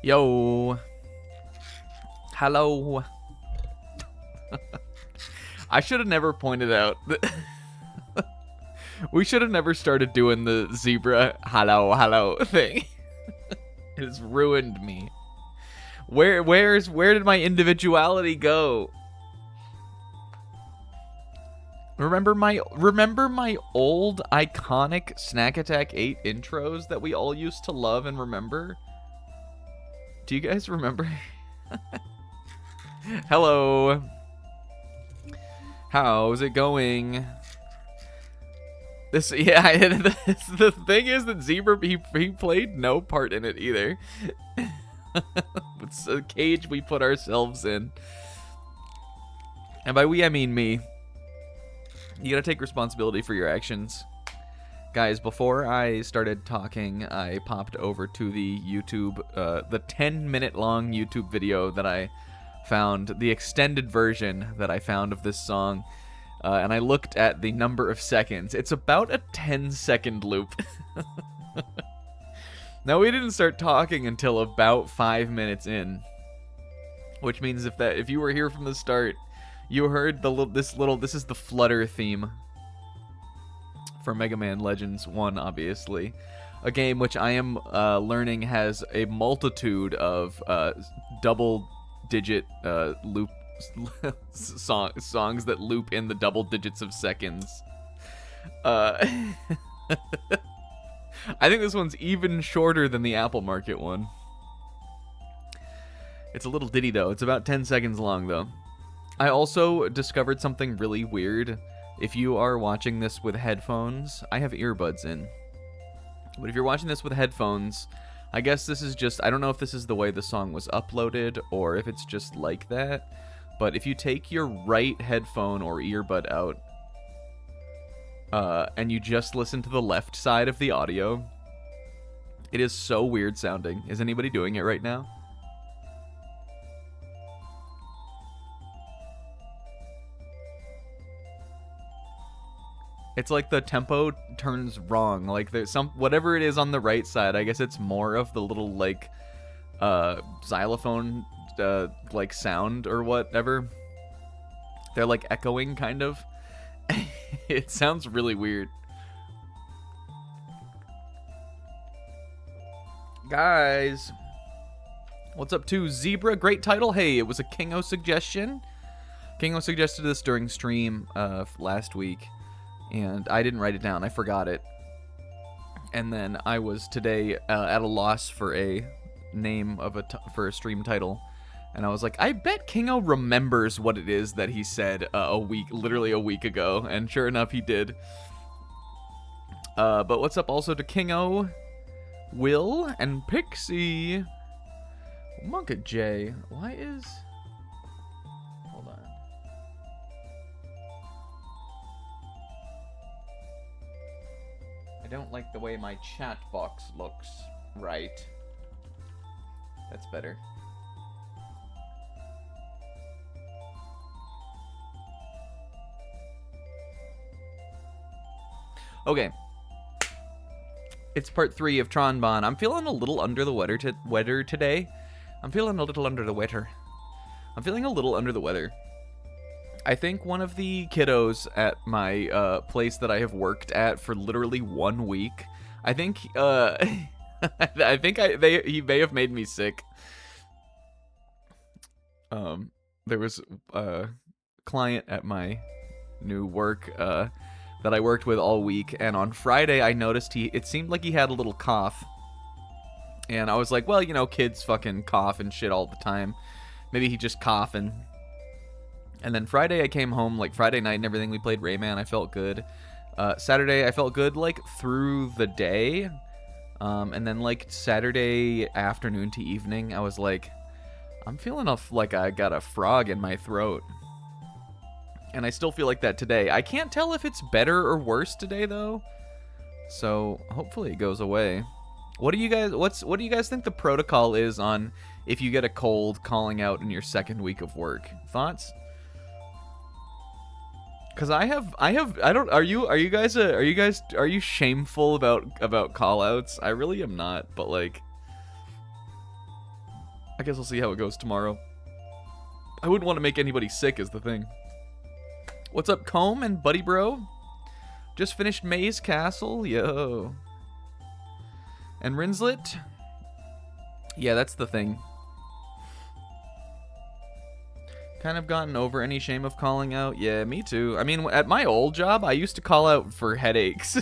Yo. Hello. I should have never pointed out that we should have never started doing the zebra hello thing. It has ruined me. Where did my individuality go? Remember my old iconic Snack Attack 8 intros that we all used to love and remember? Do you guys remember? Hello. How's it going? The thing is that Zebra, he played no part in it either. It's a cage we put ourselves in. And by we, I mean me. You gotta take responsibility for your actions. Guys, before I started talking, I popped over to the YouTube, the 10-minute long YouTube video that I found, the extended version that I found of this song, and I looked at the number of seconds. It's about a 10-second loop. Now, we didn't start talking until about 5 minutes in, which means if you were here from the start, you heard this is the Flutter theme for Mega Man Legends 1, obviously. A game which I am learning has a multitude of double-digit loop songs that loop in the double digits of seconds. I think this one's even shorter than the Apple Market one. It's a little ditty, though. It's about 10 seconds long, though. I also discovered something really weird. If you are watching this with headphones, I have earbuds in. But if you're watching this with headphones, I guess this is just, I don't know if this is the way the song was uploaded or if it's just like that. But if you take your right headphone or earbud out, and you just listen to the left side of the audio, it is so weird sounding. Is anybody doing it right now? It's like the tempo turns wrong. Like there's whatever it is on the right side. I guess it's more of the little like xylophone like sound or whatever. They're like echoing kind of. It sounds really weird. Guys, what's up to Zebra? Great title. Hey, it was a Kingo suggestion. Kingo suggested this during stream last week. And I didn't write it down. I forgot it. And then I was today at a loss for a name of for a stream title. And I was like, I bet Kingo remembers what it is that he said literally a week ago. And sure enough, he did. But what's up also to Kingo, Will, and Pixie. Monka J. Why is... Hold on. I don't like the way my chat box looks. Right. That's better. Okay. It's part 3 of Tron Bonne. I'm feeling a little under the weather today. I'm feeling a little under the weather. I'm feeling a little under the weather. I think one of the kiddos at my place that I have worked at for literally 1 week, I think he may have made me sick. There was a client at my new work that I worked with all week, and on Friday I noticed it seemed like he had a little cough. And I was like, well, you know, kids fucking cough and shit all the time. Maybe he just coughing. And then Friday I came home, like Friday night and everything, we played Rayman, I felt good. Saturday I felt good, like, through the day. And then, like, Saturday afternoon to evening, I was like, I'm feeling like I got a frog in my throat. And I still feel like that today. I can't tell if it's better or worse today, though. So, hopefully it goes away. What do you guys think the protocol is on if you get a cold calling out in your second week of work? Thoughts? Cause I don't. Are you shameful about call outs? I really am not. But like, I guess I'll see how it goes tomorrow. I wouldn't want to make anybody sick is the thing. What's up, Comb and Buddy Bro? Just finished Maze Castle, yo. And Rinslet? Yeah, that's the thing. Kind of gotten over any shame of calling out. Yeah, me too. I mean, at my old job, I used to call out for headaches.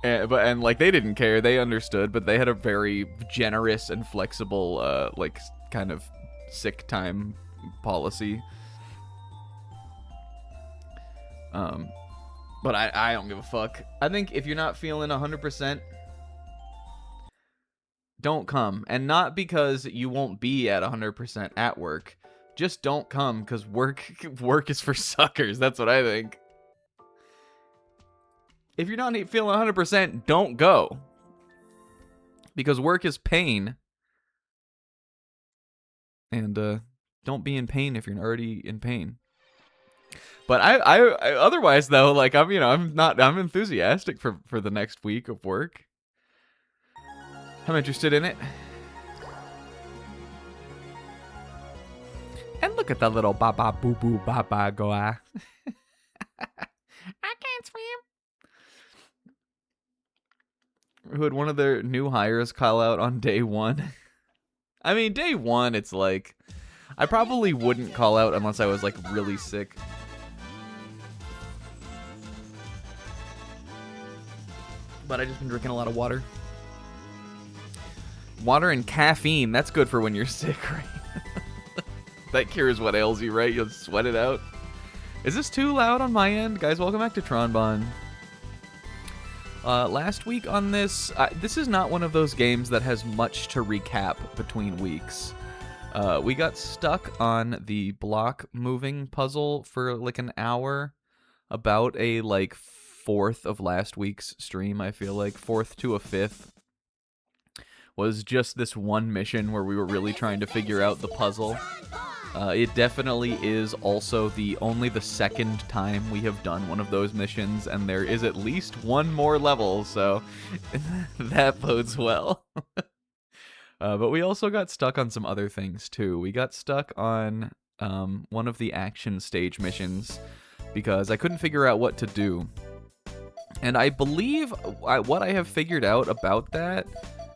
And like they didn't care, they understood, but they had a very generous and flexible like kind of sick time policy. But I don't give a fuck. I think if you're not feeling 100%, don't come. And not because you won't be at 100% at work. Just don't come because work is for suckers. That's what I think. If you're not feeling 100%, don't go. Because work is pain. And don't be in pain if you're already in pain. But I otherwise though, like I'm enthusiastic for the next week of work. I'm interested in it. And look at that little baba boo boo baba goa. I can't swim. Who had one of their new hires call out on day one? I mean, day one, it's like I probably wouldn't call out unless I was like really sick. But I just been drinking a lot of water. Water and caffeine, that's good for when you're sick, right? That cures what ails you, right? You'll sweat it out. Is this too loud on my end? Guys, welcome back to Tron, Bonne. Last week on this, this is not one of those games that has much to recap between weeks. We got stuck on the block moving puzzle for like an hour. About a like fourth of last week's stream, I feel like. Fourth to a fifth. Was just this one mission where we were really trying to figure out the puzzle. It definitely is also only the second time we have done one of those missions, and there is at least one more level, so that bodes well. But we also got stuck on some other things, too. We got stuck on one of the action stage missions, because I couldn't figure out what to do. And I believe what I have figured out about that...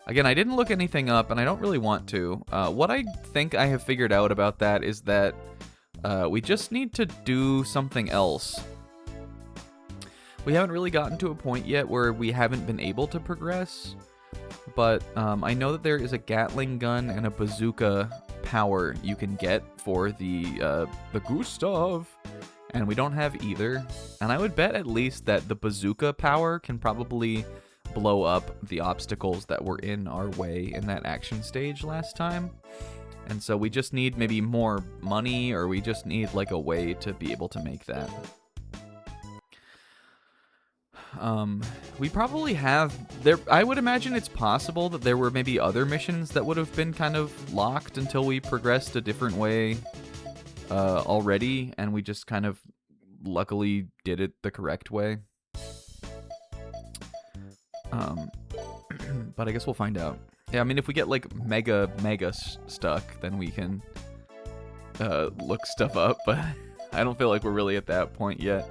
Again, I didn't look anything up, and I don't really want to. What I think I have figured out about that is that we just need to do something else. We haven't really gotten to a point yet where we haven't been able to progress, but I know that there is a Gatling gun and a bazooka power you can get for the Gustav, and we don't have either. And I would bet at least that the bazooka power can probably blow up the obstacles that were in our way in that action stage last time. And so we just need maybe more money, or we just need like a way to be able to make that. We probably have there. I would imagine it's possible that there were maybe other missions that would have been kind of locked until we progressed a different way already, and we just kind of luckily did it the correct way. But I guess we'll find out. Yeah, I mean, if we get like mega stuck, then we can look stuff up, but I don't feel like we're really at that point yet.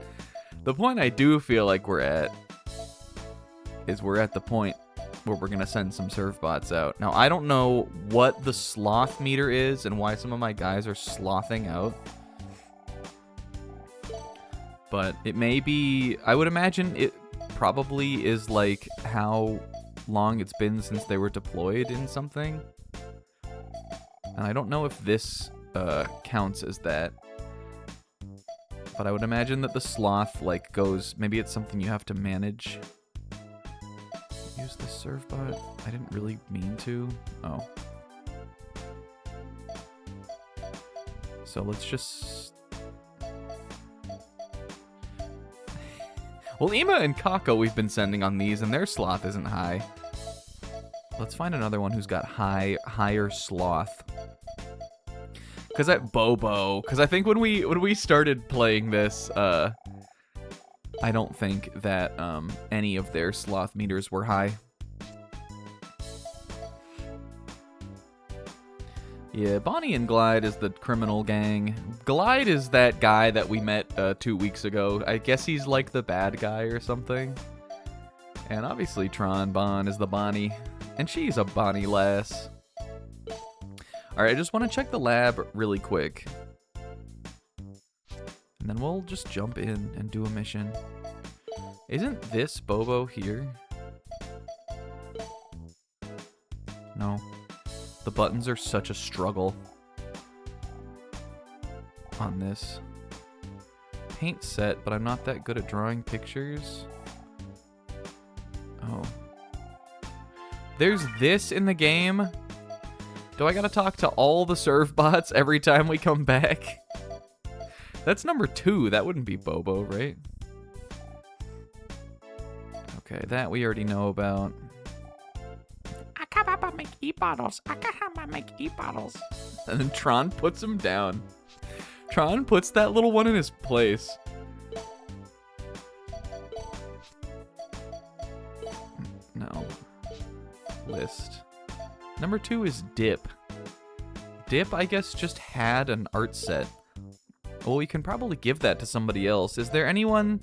The point I do feel like we're at is we're at the point where we're gonna send some serve bots out. Now, I don't know what the sloth meter is and why some of my guys are slothing out, but it may be, I would imagine it probably is like how long it's been since they were deployed in something. And I don't know if this counts as that. But I would imagine that the sloth like goes, maybe it's something you have to manage. Use the serve bot. I didn't really mean to. Oh. So let's just... Well, Ema and Kako we've been sending on these, and their sloth isn't high. Let's find another one who's got higher sloth. Because at Bobo, because I think when we started playing this, I don't think that any of their sloth meters were high. Yeah, Bonney and Glyde is the criminal gang. Glyde is that guy that we met 2 weeks ago. I guess he's like the bad guy or something. And obviously Tron Bonne is the Bonnie. And she's a Bonnie lass. Alright, I just want to check the lab really quick. And then we'll just jump in and do a mission. Isn't this Bobo here? No. The buttons are such a struggle on this. Paint set, but I'm not that good at drawing pictures. Oh. There's this in the game? Do I gotta talk to all the serve bots every time we come back? That's number 2. That wouldn't be Bobo, right? Okay, that we already know about. I can't make e-bottles. I can't make e-bottles. And then Tron puts him down. Tron puts that little one in his place. No. List. Number 2 is Dip. Dip, I guess, just had an art set. Well, we can probably give that to somebody else. Is there anyone...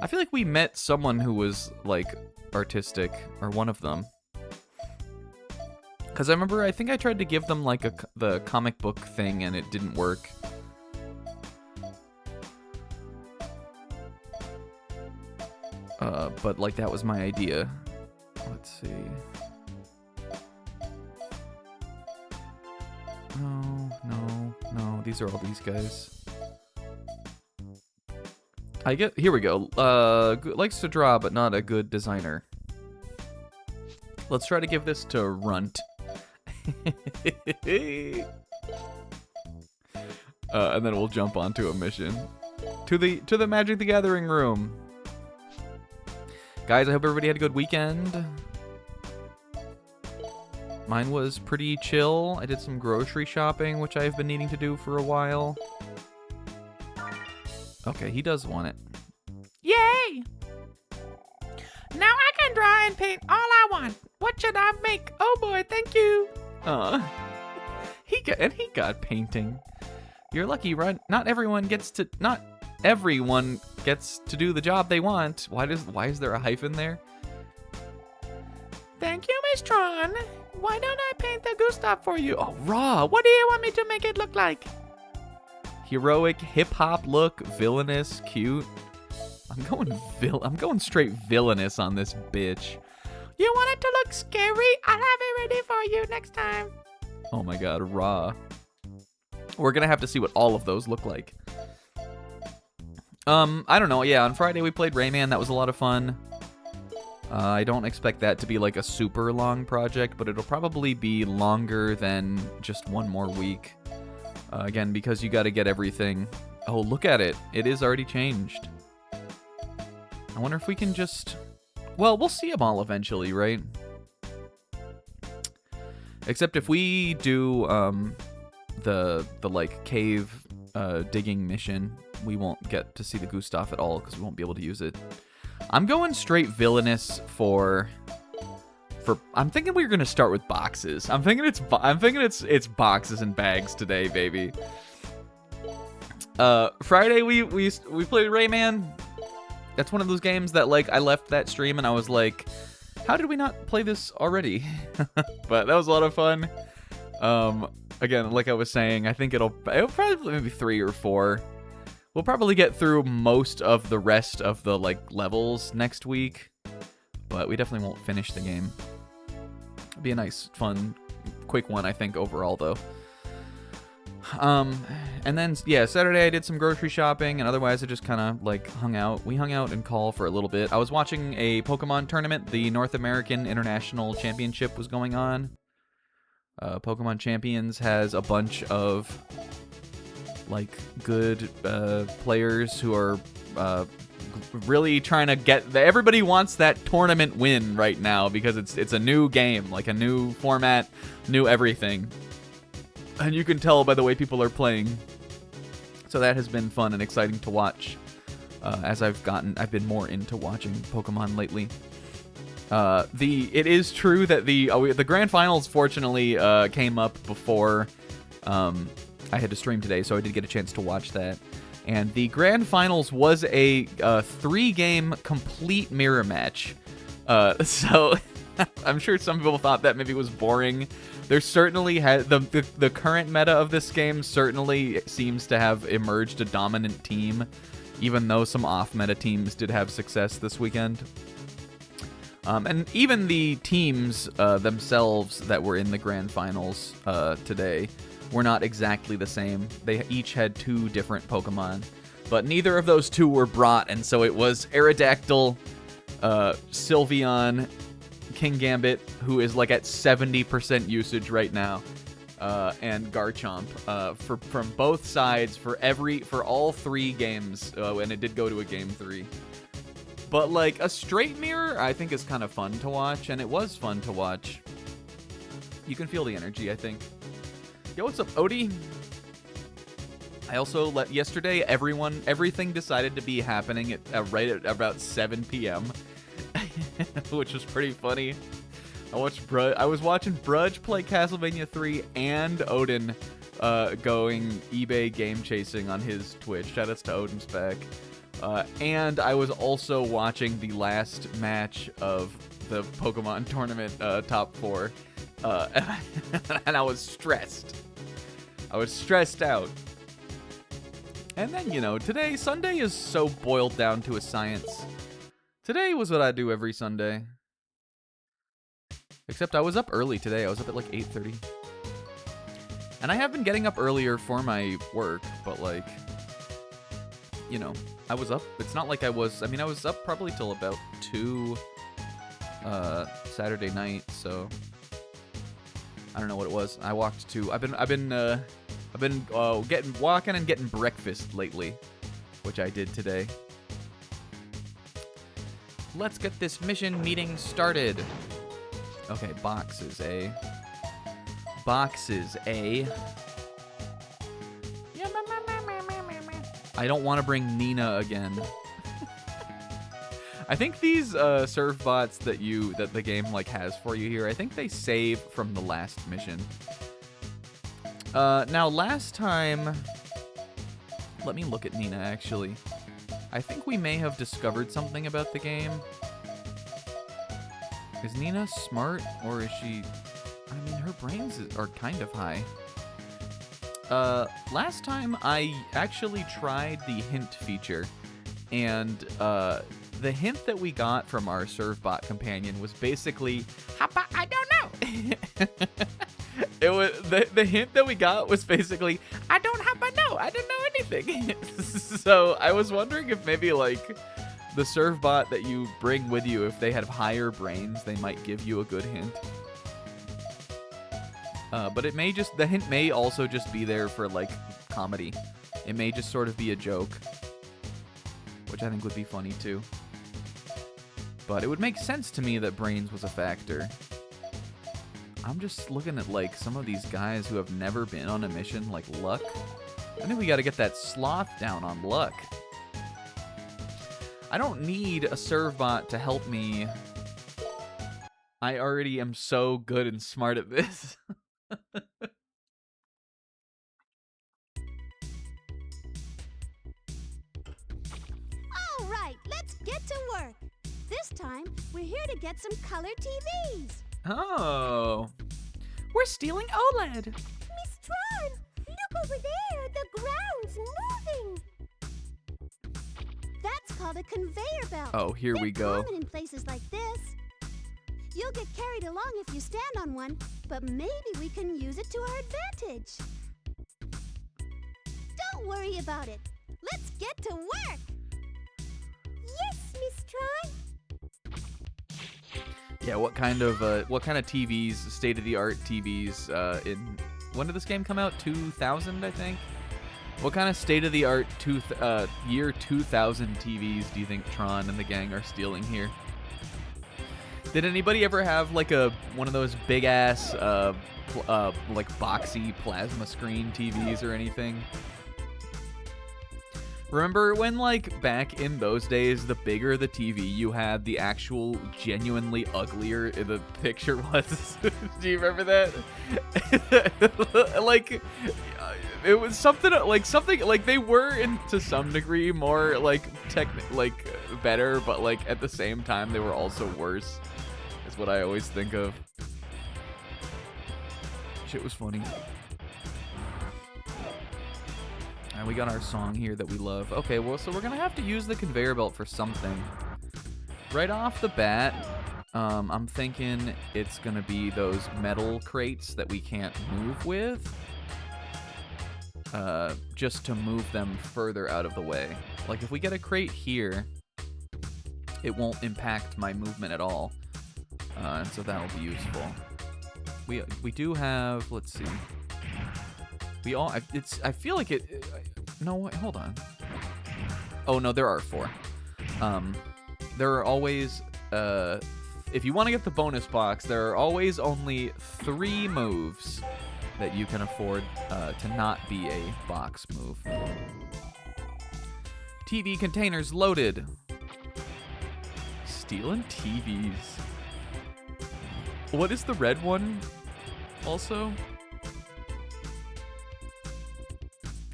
I feel like we met someone who was, like, artistic, or one of them. Because I remember, I think I tried to give them, like, the comic book thing, and it didn't work. But, like, that was my idea. Let's see. No. These are all these guys. Here we go. Likes to draw, but not a good designer. Let's try to give this to Runt. And then we'll jump onto a mission. To the Magic the Gathering room. Guys, I hope everybody had a good weekend. Mine was pretty chill. I did some grocery shopping, which I've been needing to do for a while. Okay, he does want it. Yay! Now I can draw and paint all I want. What should I make? Oh boy, thank you. He got painting. You're lucky, Run. Not everyone gets to do the job they want. Why is there a hyphen there? Thank you, Miss Tron. Why don't I paint the Gustav for you? Oh, raw. What do you want me to make it look like? Heroic, hip-hop look, villainous, cute. I'm going straight villainous on this bitch. You want it to look scary? I'll have it ready for you next time. Oh my god, raw. We're gonna have to see what all of those look like. I don't know. Yeah, on Friday we played Rayman. That was a lot of fun. I don't expect that to be like a super long project, but it'll probably be longer than just one more week. Again, because you got to get everything. Oh, look at it. It is already changed. I wonder if we can just... Well, we'll see them all eventually, right? Except if we do the like cave digging mission, we won't get to see the Gustav at all because we won't be able to use it. I'm going straight villainous for I'm thinking we're gonna start with boxes. I'm thinking it's boxes and bags today, baby. Friday we played Rayman. That's one of those games that like I left that stream and I was like, how did we not play this already? But that was a lot of fun. Again, like I was saying, I think it'll probably maybe 3 or 4. We'll probably get through most of the rest of the like levels next week, but we definitely won't finish the game. It'll be a nice, fun, quick one, I think, overall, though. And then, yeah, Saturday I did some grocery shopping, and otherwise I just kind of, like, hung out. We hung out in Call for a little bit. I was watching a Pokemon tournament. The North American International Championship was going on. Pokemon Champions has a bunch of, like, good players who are really trying to get... Everybody wants that tournament win right now because it's a new game, like a new format, new everything. And you can tell by the way people are playing. So that has been fun and exciting to watch as I've been more into watching Pokemon lately. It is true that the grand finals fortunately came up before I had to stream today, so I did get a chance to watch that. And the grand finals was a 3-game complete mirror match. So I'm sure some people thought that maybe was boring. There certainly had the current meta of this game certainly seems to have emerged a dominant team, even though some off-meta teams did have success this weekend. And even the teams themselves that were in the grand finals today were not exactly the same. They each had 2 different Pokemon, but neither of those 2 were brought, and so it was Aerodactyl, Sylveon, King Gambit, who is like at 70% usage right now, and Garchomp from both sides for all 3 games, and it did go to a game 3. But like a straight mirror, I think is kind of fun to watch, and it was fun to watch. You can feel the energy, I think. Yo, what's up, Odie? I also yesterday everything decided to be happening right at about 7 p.m. which was pretty funny. I was watching Brudge play Castlevania 3 and Odin going eBay game chasing on his Twitch. Shoutouts to Odin Spec. And I was also watching the last match of the Pokemon tournament top 4. And I was stressed. I was stressed out. And then, today, Sunday is so boiled down to a science. Today was what I do every Sunday. Except I was up early today. I was up at like 8:30. And I have been getting up earlier for my work, but like, I was up. It's not like I was up probably till about 2 Saturday night, so I don't know what it was. I walked to. I've been walking and getting breakfast lately, which I did today. Let's get this mission meeting started. Okay, boxes, eh? Boxes, eh? I don't want to bring Nina again. I think these surf bots that the game like has for you here, I think they save from the last mission. Now last time, let me look at Nina actually. I think we may have discovered something about the game. Is Nina smart or is she? I mean, her brains are kind of high. Last time I actually tried the hint feature, and the hint that we got from our Servbot companion was basically, I don't know. It was the hint that we got was basically, I don't know anything. So I was wondering if maybe like the Servbot that you bring with you, if they have higher brains, they might give you a good hint. But the hint may also just be there for like comedy. It may just sort of be a joke, which I think would be funny too. But it would make sense to me that brains was a factor. I'm just looking at like some of these guys who have never been on a mission, like Luck. I think we got to get that sloth down on Luck. I don't need a Servbot to help me. I already am so good and smart at this. All right, let's get to work. This time, we're here to get some color TVs. Oh. We're stealing OLED. Miss Tron, look over there. The ground's moving. That's called a conveyor belt. Oh, here we go. They're common in places like this. You'll get carried along if you stand on one, but maybe we can use it to our advantage. Don't worry about it. Let's get to work. Yes, Miss Tron. Yeah, what kind of TVs, state-of-the-art TVs, when did this game come out? 2000, I think? What kind of state-of-the-art year 2000 TVs do you think Tron and the gang are stealing here? Did anybody ever have like one of those big-ass, like boxy plasma screen TVs or anything? Remember when, like, back in those days, the bigger the TV you had, the actual genuinely uglier the picture was? Do you remember that? Like, it was something like they were to some degree more like better, but like at the same time they were also worse. Is what I always think of. Shit was funny. And we got our song here that we love. Okay, well, so we're gonna have to use the conveyor belt for something. Right off the bat, I'm thinking it's gonna be those metal crates that we can't move with. Just to move them further out of the way. Like, if we get a crate here, it won't impact my movement at all. And so that'll be useful. We do have, let's see. I feel like it, no, wait, hold on. Oh, no, there are 4. There are always, if you want to get the bonus box, there are always only 3 moves that you can afford to not be a box move. TV containers loaded. Stealing TVs. What is the red one also?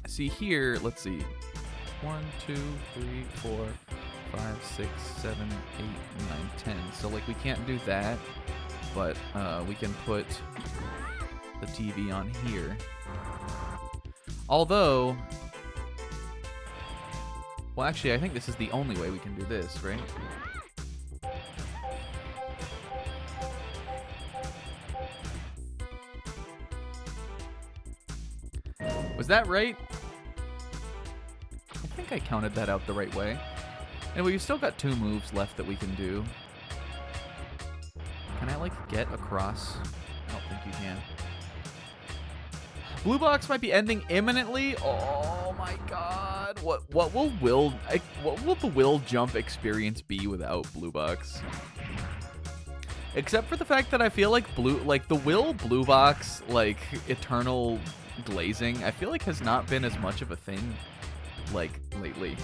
See here, let's see. 1, 2, 3, 4, 5, 6, 7, 8, 9, 10. So like we can't do that, but we can put the TV on here. Although, well, actually, I think this is the only way we can do this, right? Was that right? I think I counted that out the right way. And we've still got 2 moves left that we can do. Can I, like, get across? I don't think you can. Blue box might be ending imminently. Oh my god. What will the will jump experience be without blue box? Except for the fact that I feel like the will blue box, like, eternal glazing, I feel like has not been as much of a thing, like, lately.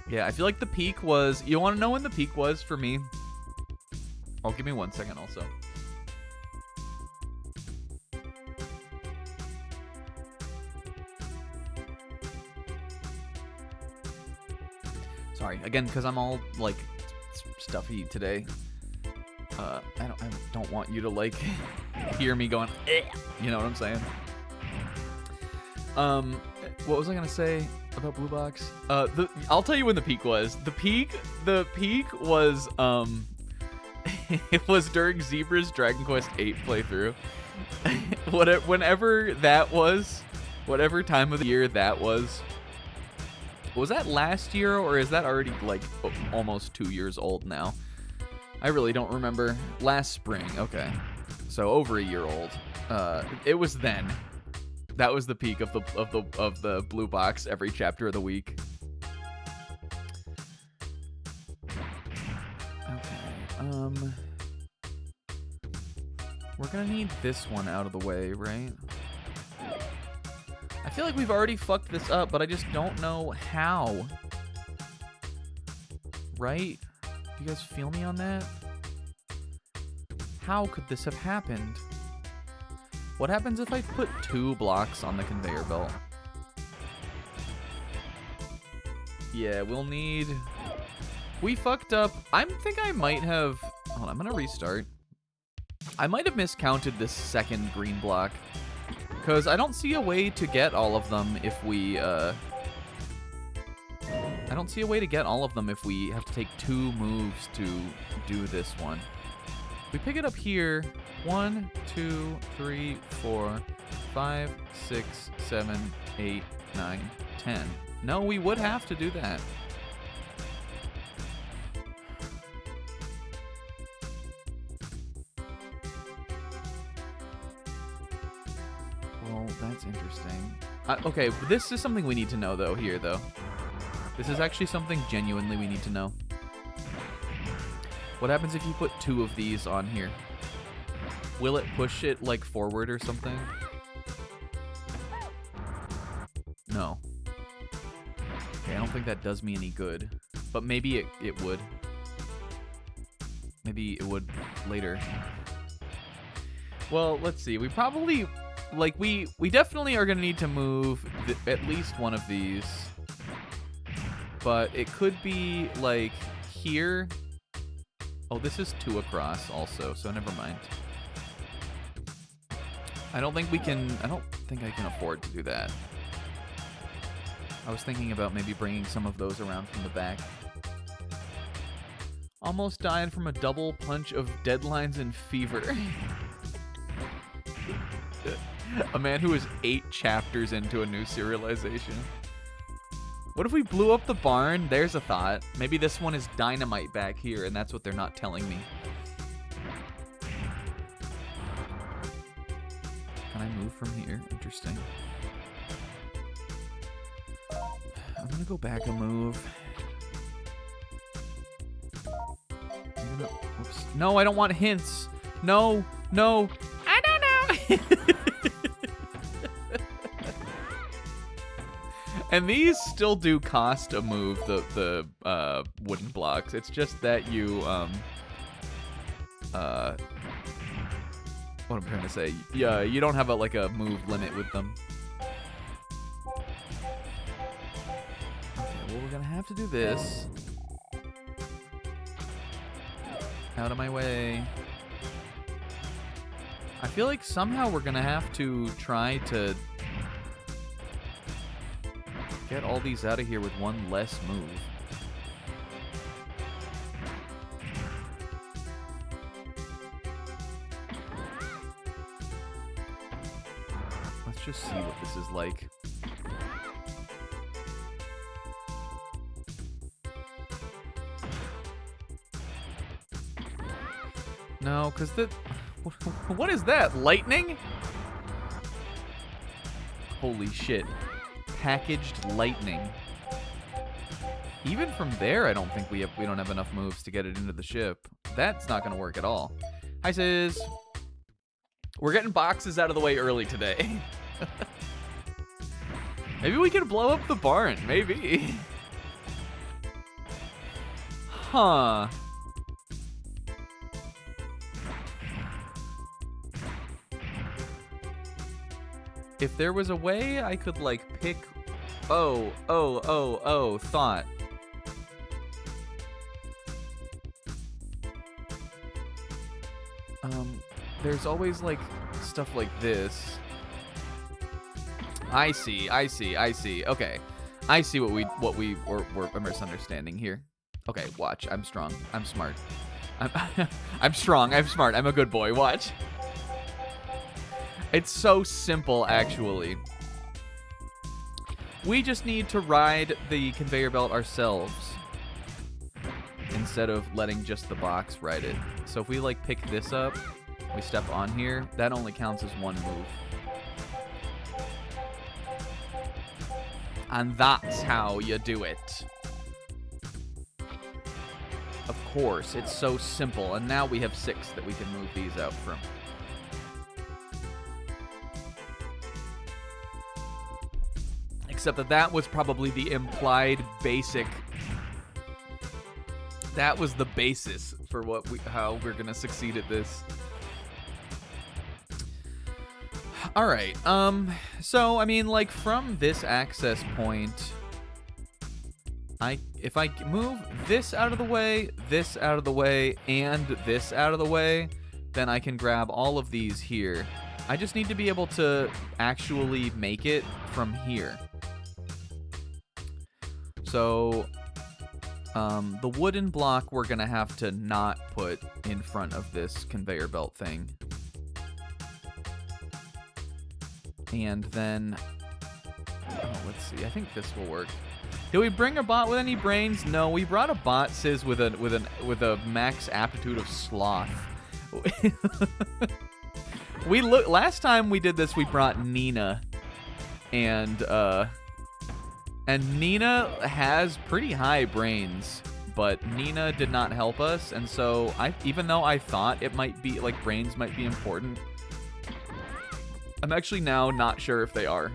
Yeah, I feel like the peak was, you want to know when the peak was for me? Oh, give me 1 second also. Sorry, again, because I'm all, like, stuffy today. I don't want you to, like, hear me going, eh, you know what I'm saying? What was I gonna say about Blue Box? I'll tell you when the peak was. The peak was, it was during Zebra's Dragon Quest VIII playthrough. Whenever that was, whatever time of the year that was that last year, or is that already, like, almost 2 years old now? I really don't remember. Last spring, okay. So over a year old. It was then. That was the peak of the blue box every chapter of the week. Okay. We're gonna need this one out of the way, right? I feel like we've already fucked this up, but I just don't know how. Right? You guys feel me on that? How could this have happened? What happens if I put 2 blocks on the conveyor belt? Yeah, we'll need... We fucked up. I think I might have... Hold on, I'm gonna restart. I might have miscounted this second green block, because I don't see a way to get all of them if we, I don't see a way to get all of them if we have to take 2 moves to do this one. We pick it up here. 1, 2, 3, 4, 5, 6, 7, 8, 9, 10. No, we would have to do that. Well, that's interesting. Okay, this is something we need to know, though, here, though. This is actually something genuinely we need to know. What happens if you put 2 of these on here? Will it push it, like, forward or something? No. Okay, I don't think that does me any good. But maybe it would. Maybe it would later. Well, let's see. We probably... Like, we definitely are going to need to move at least one of these. But it could be, like, here. Oh, this is 2 across also, so never mind. I don't think I can afford to do that. I was thinking about maybe bringing some of those around from the back. Almost died from a double punch of deadlines and fever. A man who is 8 chapters into a new serialization. What if we blew up the barn? There's a thought. Maybe this one is dynamite back here, and that's what they're not telling me. Can I move from here? Interesting. I'm gonna go back a move. Oops. No, I don't want hints. No, no. I don't know. And these still do cost a move, the wooden blocks. It's just that you, what I'm trying to say, yeah, you don't have like a move limit with them. Okay, well, we're gonna have to do this. Out of my way. I feel like somehow we're gonna have to try to get all these out of here with one less move. Let's just see what this is like. No, because the... What is that? Lightning? Holy shit. Packaged lightning. Even from there, I don't think we don't have enough moves to get it into the ship. That's not going to work at all. Hi, sis. We're getting boxes out of the way early today. Maybe we can blow up the barn. Maybe. Huh. If there was a way I could, like, pick... Oh, thought. There's always, like, stuff like this. I see. Okay. I see what we were misunderstanding here. Okay, watch. I'm strong. I'm smart. I'm strong. I'm smart. I'm a good boy. Watch. It's so simple, actually. We just need to ride the conveyor belt ourselves instead of letting just the box ride it. So if we, like, pick this up, we step on here, that only counts as one move. And that's how you do it. Of course, it's so simple. And now we have 6 that we can move these out from. Except that was probably the implied basic. That was the basis for how we're gonna succeed at this. All right. So I mean, like, from this access point, if I move this out of the way, this out of the way, and this out of the way, then I can grab all of these here. I just need to be able to actually make it from here. So, the wooden block we're going to have to not put in front of this conveyor belt thing. And then, let's see. I think this will work. Did we bring a bot with any brains? No, we brought a bot, Sis, with a max aptitude of sloth. Last time we did this, we brought Nina, and Nina has pretty high brains, but Nina did not help us, and so even though I thought it might be, like, brains might be important, I'm actually now not sure if they are.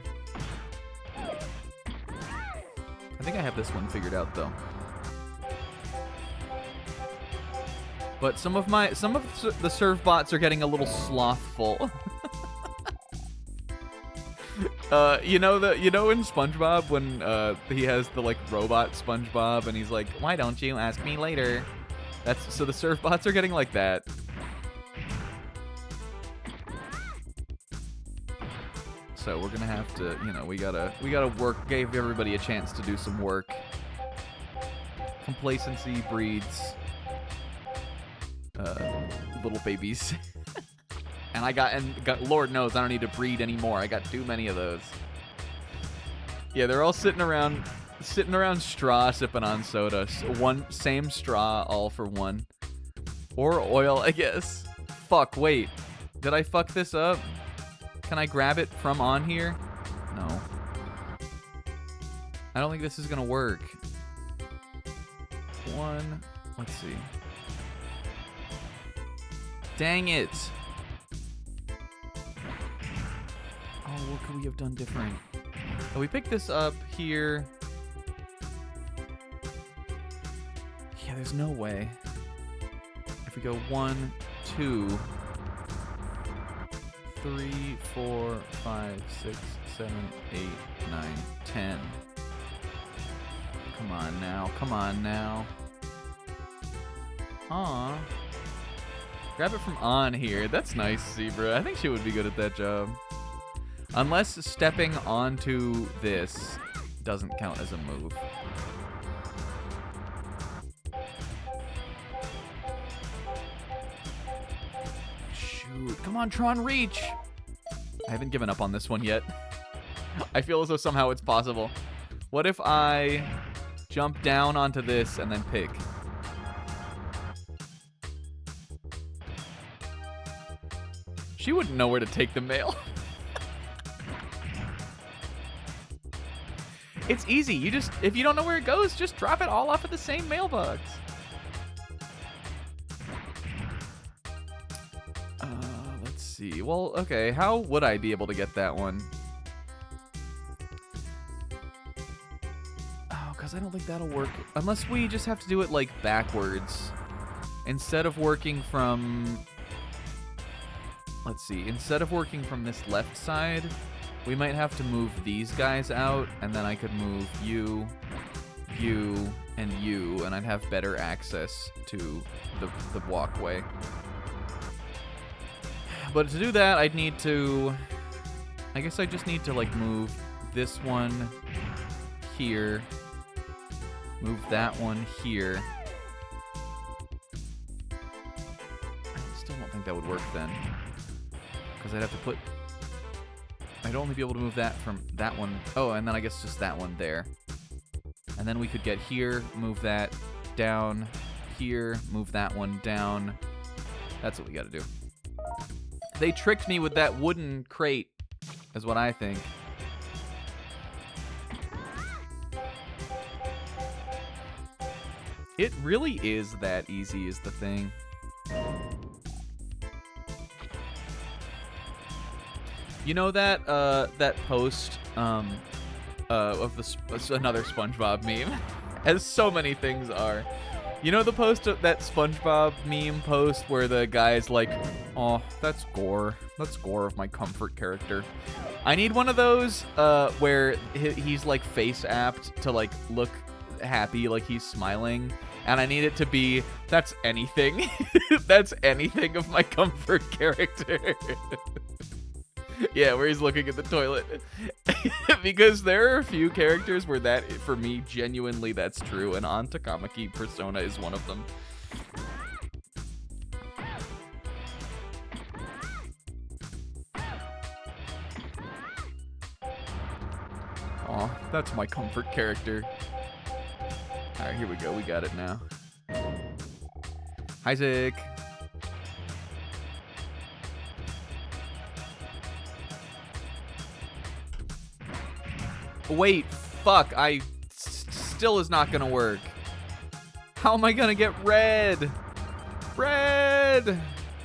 think I have this one figured out though. But some of the serve bots are getting a little slothful. You know in SpongeBob when he has the like robot SpongeBob and he's like, "Why don't you ask me later?" So the serve bots are getting like that. So we're gonna have to, we gotta work. Give everybody a chance to do some work. Complacency breeds little babies. And Lord knows I don't need to breed anymore. I got too many of those. Yeah, they're all sitting around straw, sipping on soda. Same straw, all for one. Or oil, I guess. Fuck, wait. Did I fuck this up? Can I grab it from on here? No. I don't think this is gonna work. Let's see. Dang it. Oh, what could we have done different? Oh, we picked this up here. Yeah, there's no way. If we go 1, 2, 3, 4, 5, 6, 7, 8, 9, 10. Come on now. Come on now. Aw. Grab it from on here. That's nice, Zebra. I think she would be good at that job. Unless stepping onto this doesn't count as a move. Shoot. Come on, Tron, reach! I haven't given up on this one yet. I feel as though somehow it's possible. What if I jump down onto this and then pick? She wouldn't know where to take the mail. It's easy. If you don't know where it goes, just drop it all off at the same mailbox. Let's see. Well, okay. How would I be able to get that one? Oh, because I don't think that'll work. Unless we just have to do it, like, backwards. Instead of working from... Let's see. Instead of working from this left side... We might have to move these guys out, and then I could move you, and you, and I'd have better access to the walkway. But to do that, I'd need to... I guess I just need to, like, move this one here, move that one here. I still don't think that would work then, because I'd have to put... I'd only be able to move that from that one. Oh, and then I guess just that one there. And then we could get here, move that down, here, move that one down. That's what we gotta do. They tricked me with that wooden crate, is what I think. It really is that easy is the thing. You know that that post of another SpongeBob meme, as so many things are. You know the post of that SpongeBob meme post where the guy's like, "Oh, that's gore. That's gore of my comfort character." I need one of those where he's like face apt to like look happy, like he's smiling, and I need it to be, "That's anything. That's anything of my comfort character." Yeah, where he's looking at the toilet. Because there are a few characters where that, for me, genuinely that's true, and Antakamaki Persona is one of them. Aw, that's my comfort character. Alright, here we go. We got it now. Isaac. Wait, fuck, still is not gonna work. How am I gonna get red? Red!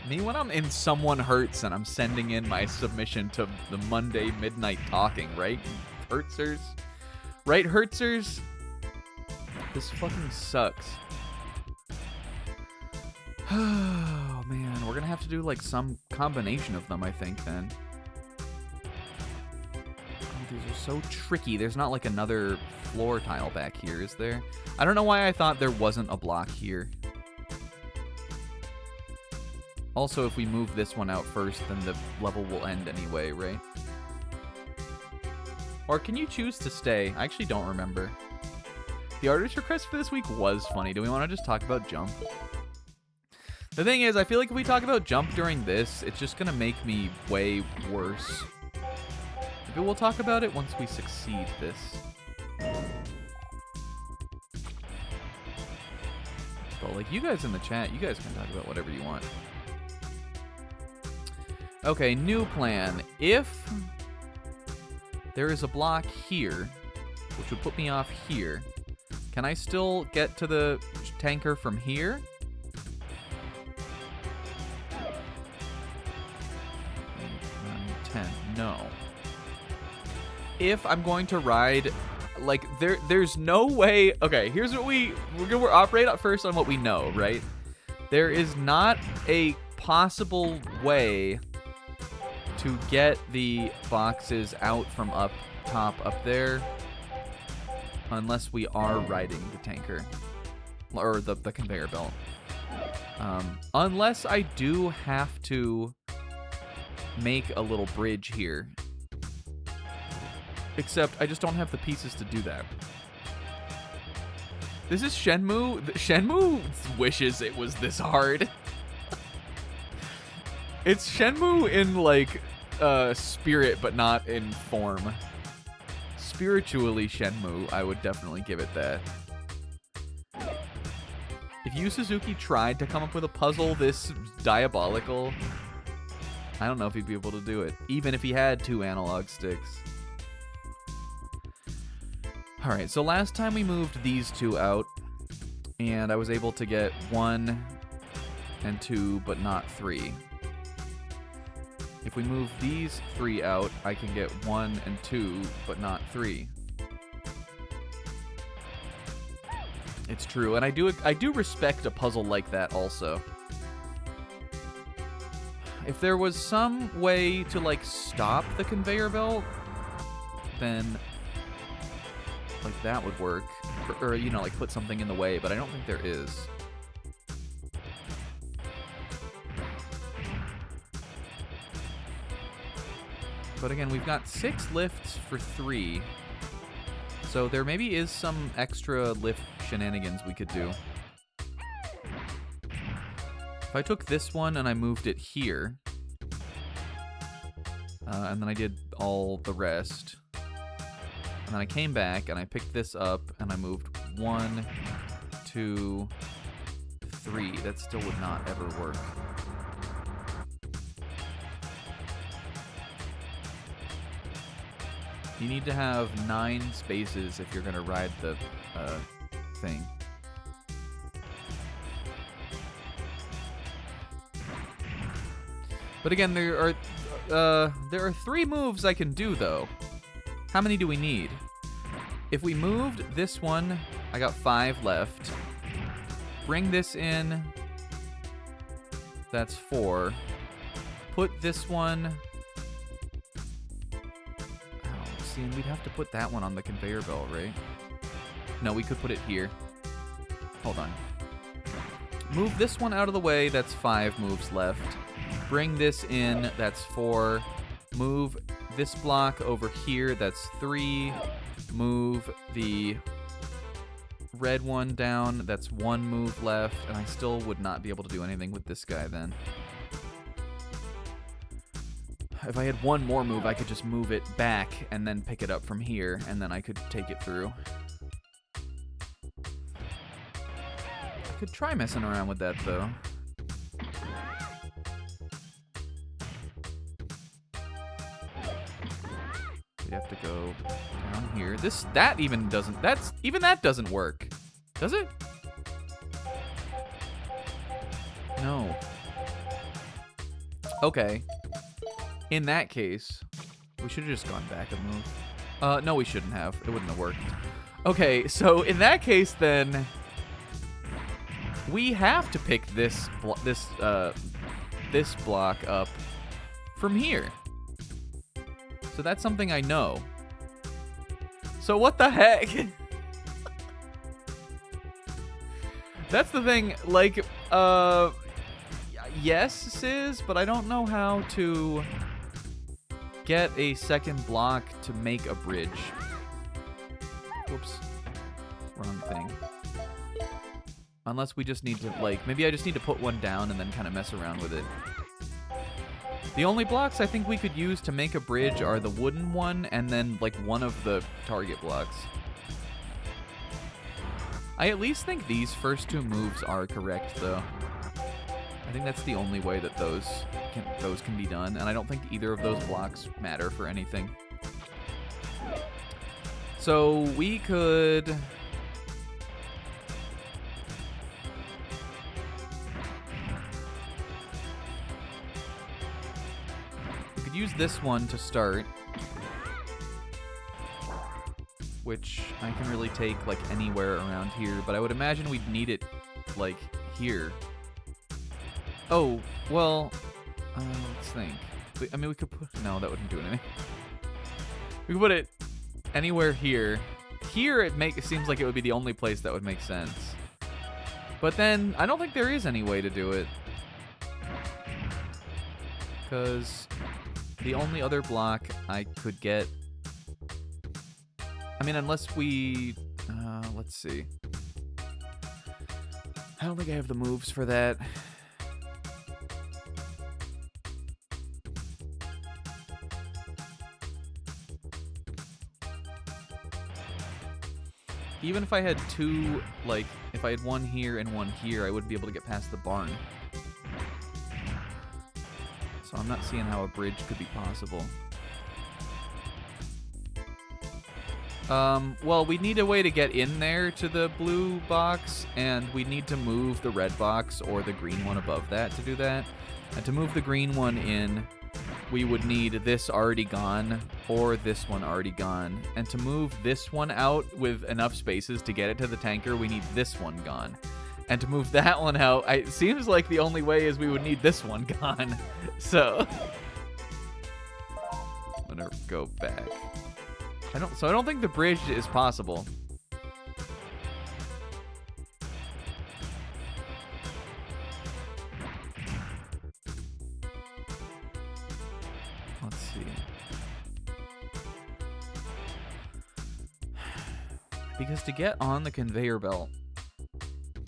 Me when I'm in Someone Hurts and I'm sending in my submission to the Monday Midnight Talking, right? Hurtsers? Right, Hurtsers? This fucking sucks. Oh, man. We're gonna have to do, like, some combination of them, I think, then. Oh, these are so tricky. There's not, like, another floor tile back here, is there? I don't know why I thought there wasn't a block here. Also, if we move this one out first, then the level will end anyway, right? Or can you choose to stay? I actually don't remember. The artist request for this week was funny. Do we want to just talk about Jump? The thing is, I feel like if we talk about Jump during this, it's just going to make me way worse. Maybe we'll talk about it once we succeed this. But, like, you guys in the chat, you guys can talk about whatever you want. Okay, new plan. If there is a block here, which would put me off here, can I still get to the tanker from here? 8, 9, 10. No. If I'm going to ride, like, there's no way. Okay, here's what we're gonna operate at first on what we know, right? There is not a possible way to get the boxes out from up top up there unless we are riding the tanker or the conveyor belt. Unless I do have to make a little bridge here. Except I just don't have the pieces to do that. This is Shenmue. Shenmue wishes it was this hard. It's Shenmue in, like, spirit, but not in form. Spiritually Shenmue, I would definitely give it that. If Yu Suzuki tried to come up with a puzzle this diabolical, I don't know if he'd be able to do it, even if he had 2 analog sticks. Alright, so last time we moved these 2 out, and I was able to get 1 and 2, but not 3. If we move these 3 out, I can get 1 and 2, but not 3. It's true, and I do respect a puzzle like that also. If there was some way to, like, stop the conveyor belt, then, like, that would work. Or, you know, like, put something in the way, but I don't think there is. But again, we've got 6 lifts for 3. So there maybe is some extra lift shenanigans we could do. If I took this one and I moved it here, and then I did all the rest, and then I came back and I picked this up and I moved 1, 2, 3. That still would not ever work. You need to have 9 spaces if you're going to ride the thing. But again, there are 3 moves I can do, though. How many do we need? If we moved this one, I got 5 left. Bring this in. That's 4. Put this one. See, and we'd have to put that one on the conveyor belt, right? No, we could put it here. Hold on. Move this one out of the way. That's 5 moves left. Bring this in. That's 4. Move this block over here. That's 3. Move the red one down. That's 1 move left. And I still would not be able to do anything with this guy then. If I had 1 more move, I could just move it back and then pick it up from here, and then I could take it through. I could try messing around with that, though. We'd have to go down here. That doesn't work. Does it? No. Okay. In that case, we should have just gone back a move. No, we shouldn't have. It wouldn't have worked. Okay, so in that case, then we have to pick this block up from here. So that's something I know. So what the heck? That's the thing. Like, yes, Sis, but I don't know how to get a second block to make a bridge. Whoops. Wrong thing. Unless we just need to, like, maybe I just need to put one down and then kind of mess around with it. The only blocks I think we could use to make a bridge are the wooden one and then, like, one of the target blocks. I at least think these first two moves are correct, though. I think that's the only way that those can be done, and I don't think either of those blocks matter for anything. So we could... we could use this one to start, which I can really take, like, anywhere around here, but I would imagine we'd need it, like, here. Oh, well, let's think. I mean, we could put... no, that wouldn't do anything. We could put it anywhere here. Here, it seems like it would be the only place that would make sense. But then, I don't think there is any way to do it. Because the only other block I could get... I mean, unless we... let's see. I don't think I have the moves for that. Even if I had two, like, if I had one here and one here, I wouldn't be able to get past the barn. So I'm not seeing how a bridge could be possible. Well, we need a way to get in there to the blue box, and we need to move the red box or the green one above that to do that. And to move the green one in, we would need this already gone or this one already gone. And to move this one out with enough spaces to get it to the tanker, we need this one gone. And to move that one out, it seems like the only way is we would need this one gone. So I'm gonna go back. I don't think the bridge is possible. Let's see. Because to get on the conveyor belt,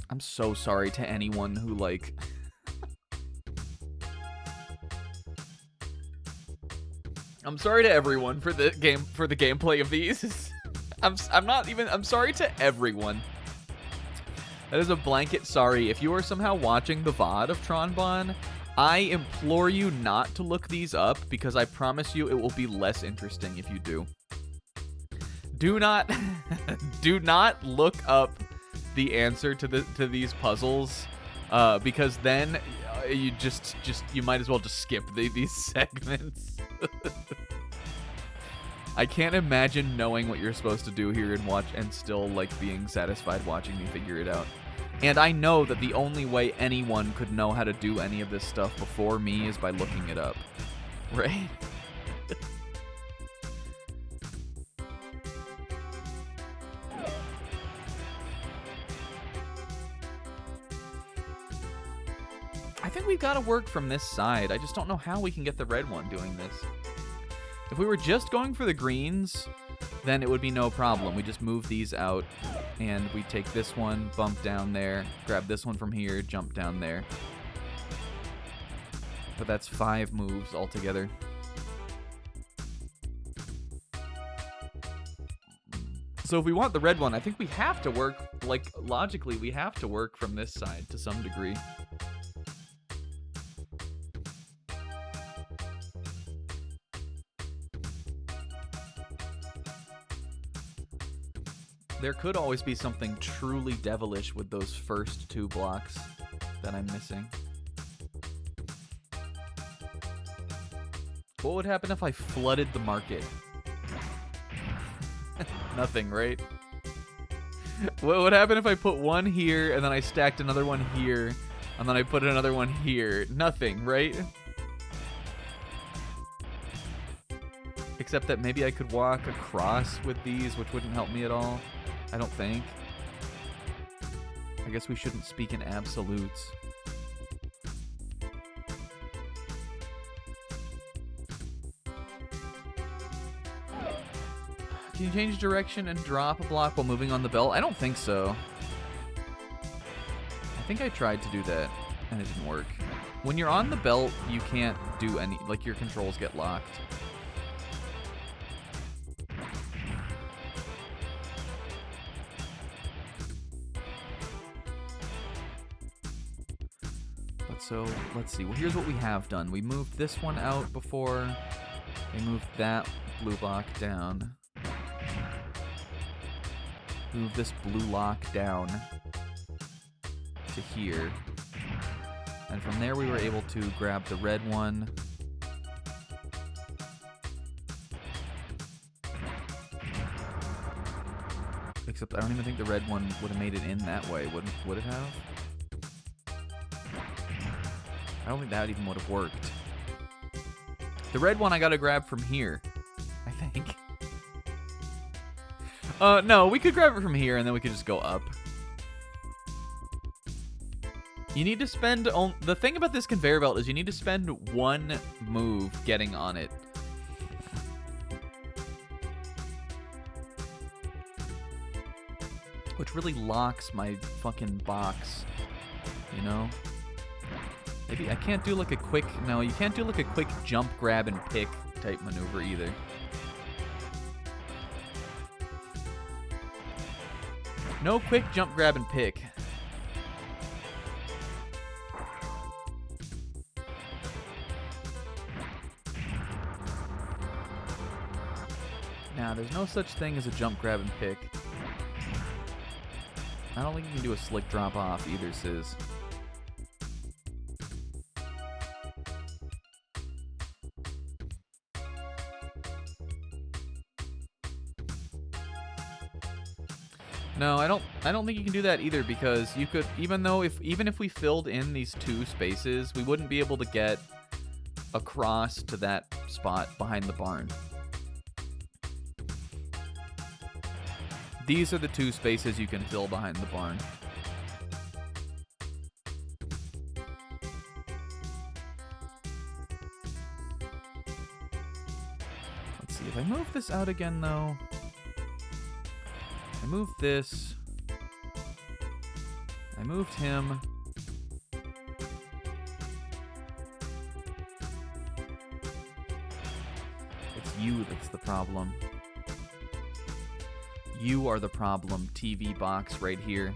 I'm so sorry to anyone who, like, I'm sorry to everyone for the gameplay of these. I'm sorry to everyone. That is a blanket sorry. If you are somehow watching the VOD of Tron Bonne, I implore you not to look these up, because I promise you it will be less interesting if you do. Do not look up the answer to these puzzles, because then you might as well just skip these segments. I can't imagine knowing what you're supposed to do here and still, like, being satisfied watching me figure it out. And I know that the only way anyone could know how to do any of this stuff before me is by looking it up, right? I think we've got to work from this side. I just don't know how we can get the red one doing this. If we were just going for the greens, then it would be no problem. We just move these out, and we take this one, bump down there, grab this one from here, jump down there. But that's 5 moves altogether. So if we want the red one, I think we have to work, like, logically, we have to work from this side to some degree. There could always be something truly devilish with those first 2 blocks that I'm missing. What would happen if I flooded the market? Nothing, right? What would happen if I put one here and then I stacked another one here and then I put another one here? Nothing, right? Except that maybe I could walk across with these, which wouldn't help me at all. I don't think. I guess we shouldn't speak in absolutes. Can you change direction and drop a block while moving on the belt? I don't think so. I think I tried to do that, and it didn't work. When you're on the belt, you can't do any... Like, your controls get locked. But so, let's see. Well, here's what we have done. We moved this one out before. We moved that blue block down. Move this blue lock down to here. And from there we were able to grab the red one. Except I don't even think the red one would have made it in that way. Would it have? I don't think that even would have worked. The red one I gotta grab from here, I think. No, we could grab it from here, and then we could just go up. You need to spend... The thing about this conveyor belt is you need to spend one move getting on it. Which really locks my fucking box, you know? Maybe I can't do like a quick... No, you can't do like a quick jump, grab, and pick type maneuver either. No quick jump, grab, and pick. Nah, there's no such thing as a jump, grab, and pick. I don't think you can do a slick drop off either, Sis. No, I don't think you can do that either, because you could, even if we filled in these two spaces, we wouldn't be able to get across to that spot behind the barn. These are the two spaces you can fill behind the barn. Let's see, if I move this out again though. I moved this. I moved him. It's you that's the problem. You are the problem, TV box right here.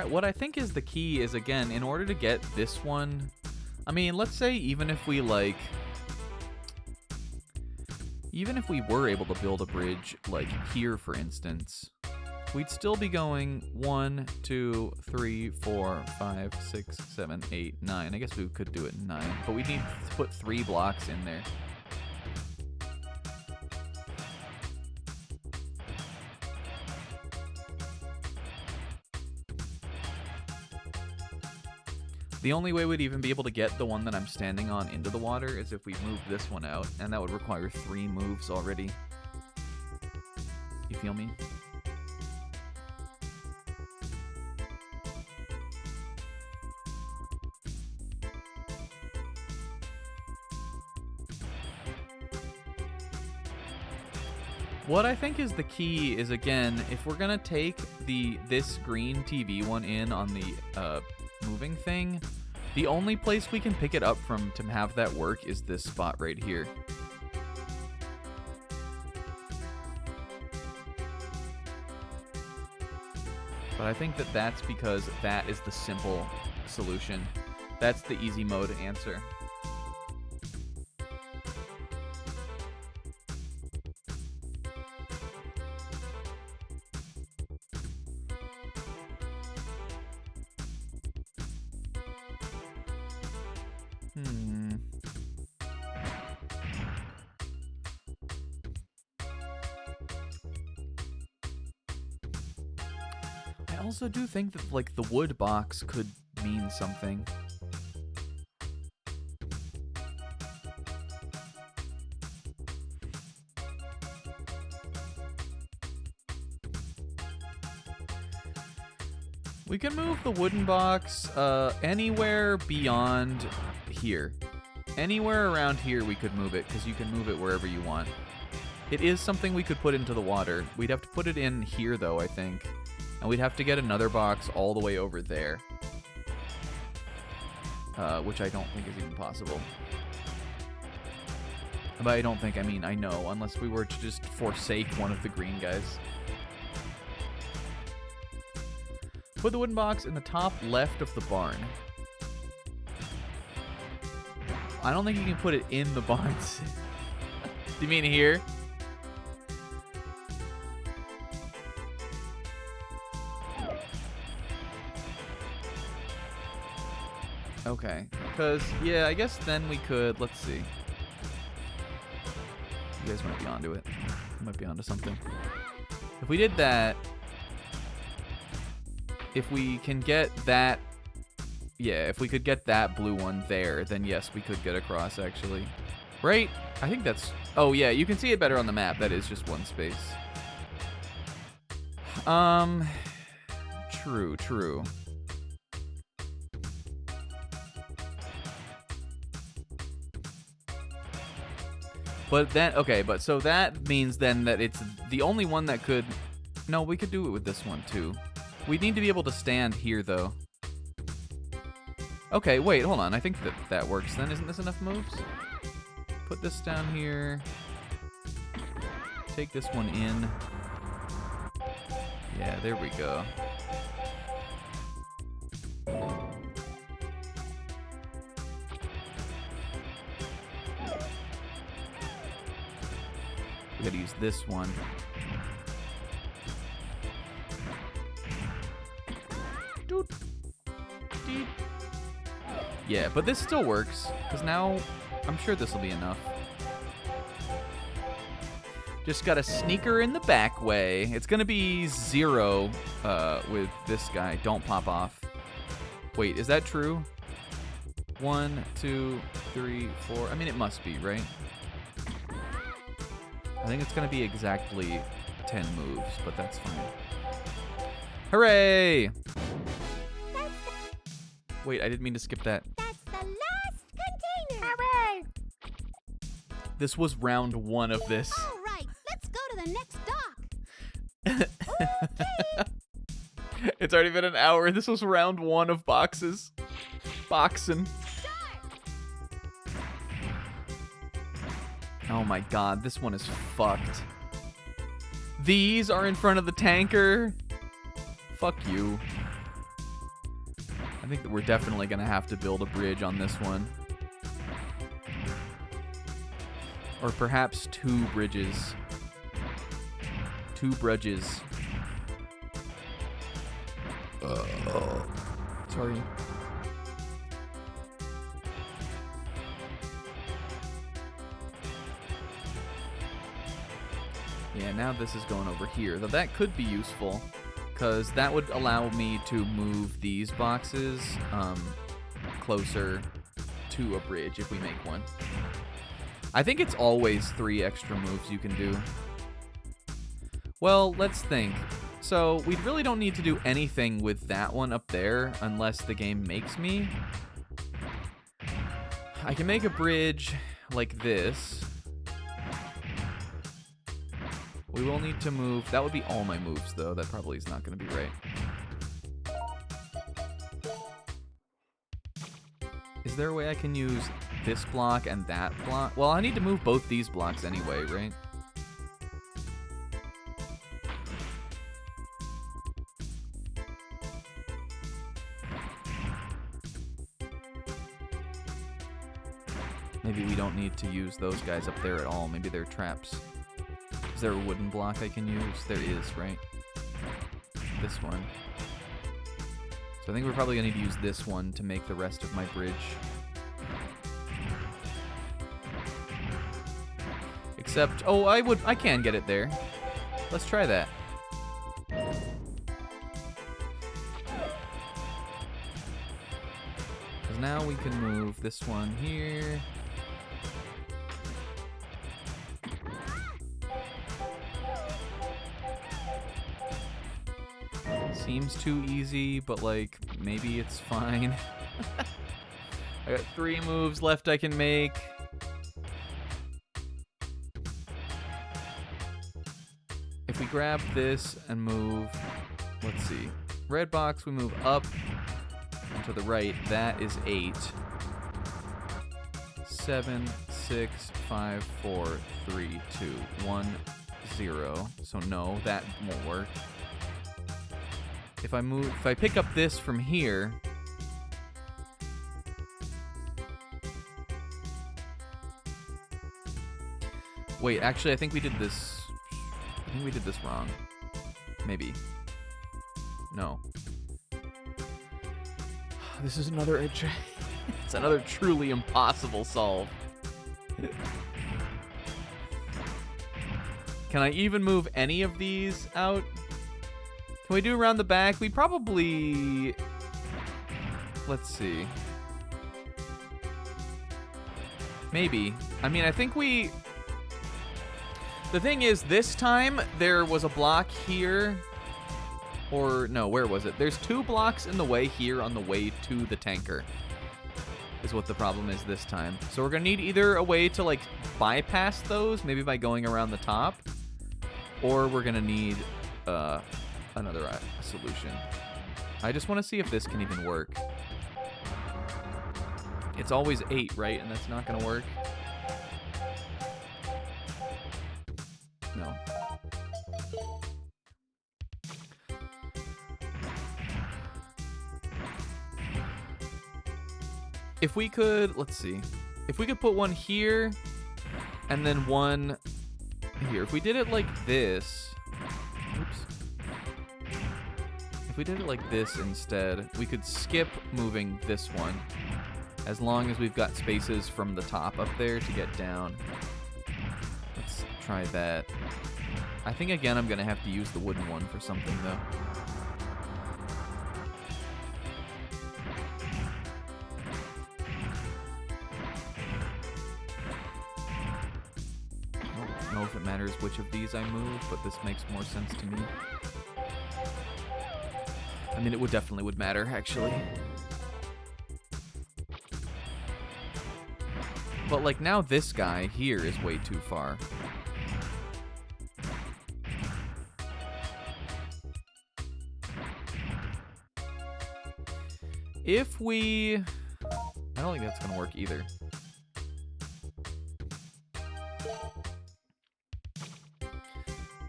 What I think is the key is, again, in order to get this one, I mean, let's say even if we were able to build a bridge like here, for instance, we'd still be going 1, 2, 3, 4, 5, 6, 7, 8, 9. I guess we could do it in 9, but we need to put 3 blocks in there. The only way we'd even be able to get the one that I'm standing on into the water is if we moved this one out, and that would require 3 moves already. You feel me? What I think is the key is, again, if we're gonna take this green TV one in on the moving thing, the only place we can pick it up from to have that work is this spot right here. But I think that that's because that is the simple solution. That's the easy mode answer. I also do think that, like, the wood box could mean something. We can move the wooden box anywhere beyond here. Anywhere around here we could move it, because you can move it wherever you want. It is something we could put into the water. We'd have to put it in here, though, I think. And we'd have to get another box all the way over there. Which I don't think is even possible. By I don't think, I mean I know, unless we were to just forsake one of the green guys. Put the wooden box in the top left of the barn. I don't think you can put it in the barn. Do you mean here? Okay, because, yeah, I guess then we could, let's see. You guys might be onto it. You might be onto something. If we did that, if we can get that, yeah, if we could get that blue one there, then yes, we could get across, actually. Right? I think that's, oh yeah, you can see it better on the map. That is just one space. True, true. But then, okay, but so that means then that it's the only one that could, no, we could do it with this one too. We need to be able to stand here, though. Okay, wait, hold on. I think that works then. Isn't this enough moves? Put this down here. Take this one in. Yeah, there we go. We gotta use this one. Yeah, but this still works, because now I'm sure this will be enough. Just got a sneaker in the back way. It's going to be 0 with this guy. Don't pop off. Wait, is that true? 1, 2, 3, 4. I mean, it must be, right? I think it's going to be exactly 10 moves, but that's fine. Hooray! Wait, I didn't mean to skip that. That's the last container. Hooray! This was round 1 of this. All right, let's go to the next dock. Okay. It's already been an hour. This was round 1 of boxes. Boxing. Oh my god, this one is fucked. These are in front of the tanker. Fuck you. I think that we're definitely going to have to build a bridge on this one. Or perhaps 2 bridges. 2 bridges. Sorry. Yeah, now this is going over here. Though that could be useful, because that would allow me to move these boxes closer to a bridge if we make one. I think it's always 3 extra moves you can do. Well, let's think. So we really don't need to do anything with that one up there unless the game makes me. I can make a bridge like this. We will need to move. That would be all my moves, though. That probably is not going to be right. Is there a way I can use this block and that block? Well, I need to move both these blocks anyway, right? Maybe we don't need to use those guys up there at all. Maybe they're traps. Is there a wooden block I can use? There is, right? This one. So I think we're probably going to use this one to make the rest of my bridge. Except, oh, I can get it there. Let's try that. Because now we can move this one here. Seems too easy, but like, maybe it's fine. I got 3 moves left I can make. If we grab this and move, let's see. Red box, we move up and to the right. That is 8. 7, 6, 5, 4, 3, 2, 1, 0. So no, that won't work. If I pick up this from here, wait, actually, I think we did this wrong. Maybe. No. This is another it's another truly impossible solve. Can I even move any of these out? Can we do around the back? We probably... Let's see. Maybe. I mean, I think we... The thing is, this time, there was a block here. Or, no, where was it? There's 2 blocks in the way here on the way to the tanker. Is what the problem is this time. So we're going to need either a way to, like, bypass those, maybe by going around the top. Or we're going to need another solution. I just want to see if this can even work. It's always 8, right? And that's not going to work. No. If we could, let's see. If we could put one here and then one here. If we did it like this. Oops. If we did it like this instead, we could skip moving this one as long as we've got spaces from the top up there to get down. Let's try that. I think, again, I'm going to have to use the wooden one for something, though. I don't know if it matters which of these I move, but this makes more sense to me. I mean, it definitely would matter, actually. But, like, now this guy here is way too far. If we... I don't think that's going to work either.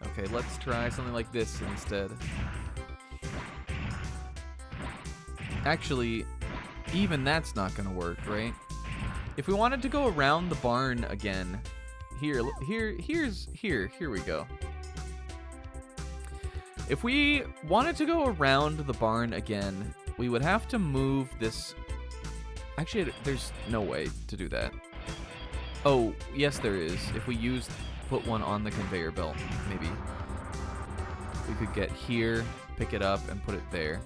Okay, let's try something like this instead. Actually, even that's not going to work, right? If we wanted to go around the barn again, here we go. If we wanted to go around the barn again, we would have to move this. Actually, there's no way to do that. Oh, yes, there is. If we put one on the conveyor belt, maybe. We could get here, pick it up, and put it there.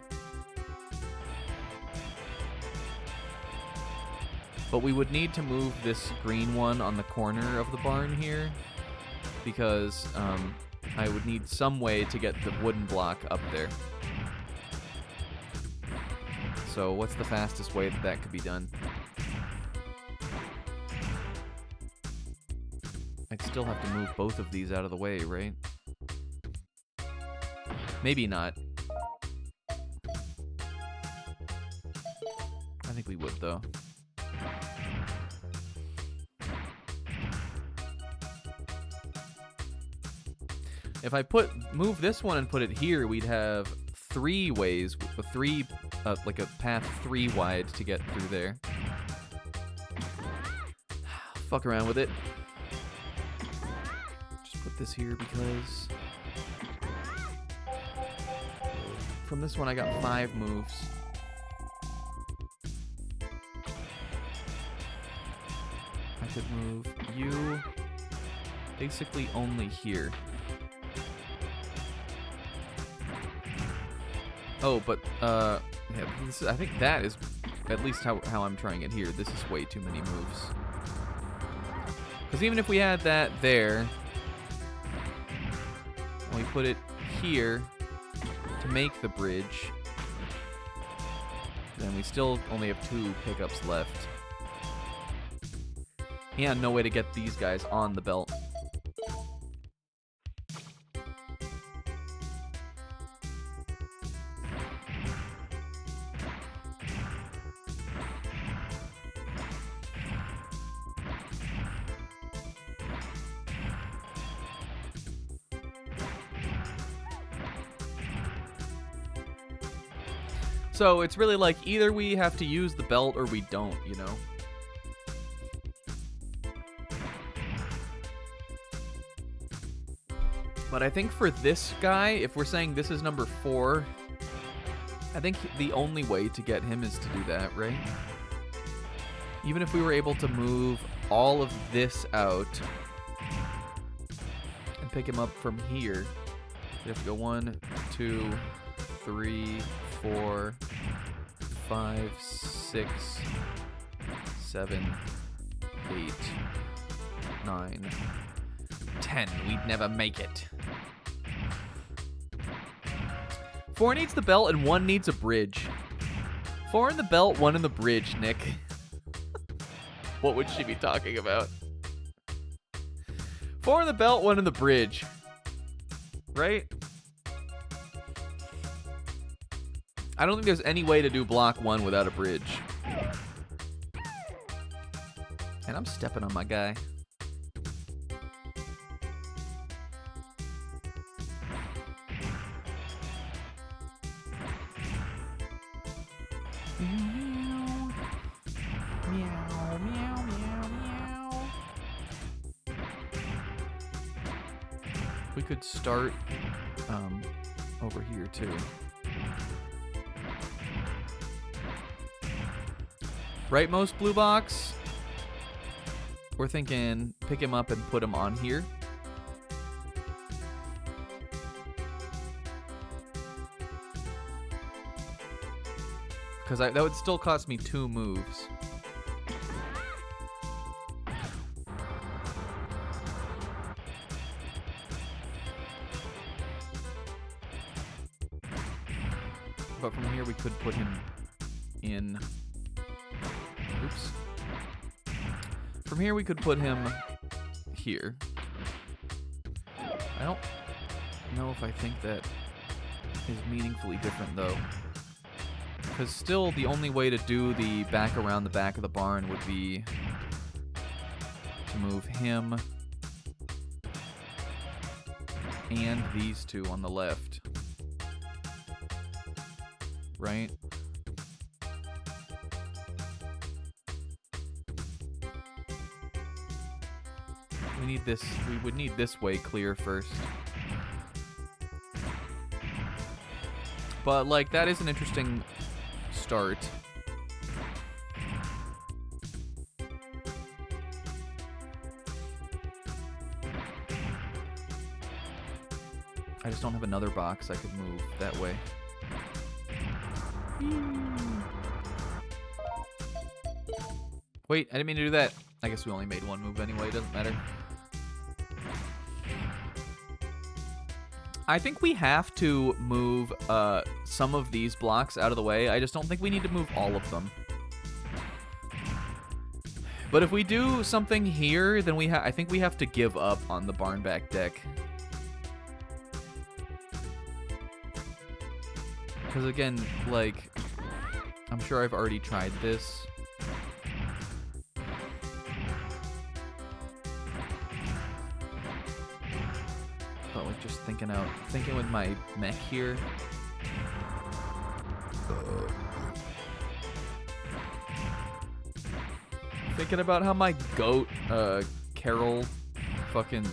But we would need to move this green one on the corner of the barn here, because I would need some way to get the wooden block up there. So what's the fastest way that could be done? I'd still have to move both of these out of the way, right? Maybe not. I think we would, though. If I move this one and put it here, we'd have 3 ways, like a path 3 wide to get through there. Fuck around with it. Just put this here because from this one I got 5 moves. I could move you, Basically only here. Oh, but, yeah, I think that is at least how I'm trying it here. This is way too many moves. Because even if we had that there, and we put it here to make the bridge, then we still only have 2 pickups left. Yeah, no way to get these guys on the belt. So it's really like either we have to use the belt or we don't, you know? But I think for this guy, if we're saying this is number 4, I think the only way to get him is to do that, right? Even if we were able to move all of this out and pick him up from here, we have to go 1, 2, 3, 4, 5, 6, 7, 8, 9, 10. We'd never make it. 4 needs the belt and 1 needs a bridge. 4 in the belt, 1 in the bridge, Nick. What would she be talking about? 4 in the belt, 1 in the bridge. Right? I don't think there's any way to do block 1 without a bridge. And I'm stepping on my guy. Meow, meow, meow, meow. We could start over here too. Rightmost blue box. We're thinking pick him up and put him on here. Because that would still cost me 2 moves. But from here we could put him in. Oops. From here we could put him here. I don't know if I think that is meaningfully different though. Because still the only way to do the back around the back of the barn would be to move him and these 2 on the left. Right? We need this. We would need this way clear first. But, like, that is an interesting start. I just don't have another box I could move that way. Wait, I didn't mean to do that. I guess we only made 1 move anyway, it doesn't matter. I think we have to move some of these blocks out of the way. I just don't think we need to move all of them. But if we do something here, then I think we have to give up on the barn back deck. Because again, like, I'm sure I've already tried this. But like just thinking with my mech here. Thinking about how my goat, Carol, fucking,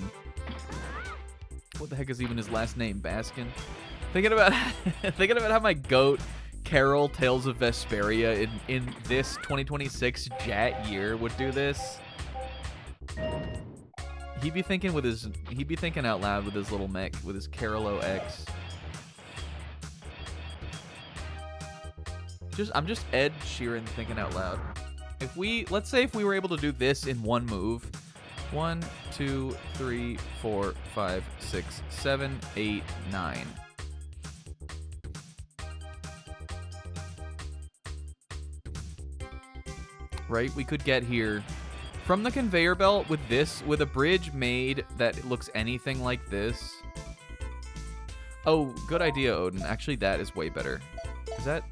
what the heck is even his last name? Baskin? Thinking about how my goat, Carol, Tales of Vesperia in this 2026 Jat year would do this. He'd be thinking out loud with his little mech, with his Carolo X. I'm just Ed Sheeran thinking out loud. Let's say if we were able to do this in one move. 1, 2, 3, 4, 5, 6, 7, 8, 9. Right? We could get here from the conveyor belt with a bridge made that looks anything like this. Oh, good idea, Odin. Actually, that is way better. Is that...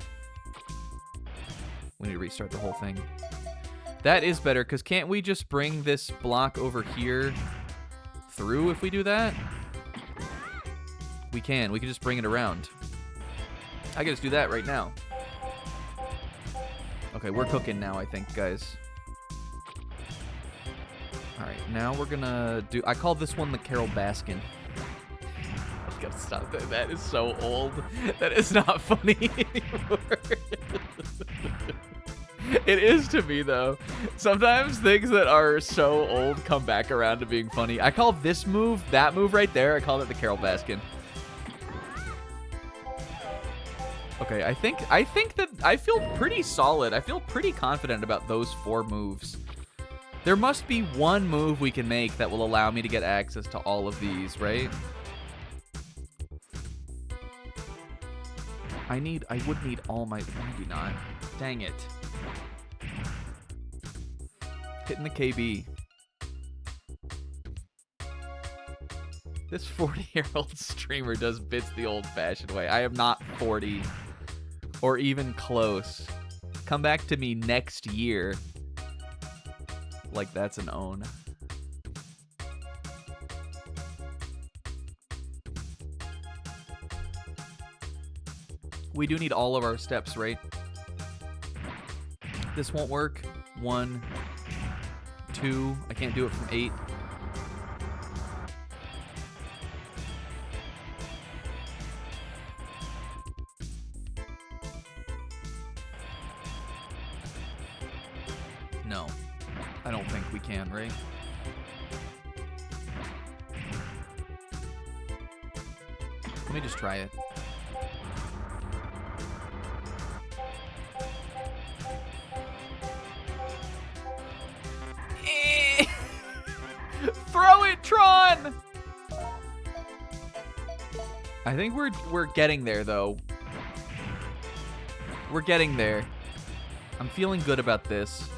We need to restart the whole thing. That is better, because can't we just bring this block over here through if we do that? We can. We can just bring it around. I can just do that right now. Okay, we're cooking now, I think, guys. All right, now we're going to do... I call this one the Carol Baskin. I gotta stop that. That is so old. That is not funny anymore. It is to me, though. Sometimes things that are so old come back around to being funny. I call this move, that move right there, I call it the Carol Baskin. Okay, I think that I feel pretty solid. I feel pretty confident about those 4 moves. There must be one move we can make that will allow me to get access to all of these, right? I would need all my... Maybe not. Dang it. Hitting the KB. This 40-year-old streamer does bits the old-fashioned way. I am not 40 or even close. Come back to me next year. Like that's an own. We do need all of our steps, right? This won't work. 1, 2. I can't do it from 8. No. I don't think we can, right? Let me just try it. Throw it, Tron! I think we're getting there, though. We're getting there. I'm feeling good about this.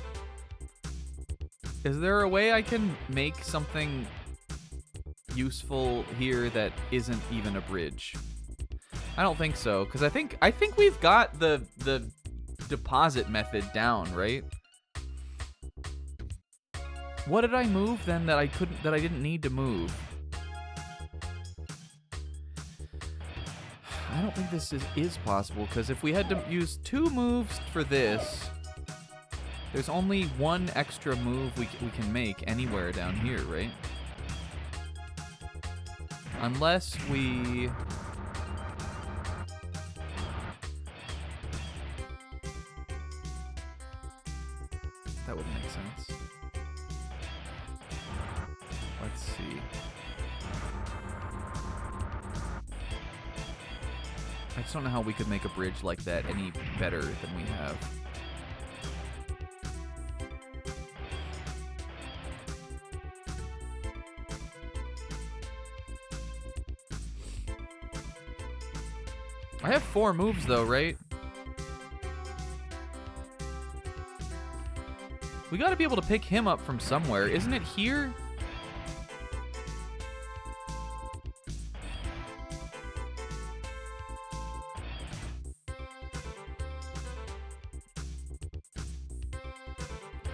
Is there a way I can make something useful here that isn't even a bridge? I don't think so, because I think we've got the deposit method down, right? What did I move then that I didn't need to move? I don't think this is possible, because if we had to use 2 moves for this, there's only 1 extra move we can make anywhere down here, right? Unless we... That wouldn't make sense. Let's see. I just don't know how we could make a bridge like that any better than we have. I have 4 moves though, right? We gotta be able to pick him up from somewhere. Isn't it here?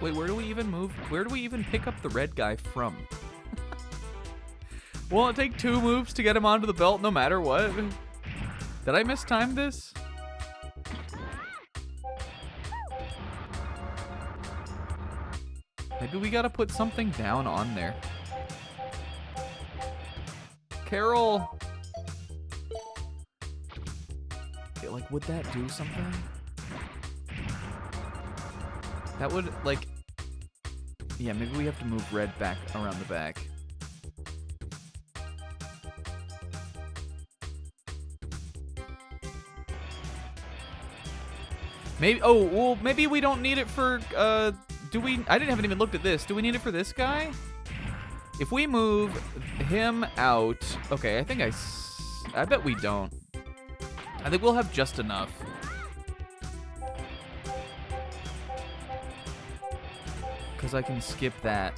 Wait, where do we even move? Where do we even pick up the red guy from? Will it take 2 moves to get him onto the belt no matter what? Did I mistime this? Maybe we gotta put something down on there. Carol! Okay, like, would that do something? That would, like... Yeah, maybe we have to move red back around the back. Maybe, oh, well, maybe we don't need it for, I haven't even looked at this. Do we need it for this guy? If we move him out, okay, I bet we don't. I think we'll have just enough. Because I can skip that.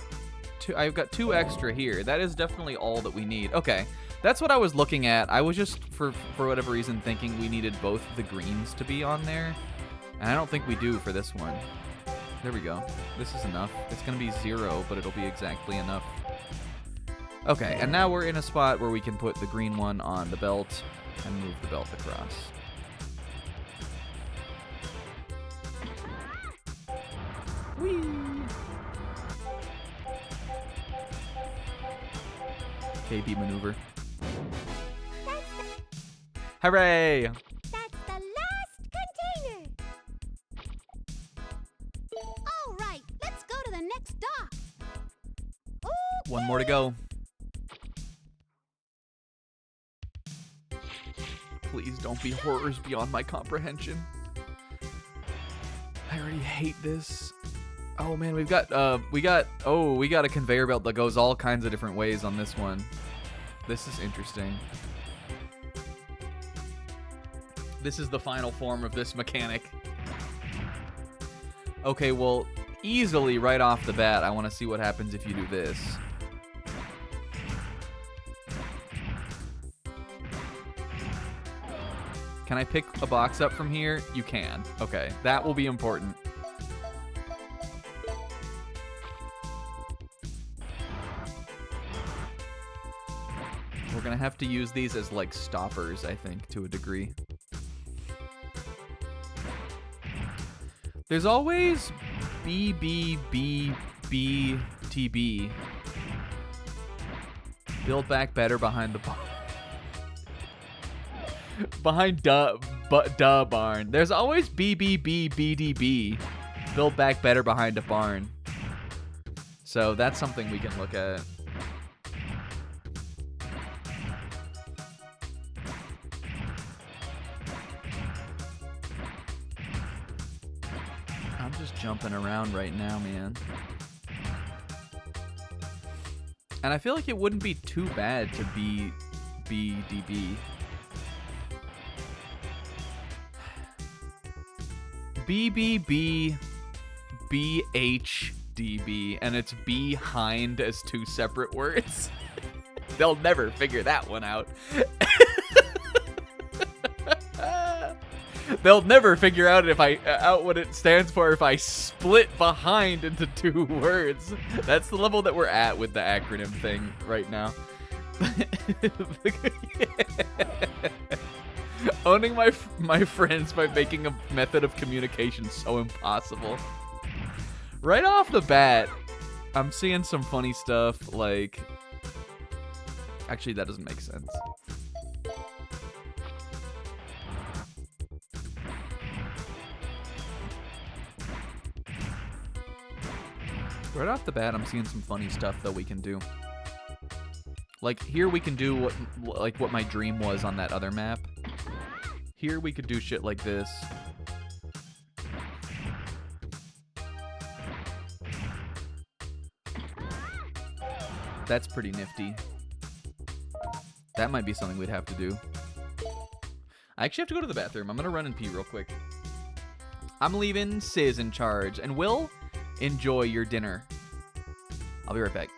I've got 2 extra here. That is definitely all that we need. Okay, that's what I was looking at. I was just, for whatever reason, thinking we needed both the greens to be on there. And I don't think we do for this one. There we go. This is enough. It's going to be 0, but it'll be exactly enough. Okay, and now we're in a spot where we can put the green one on the belt and move the belt across. Whee! KB maneuver. Hooray! That's the last container. All right, let's go to the next dock. One more to go. Please don't be horrors beyond my comprehension. I already hate this. Oh man, we got a conveyor belt that goes all kinds of different ways on this one. This is interesting. This is the final form of this mechanic. Okay, well, easily right off the bat, I want to see what happens if you do this. Can I pick a box up from here? You can. Okay, that will be important. We're gonna have to use these as like stoppers, I think, to a degree. There's always BBBBTB. Build back better behind the barn. Behind duh barn. There's always BBBBDB. Build back better behind a barn. So that's something we can look at. I'm just jumping around right now, man. And I feel like it wouldn't be too bad to be BDB. BBB BHDB, and it's behind as 2 separate words. They'll never figure that one out. They'll never figure out out what it stands for if I split behind into 2 words. That's the level that we're at with the acronym thing right now. Owning my friends by making a method of communication so impossible. Right off the bat, I'm seeing some funny stuff like... Actually, that doesn't make sense. Right off the bat, I'm seeing some funny stuff that we can do. Like, here we can do what my dream was on that other map. Here we could do shit like this. That's pretty nifty. That might be something we'd have to do. I actually have to go to the bathroom. I'm gonna run and pee real quick. I'm leaving Sis in charge. And Will, enjoy your dinner. I'll be right back.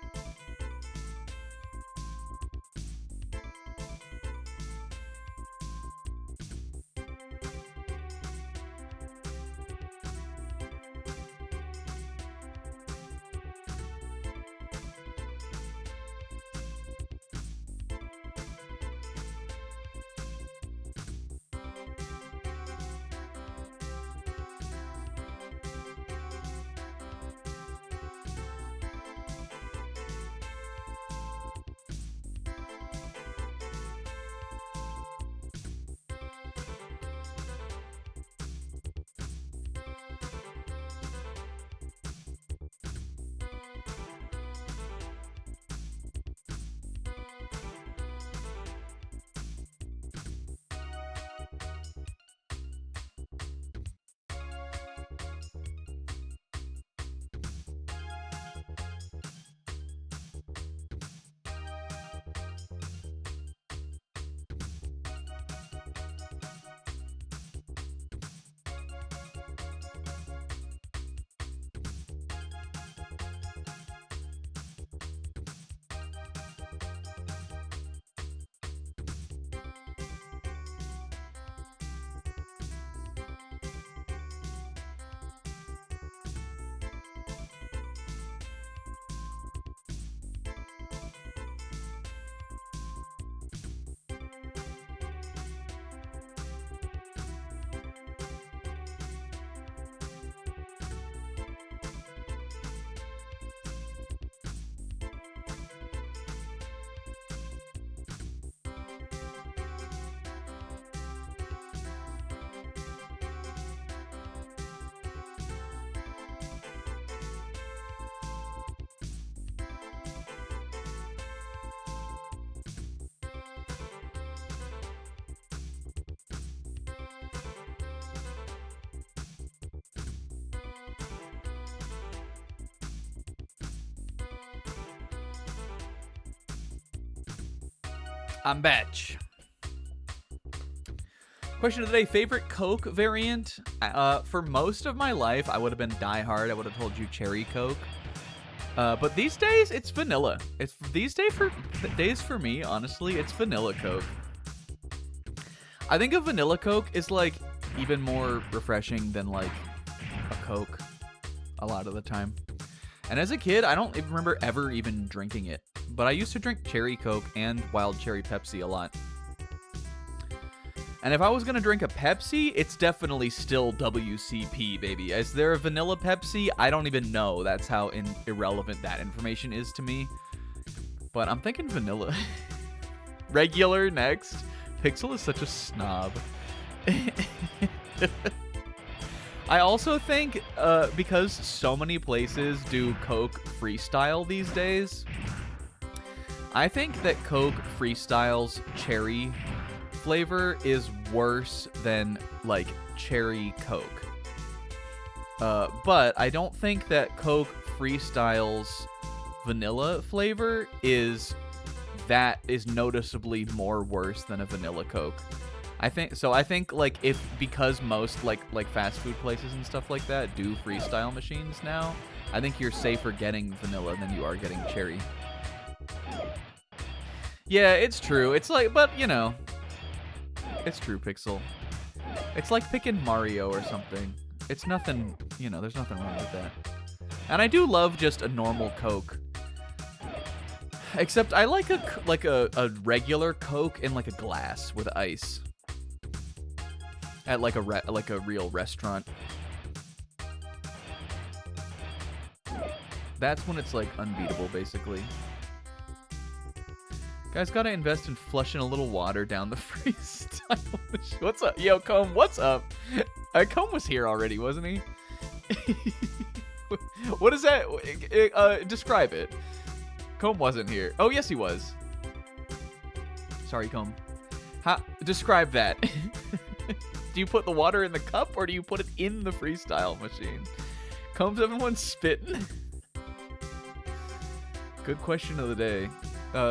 I'm batch. Question of the day, favorite Coke variant? For most of my life, I would have been Die Hard. I would have told you cherry Coke. But these days, it's vanilla. These days for me, honestly, it's vanilla Coke. I think a vanilla Coke is like even more refreshing than like a Coke a lot of the time. And as a kid, I don't even remember ever even drinking it. But I used to drink cherry Coke and wild cherry Pepsi a lot. And if I was going to drink a Pepsi, it's definitely still WCP, baby. Is there a vanilla Pepsi? I don't even know. That's how irrelevant that information is to me. But I'm thinking vanilla. Regular next. Pixel is such a snob. I also think because so many places do Coke Freestyle these days, I think that Coke Freestyle's cherry flavor is worse than like cherry Coke. But I don't think that Coke Freestyle's vanilla flavor is noticeably more worse than a vanilla Coke. I think like because most like fast food places and stuff like that do freestyle machines now, I think you're safer getting vanilla than you are getting cherry. Yeah, it's true. It's like, but you know, it's true, Pixel. It's like picking Mario or something. It's nothing, you know, there's nothing wrong with that. And I do love just a normal Coke. Except I like a regular Coke in like a glass with ice. At like a real restaurant. That's when it's like unbeatable, basically. Guys, gotta invest in flushing a little water down the freestyle machine. What's up? Yo, Comb, what's up? Comb was here already, wasn't he? What is that? Describe it. Comb wasn't here. Oh, yes, he was. Sorry, Comb. Describe that. Do you put the water in the cup, or do you put it in the freestyle machine? Comb's everyone spitting? Good question of the day.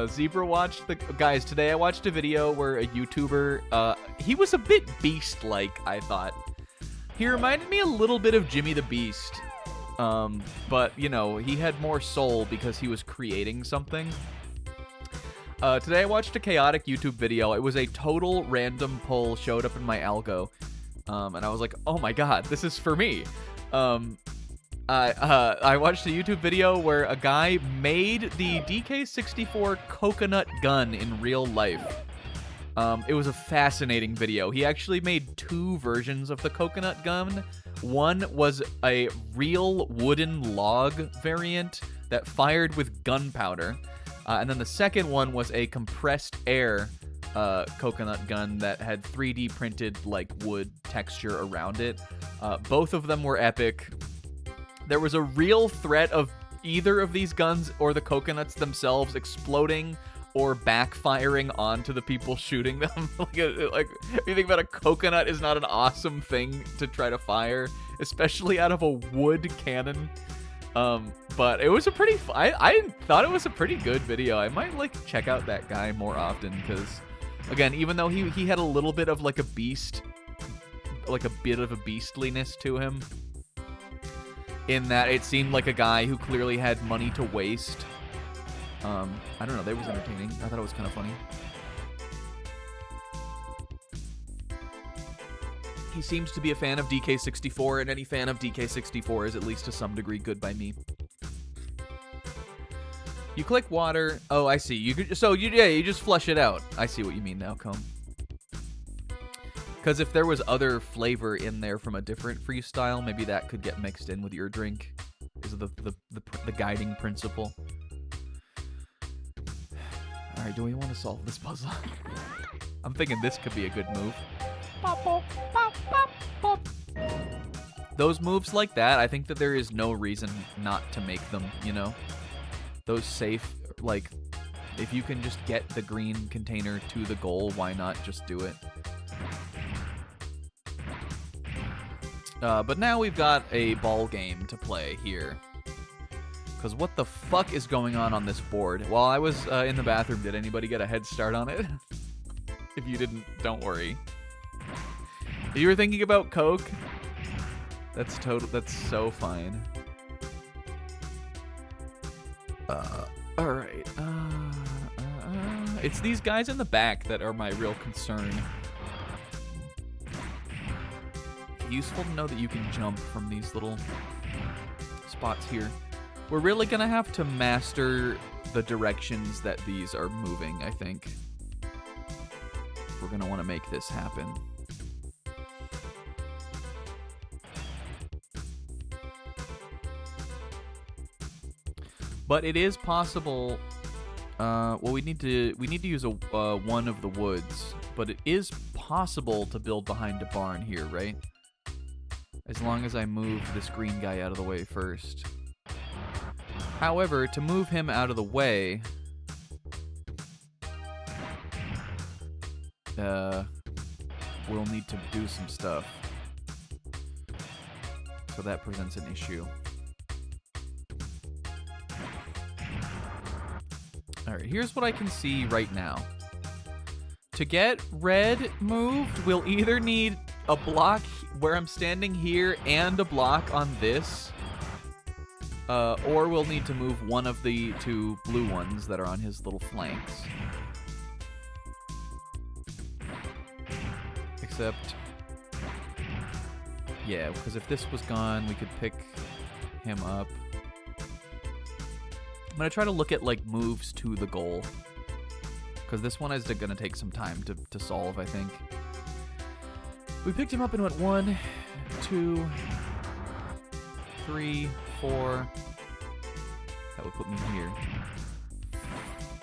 Zebra watched guys, today I watched a video where a YouTuber, he was a bit beast-like, I thought. He reminded me a little bit of Jimmy the Beast. But, you know, he had more soul because he was creating something. Today I watched a chaotic YouTube video. It was a total random pull, showed up in my algo. And I was like, oh my god, this is for me. I watched a YouTube video where a guy made the DK64 coconut gun in real life. It was a fascinating video. He actually made 2 versions of the coconut gun. One was a real wooden log variant that fired with gunpowder. And then the second one was a compressed air coconut gun that had 3D printed like wood texture around it. Both of them were epic. There was a real threat of either of these guns or the coconuts themselves exploding or backfiring onto the people shooting them. Like, if you think about a coconut is not an awesome thing to try to fire, especially out of a wood cannon. But it was a pretty... I thought it was a pretty good video. I might, like, check out that guy more often because, again, even though he had a little bit of, like, a beast... like, a bit of a beastliness to him, in that it seemed like a guy who clearly had money to waste. I don't know, that was entertaining. I thought it was kind of funny. He seems to be a fan of DK64, and any fan of DK64 is at least to some degree good by me. You click water. Oh, I see. You just flush it out. I see what you mean now, Comb. Because if there was other flavor in there from a different freestyle, maybe that could get mixed in with your drink. Is the guiding principle. All right, do we want to solve this puzzle? I'm thinking this could be a good move. Those moves like that, I think that there is no reason not to make them, you know? Those safe, like, if you can just get the green container to the goal, why not just do it? But now we've got a ball game to play here. Because what the fuck is going on this board? While I was in the bathroom, did anybody get a head start on it? If you didn't, don't worry. If you were thinking about Coke, that's so fine. Alright. It's these guys in the back that are my real concern. Useful to know that you can jump from these little spots here. We're really gonna have to master the directions that these are moving, I think. We're gonna want to make this happen. But it is possible. Well, we need to use a one of the woods, but it is possible to build behind a barn here, right? As long as I move this green guy out of the way first. However, to move him out of the way, we'll need to do some stuff. So that presents an issue. Alright, here's what I can see right now. To get red moved, we'll either need a block where I'm standing here and a block on this, or we'll need to move one of the two blue ones that are on his little flanks. Except, yeah, because if this was gone, we could pick him up. I'm going to try to look at, like, moves to the goal. Because this one is going to take some time to solve, I think. We picked him up and went 1, 2, 3, 4. That would put me here.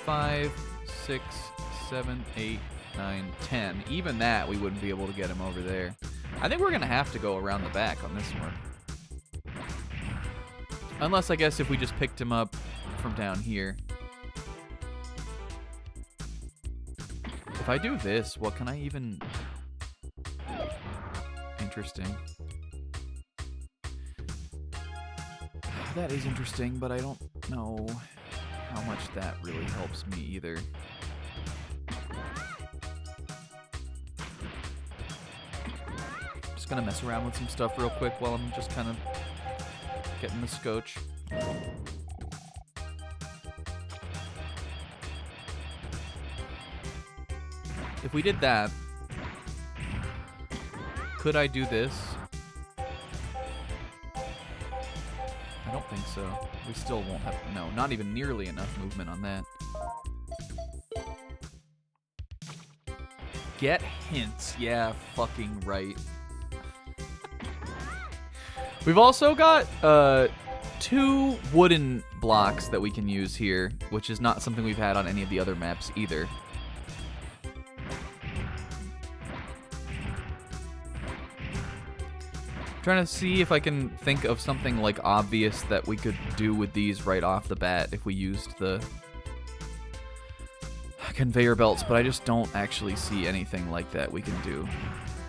5, 6, 7, 8, 9, 10. Even that, we wouldn't be able to get him over there. I think we're going to have to go around the back on this one. Unless, I guess, if we just picked him up from down here. If I do this, what can I even... Interesting. That is interesting, but I don't know how much that really helps me either. Just gonna mess around with some stuff real quick while I'm just kind of getting the scotch. If we did that, could I do this? I don't think so. We still won't have, no, not even nearly enough movement on that. Get hints. Yeah, fucking right. We've also got 2 wooden blocks that we can use here, which is not something we've had on any of the other maps either. Trying to see if I can think of something like obvious that we could do with these right off the bat if we used the conveyor belts, but I just don't actually see anything like that we can do.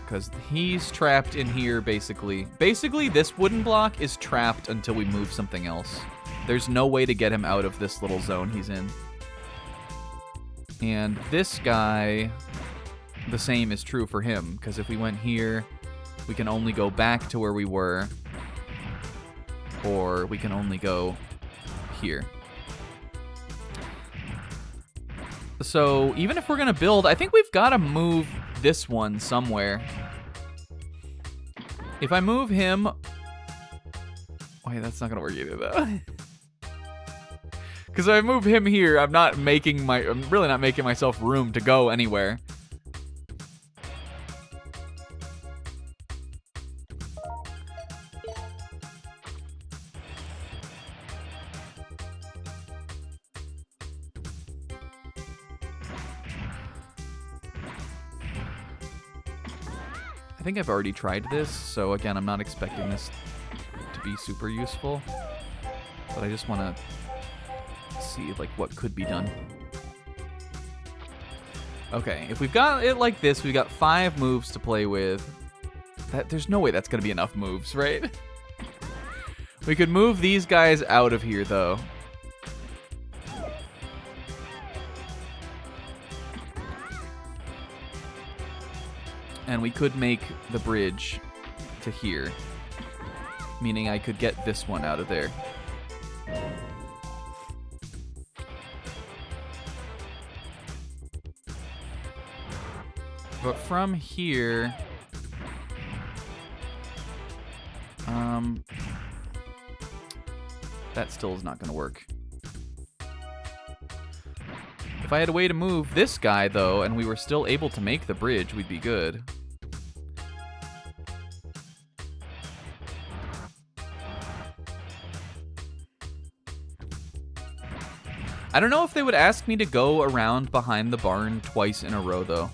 Because he's trapped in here, basically. Basically, this wooden block is trapped until we move something else. There's no way to get him out of this little zone he's in. And this guy, the same is true for him, because if we went here, we can only go back to where we were, or we can only go here. So even if we're going to build, I think we've got to move this one somewhere. If I move him... Wait, that's not going to work either, though. Because if I move him here, I'm really not making myself room to go anywhere. I think I've already tried this, so again, I'm not expecting this to be super useful, but I just want to see like what could be done. Okay, if we've got it like this, we've got 5 moves to play with. There's no way that's going to be enough moves, right? We could move these guys out of here, though. And we could make the bridge to here. Meaning I could get this one out of there. But from here... that still is not going to work. If I had a way to move this guy, though, and we were still able to make the bridge, we'd be good. I don't know if they would ask me to go around behind the barn twice in a row, though.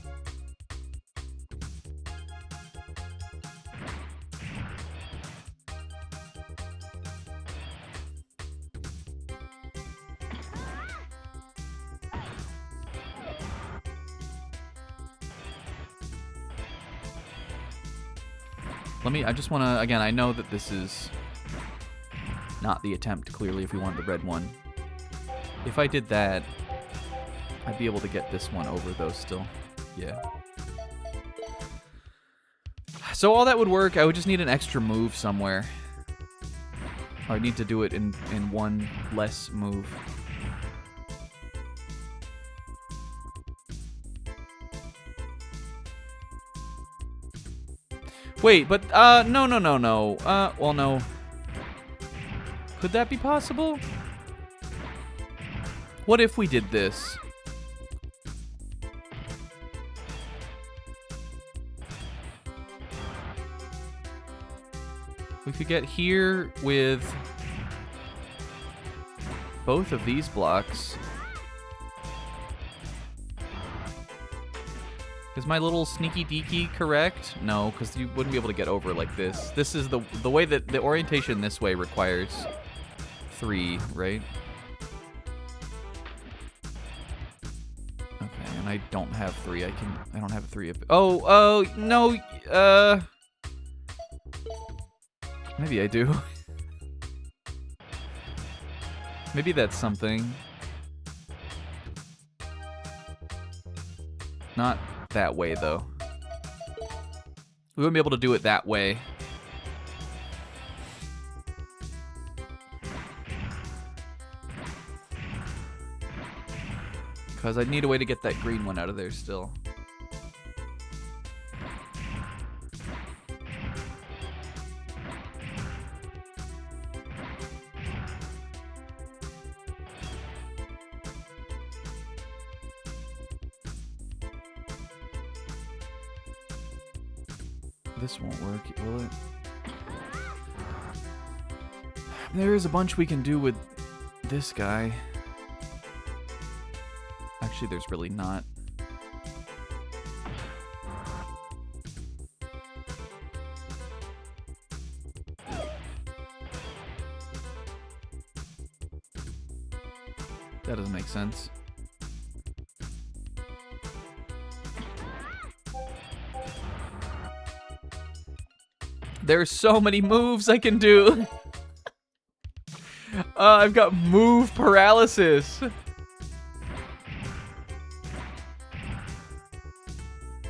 I just want to, again, I know that this is not the attempt, clearly, if we want the red one. If I did that, I'd be able to get this one over, though, still. Yeah. So all that would work. I would just need an extra move somewhere. I need to do it in one less move. Wait, but, no. Well, no. Could that be possible? What if we did this? We could get here with both of these blocks. Is my little sneaky deaky correct? No, because you wouldn't be able to get over like this. This is the way that the orientation this way requires 3, right? Okay, and I don't have 3. I don't have 3 of. Oh, no. Maybe I do. Maybe that's something. Not that way, though. We wouldn't be able to do it that way. Because I'd need a way to get that green one out of there still. This won't work, will it? There is a bunch we can do with this guy. Actually, there's really not. That doesn't make sense. There's so many moves I can do. I've got move paralysis.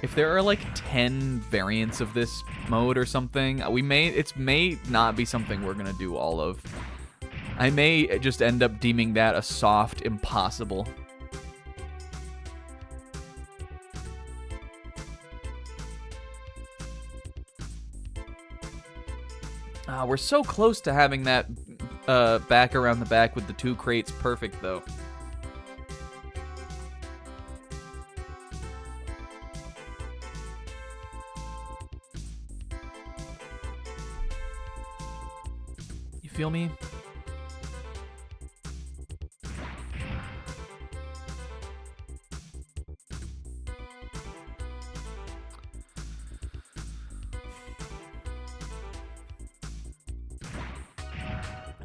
If there are like 10 variants of this mode or something, it may not be something we're gonna do all of. I may just end up deeming that a soft impossible. We're so close to having that back around the back with the 2 crates perfect, though. You feel me?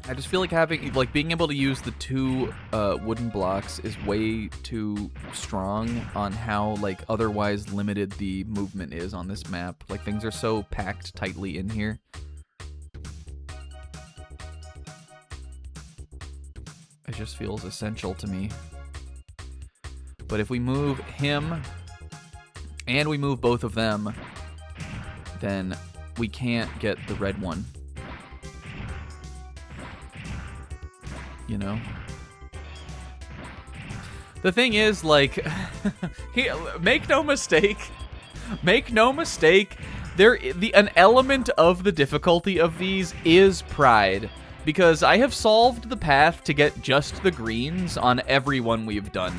I just feel like being able to use the 2 wooden blocks is way too strong on how like otherwise limited the movement is on this map. Like things are so packed tightly in here. It just feels essential to me. But if we move him and we move both of them, then we can't get the red one. You know? The thing is, like, make no mistake, an element of the difficulty of these is pride. Because I have solved the path to get just the greens on every one we've done.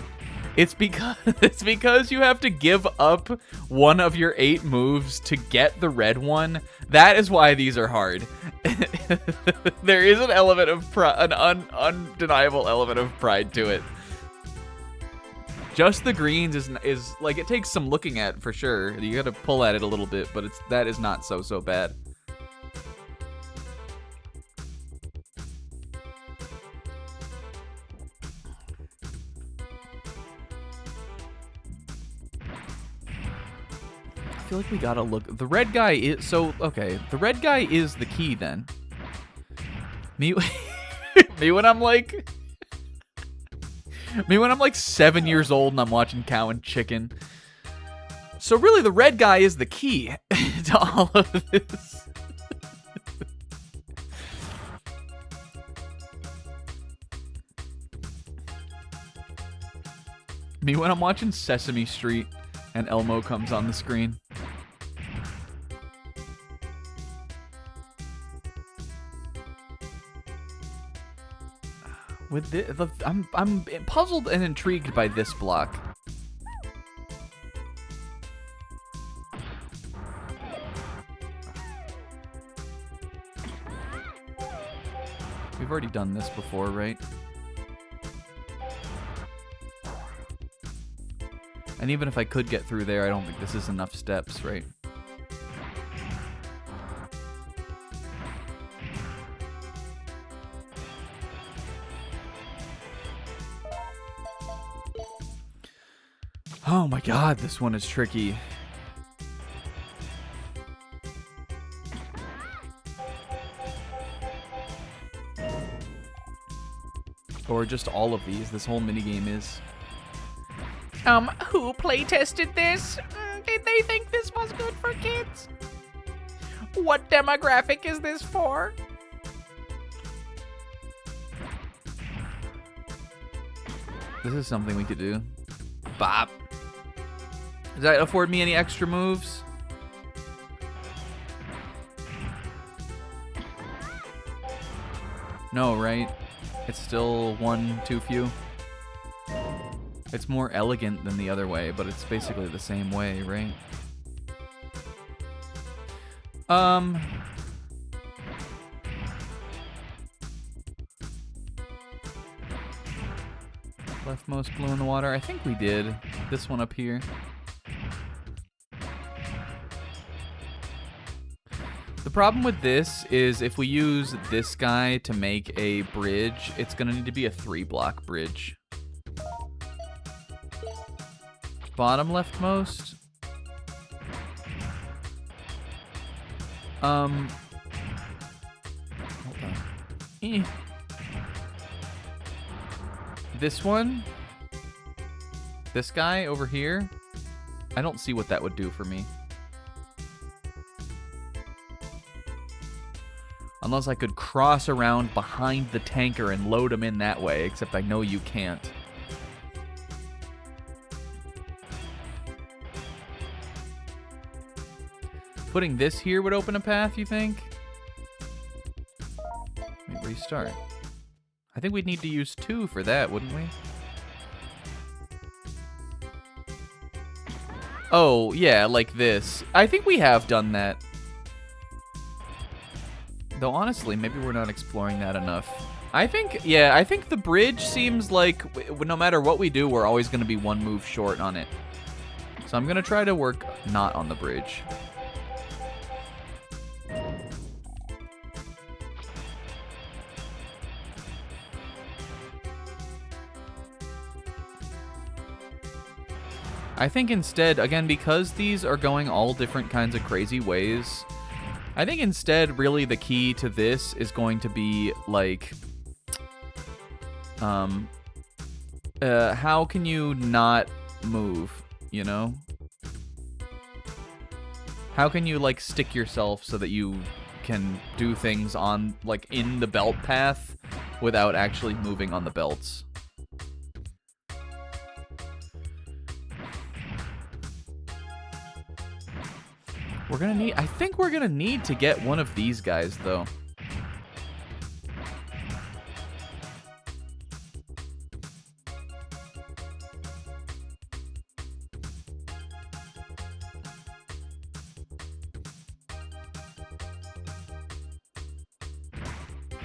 It's because you have to give up one of your 8 moves to get the red one. That is why these are hard. There is an element of pride, an undeniable element of pride to it. Just the greens is like, it takes some looking at for sure. You got to pull at it a little bit, but that is not so bad. I feel like we gotta look. The red guy is okay. The red guy is the key then. Me when I'm like 7 years old and I'm watching Cow and Chicken. So really, the red guy is the key to all of this. Me when I'm watching Sesame Street and Elmo comes on the screen. With I'm puzzled and intrigued by this block. We've already done this before, right? And even if I could get through there, I don't think this is enough steps, right? Oh my god, this one is tricky. Or just all of these. This whole minigame is. Who playtested this? Did they think this was good for kids? What demographic is this for? This is something we could do. Bop. Does that afford me any extra moves? No, right? It's still one too few. It's more elegant than the other way, but it's basically the same way, right? Leftmost blue in the water. I think we did. This one up here. The problem with this is if we use this guy to make a bridge, it's going to need to be a 3-block bridge. Bottom leftmost. Hold on. This one. This guy over here. I don't see what that would do for me. Unless I could cross around behind the tanker and load him in that way, except I know you can't. Putting this here would open a path, you think? Wait, restart. I think we'd need to use 2 for that, wouldn't we? Oh, yeah, like this. I think we have done that. Though, honestly, maybe we're not exploring that enough. I think the bridge seems like no matter what we do, we're always going to be 1 move short on it. So I'm going to try to work not on the bridge. I think instead, again, because these are going all different kinds of crazy ways, I think instead, really, the key to this is going to be, like, how can you not move, you know? How can you, like, stick yourself so that you can do things on, like, in the belt path without actually moving on the belts? We're gonna need, I think we're gonna need to get one of these guys, though.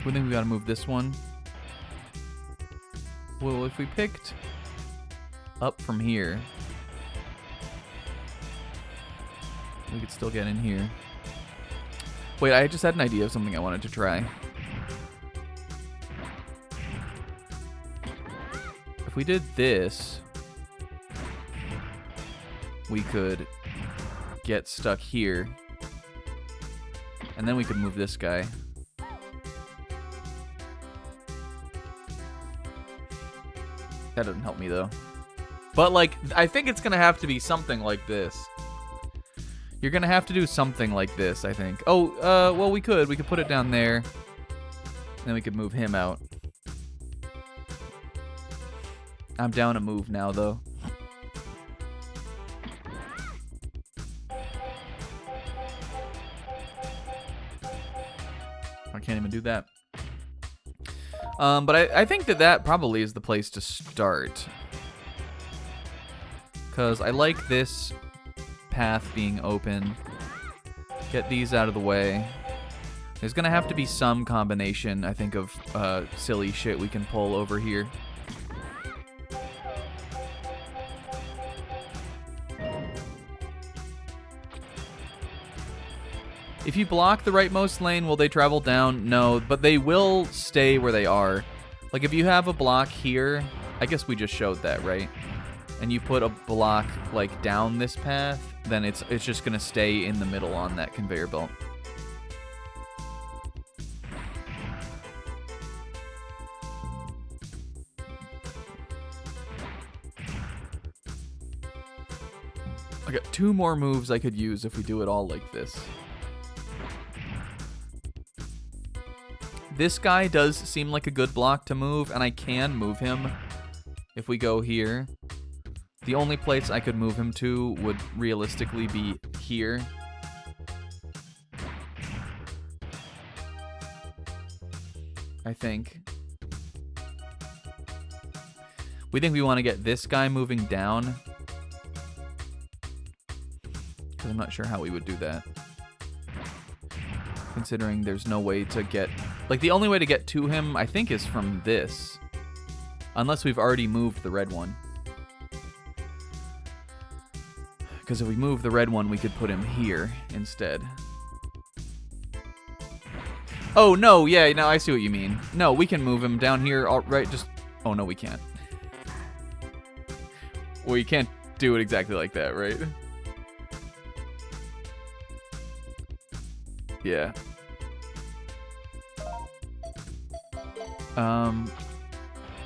We think we gotta move this one. Well, if we picked up from here, we could still get in here. Wait, I just had an idea of something I wanted to try. If we did this, we could get stuck here. And then we could move this guy. That doesn't help me, though. But, like, I think it's going to have to be something like this. You're going to have to do something like this, I think. Oh, well, we could. We could put it down there. Then we could move him out. I'm down to move now, though. I can't even do that. But I think that probably is the place to start. Because I like this path being open. Get these out of the way. There's going to have to be some combination, I think, of silly shit we can pull over here. If you block the rightmost lane, will they travel down? No, but they will stay where they are. Like, if you have a block here, I guess we just showed that, right? And you put a block, like, down this path, then it's just going to stay in the middle on that conveyor belt. I got 2 more moves I could use if we do it all like this. This guy does seem like a good block to move, and I can move him if we go here. The only place I could move him to would realistically be here. I think. We think we want to get this guy moving down. Because I'm not sure how we would do that. Considering there's no way to get... Like, the only way to get to him, I think, is from this. Unless we've already moved the red one. Because if we move the red one, we could put him here instead. Oh, no, yeah, no, I see what you mean. No, we can move him down here, all right, just... Oh, no, we can't. Well, you can't do it exactly like that, right? Yeah.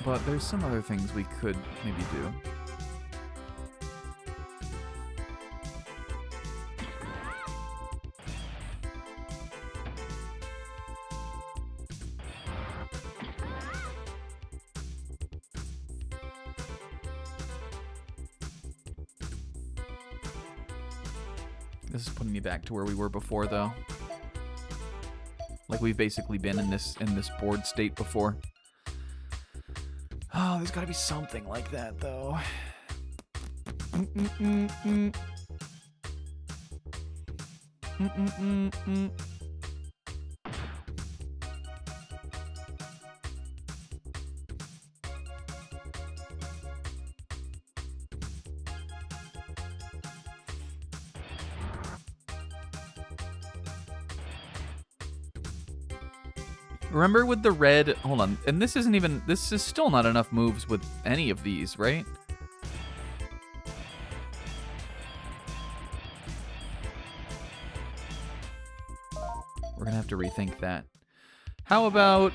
But there's some other things we could maybe do. This is putting me back to where we were before, though. Like we've basically been in this board state before. Oh, there's got to be something like that, though. Remember with the red... Hold on. And this isn't even... This is still not enough moves with any of these, right? We're gonna have to rethink that. How about...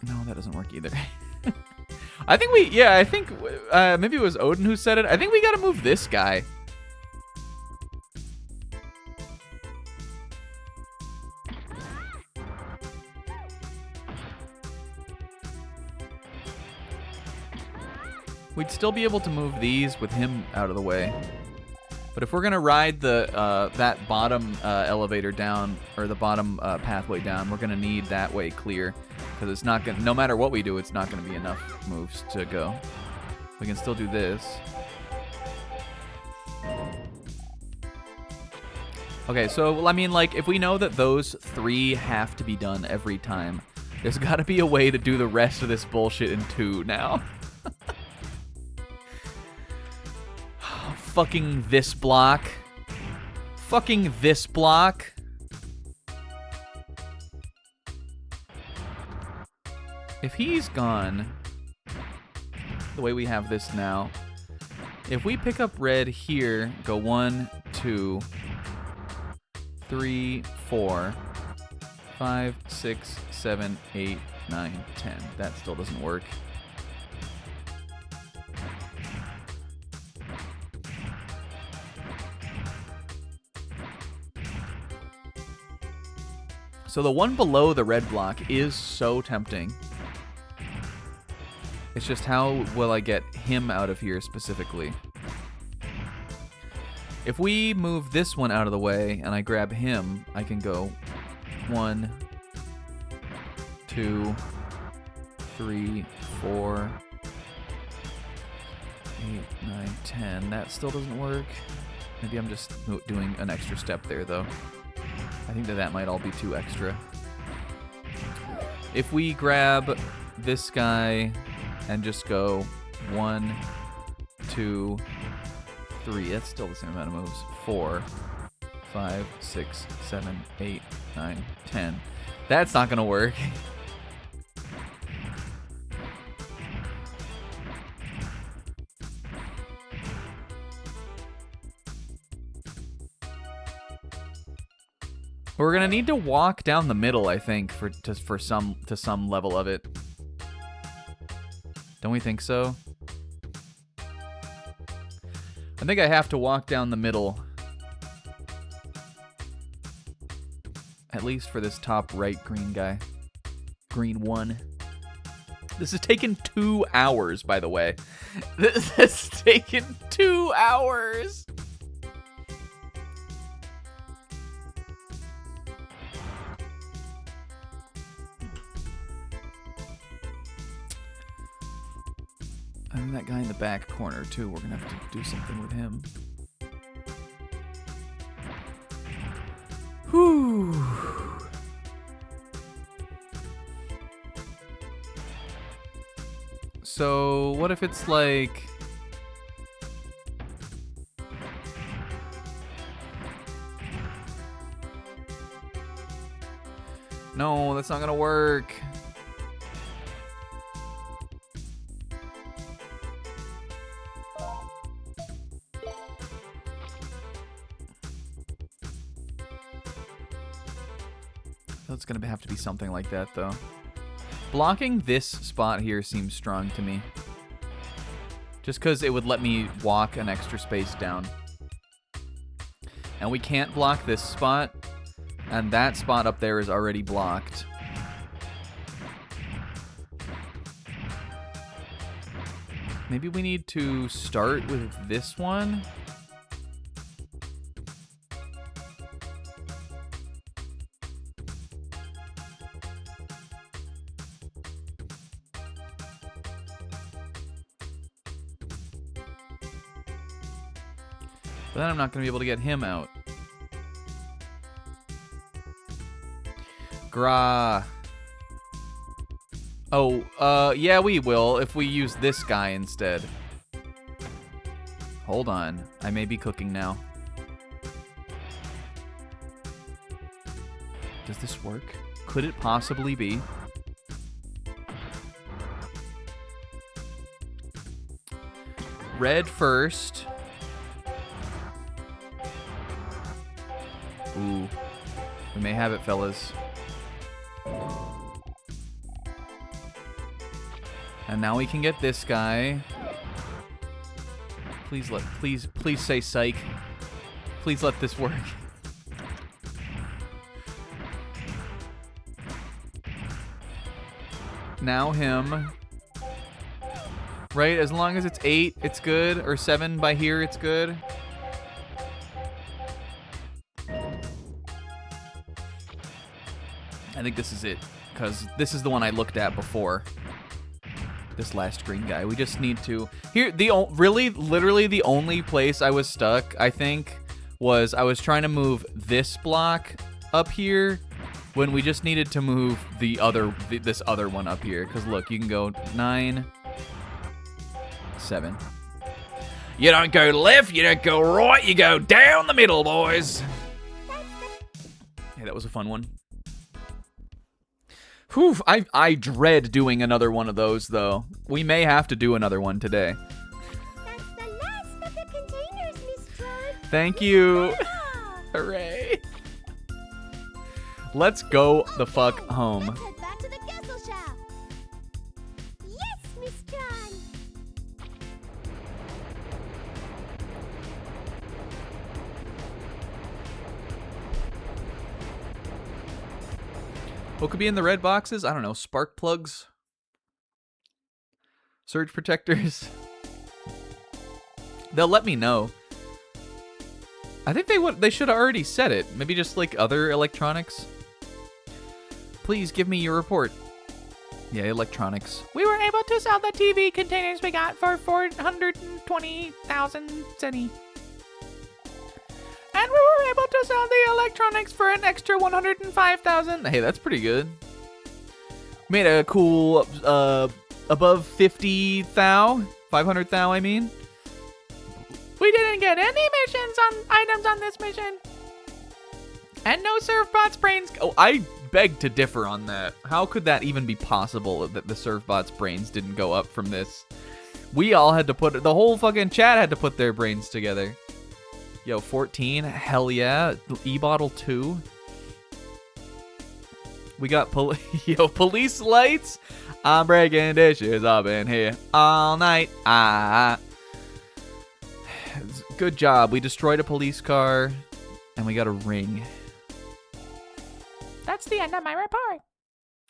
No, that doesn't work either. I think maybe it was Odin who said it. I think we gotta move this guy. We'd still be able to move these with him out of the way. But if we're gonna ride the that bottom elevator down, or the bottom pathway down, we're gonna need that way clear, because it's not gonna. No matter what we do, it's not gonna be enough moves to go. We can still do this. Okay, so well, I mean, like, if we know that those 3 have to be done every time, there's got to be a way to do the rest of this bullshit in 2 now. Fucking this block. Fucking this block. If he's gone, the way we have this now, if we pick up red here, go 1, 2, 3, 4, 5, 6, 7, 8, 9, 10. That still doesn't work. So the one below the red block is so tempting. It's just how will I get him out of here specifically? If we move this one out of the way and I grab him, I can go 1, 2, 3, 4, 8, 9, 10. That still doesn't work. Maybe I'm just doing an extra step there, though. I think that might all be too extra. If we grab this guy and just go 1, 2, 3, that's still the same amount of moves. 4, 5, 6, 7, 8, 9, 10. That's not gonna work. We're gonna need to walk down the middle, I think, to some level of it. Don't we think so? I think I have to walk down the middle. At least for this top right green guy. Green 1. This has taken 2 hours, by the way. This has taken 2 hours! And that guy in the back corner, too. We're going to have to do something with him. Whew. So, what if it's like... No, that's not going to work. It's going to have to be something like that, though. Blocking this spot here seems strong to me. Just because it would let me walk an extra space down. And we can't block this spot. And that spot up there is already blocked. Maybe we need to start with this one. But then I'm not going to be able to get him out. Gra. Oh, yeah, we will if we use this guy instead. Hold on. I may be cooking now. Does this work? Could it possibly be? Red first. Ooh. We may have it, fellas. And now we can get this guy. Please say psych. Please let this work. Now him. Right? As long as it's 8, it's good. Or 7 by here, it's good. I think this is it. Because this is the one I looked at before. This last green guy. We just need to... Here, literally the only place I was stuck, I think, was I was trying to move this block up here when we just needed to move this other one up here. Because look, you can go 9, 7. You don't go left, you don't go right, you go down the middle, boys. Hey, that was a fun one. Whew, I dread doing another one of those, though. We may have to do another one today. That's the last of the containers, Miss Tron. Thank you. Yeah. Hooray. Let's go the fuck home. Let's head back to the castle shaft. Yes, Miss Tron. What could be in the red boxes? I don't know. Spark plugs? Surge protectors? They'll let me know. I think they should have already said it. Maybe just like other electronics. Please give me your report. Yeah, electronics. We were able to sell the TV containers we got for 420,000 zenny. And we were able to sell the electronics for an extra 105,000. Hey, that's pretty good. Made a cool above 50 thou, 500 thou, I mean. We didn't get any items on this mission. And no Surfbot's brains. Oh, I beg to differ on that. How could that even be possible that the Surfbot's brains didn't go up from this? We all had to the whole fucking chat had to put their brains together. Yo, 14, hell yeah. E-bottle 2. We got police lights. I'm breaking dishes up in here all night. Good job. We destroyed a police car and we got a ring. That's the end of my report.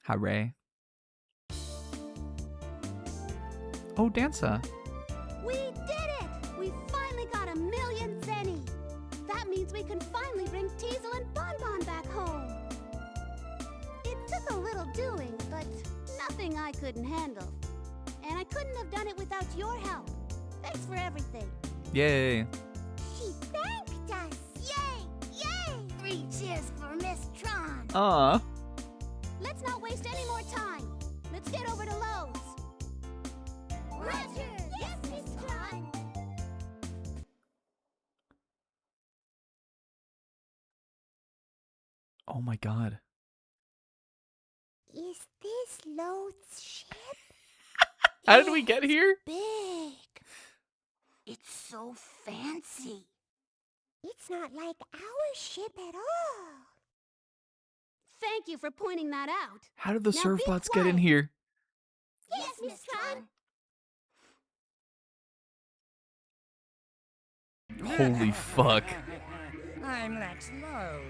Hooray. Oh, Danza. We did it! We finally got 1,000,000 zenny. That means we can finally bring Teasel and Bonne back home. It took a little doing, but nothing I couldn't handle. And I couldn't have done it without your help. Thanks for everything. Yay. She thanked us. Yay! Yay! 3 cheers for Miss Tron. Aw. Let's not waste any more time. Let's get over to Lowe's. Roger! Yes, Miss Tron. Oh my god. Is this Lowe's ship? How did we get here? Big. It's so fancy. It's not like our ship at all. Thank you for pointing that out. How did the Now surf be bots get in quiet. here? Yes, Miss Tron. Holy fuck. I'm Lex Loathe.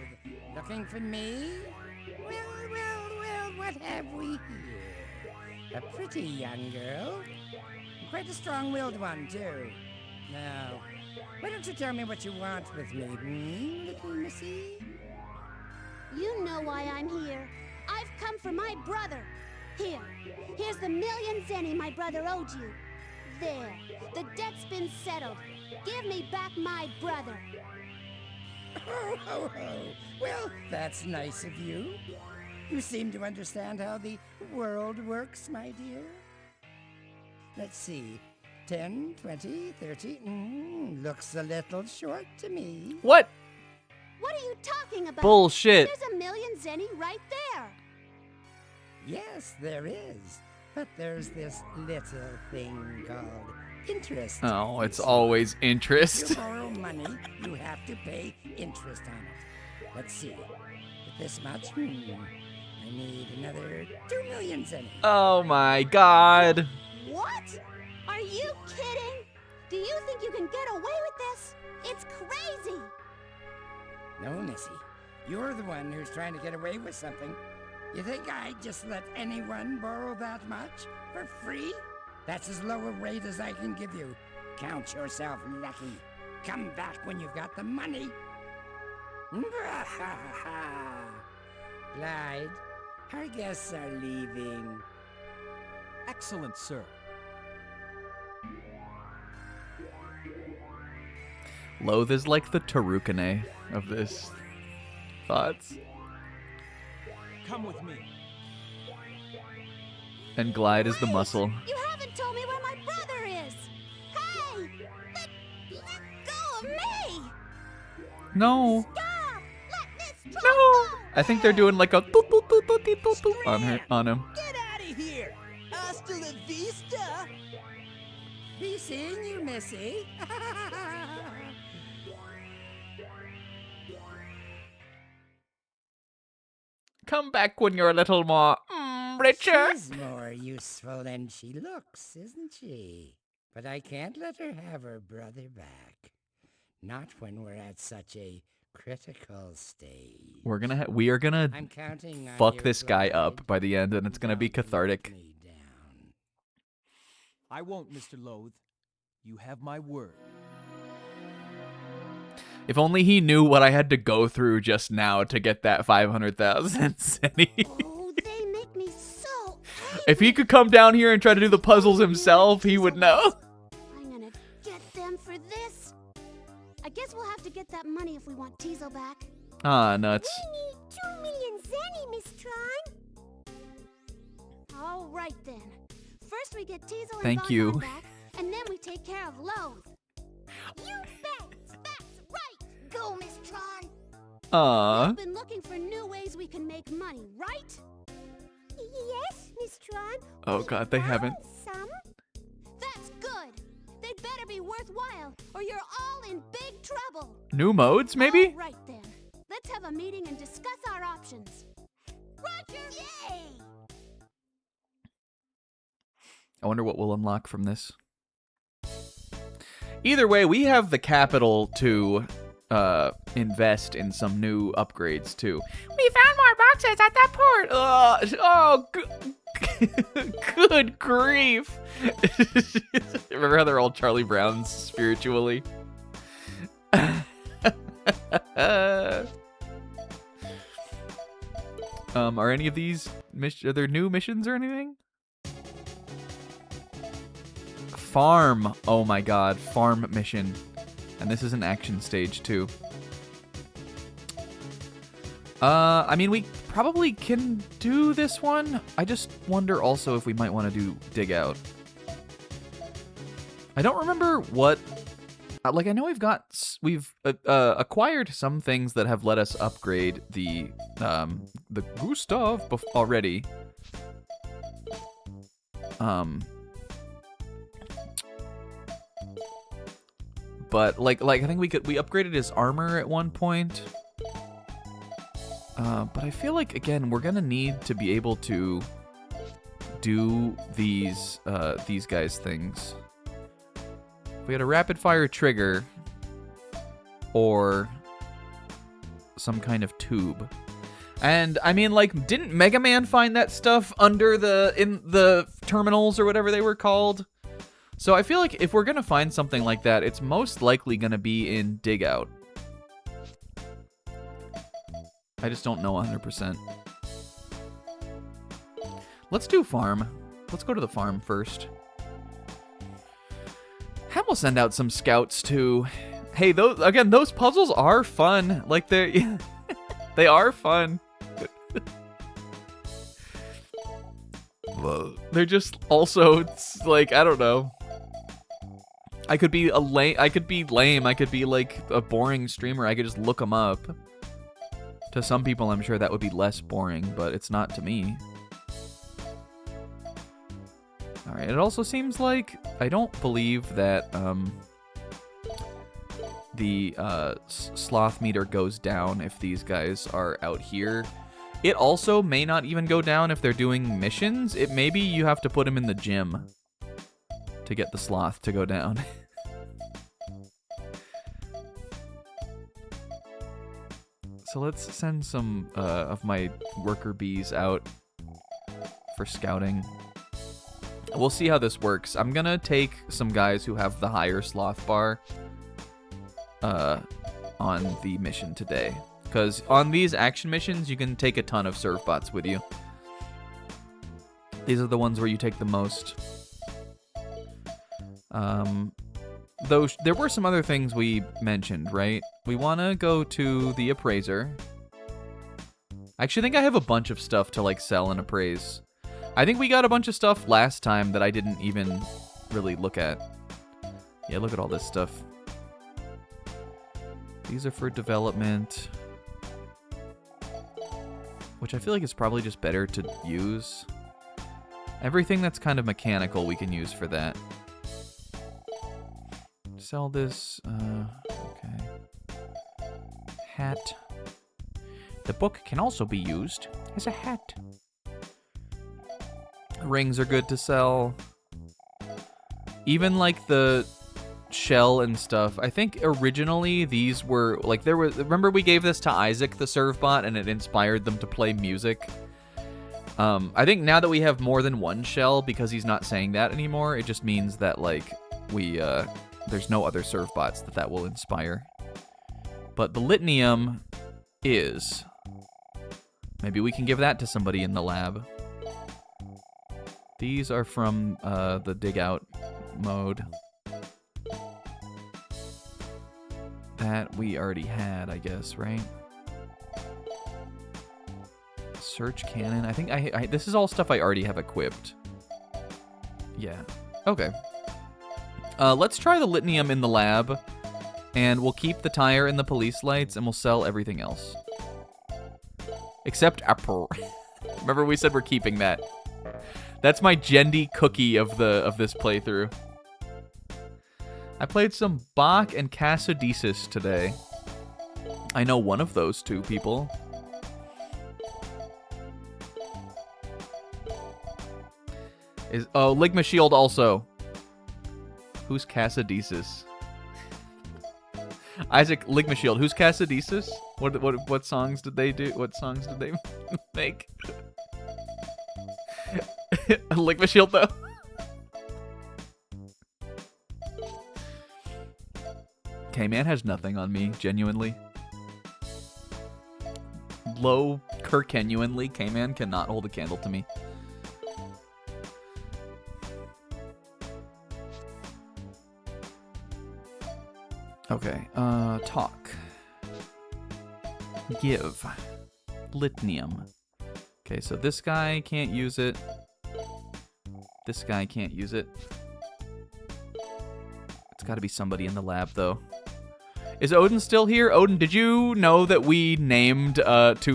Looking for me? Well, what have we here? A pretty young girl. Quite a strong-willed one, too. Now, why don't you tell me what you want with me, little missy? You know why I'm here. I've come for my brother. Here's the 1,000,000 zenny my brother owed you. There, the debt's been settled. Give me back my brother. Ho, ho, ho. Well, that's nice of you. You seem to understand how the world works, my dear. Let's see. 10, 20, 30. Looks a little short to me. What? What are you talking about? Bullshit. There's 1,000,000 zenny right there. Yes, there is. But there's this little thing called interest. Oh, it's always If interest. you borrow money, you have to pay interest on it. Let's see. With this much, I need another 2,000,000 zenny. Oh my god. you kidding? Do you think you can get away with this? It's crazy! No, Missy. You're the one who's trying to get away with something. You think I'd just let anyone borrow that much? For free? That's as low a rate as I can give you. Count yourself lucky. Come back when you've got the money. Glyde, our guests are leaving. Excellent, sir. Loath is like the Tarukane of this. Thoughts? Come with me. And Glyde is the Wait, muscle. You haven't told me where my brother is! Hey! Let go of me! No. Stop! Let Miss Tron No. go! I think they're doing like a toot, toot, toot, toot, toot, toot, toot on her, on him. Get out of here! Hasta la vista! Be seeing you, Missy. Come back when you're a little more richer. She's more useful than she looks, isn't she? But I can't let her have her brother back. Not when we're at such a critical stage. We are gonna I'm counting on fuck you, this guy Glyde. up by the end, and it's gonna be Don't let cathartic. me down. I won't, Mr. Loath. You have my word. If only he knew what I had to go through just now to get that 500,000 Zenny. Oh, they make me so If he could come down here and try to do the puzzles himself, he would know. I'm gonna get them for this. I guess we'll have to get that money if we want Teasel back. Ah, nuts. We need 2 million Zenny, Miss Tron. All right then. First we get Teasel and Thank Bonne you. back, and then we take care of Loath. You bet. That's right. Go, Miss Tron. Aw. We've been looking for new ways we can make money, right? Yes, Miss Tron. Oh god, they haven't. Some. That's good. They'd better be worthwhile, or you're all in big trouble. New modes, maybe? All right then. Let's have a meeting and discuss our options. Roger! Yay! I wonder what we'll unlock from this. Either way, we have the capital to invest in some new upgrades too. We found more boxes at that port. Good grief! Remember how they're all Charlie Browns spiritually? Are any of these are there new missions or anything? Farm. Oh my god, farm mission. And this is an action stage too. I mean, we probably can do this one. I just wonder also if we might want to do dig out. I don't remember what like I know we've acquired some things that have let us upgrade the Gustav already. But like I think we upgraded his armor at one point. But I feel like again we're gonna need to be able to do these guys' things. We had a rapid fire trigger or some kind of tube. And I mean, like, didn't Mega Man find that stuff in the terminals or whatever they were called? So I feel like if we're gonna find something like that, it's most likely gonna be in Dig Out. I just don't know 100%. Let's do farm. Let's go to the farm first. And we'll send out some scouts too. Hey, those puzzles are fun. Like they are fun. They're just also it's like I don't know. I could be lame. I could be like a boring streamer. I could just look them up. To some people, I'm sure that would be less boring, but it's not to me. All right. It also seems like I don't believe that the sloth meter goes down if these guys are out here. It also may not even go down if they're doing missions. It maybe you have to put them in the gym to get the sloth to go down. So let's send some of my worker bees out for scouting. We'll see how this works. I'm gonna take some guys who have the higher sloth bar on the mission today. Because on these action missions, you can take a ton of serve bots with you. These are the ones where you take the most. Though there were some other things we mentioned, right? We want to go to the appraiser. I actually think I have a bunch of stuff to like sell and appraise. I think we got a bunch of stuff last time that I didn't even really look at. Yeah, look at all this stuff. These are for development, which I feel like is probably just better to use. Everything that's kind of mechanical we can use for that. Sell this, okay. Hat. The book can also be used as a hat. Rings are good to sell. Even like the shell and stuff. I think originally these were like remember we gave this to Isaac the serve bot and it inspired them to play music. I think now that we have more than one shell, because he's not saying that anymore, it just means that like we there's no other serve bots that will inspire. But the litanium is. Maybe we can give that to somebody in the lab. These are from the dig out mode. That we already had, I guess, right? Search cannon. I think this is all stuff I already have equipped. Yeah. Okay. Let's try the litanium in the lab, and we'll keep the tire and the police lights, and we'll sell everything else. Except apple. Remember we said we're keeping that. That's my Gendy cookie of this playthrough. I played some Bach and Casadesus today. I know one of those two people. Ligma Shield also. Who's Casadesus? Isaac, Ligma Shield. Who's Casadesus? What songs did they do? What songs did they make? Ligma Shield though. K-Man has nothing on me, genuinely. Low Kirkenuinely, K-Man cannot hold a candle to me. Okay, talk. Give. Litanium. Okay, so this guy can't use it. This guy can't use it. It's gotta be somebody in the lab, though. Is Odin still here? Odin, did you know that we named 2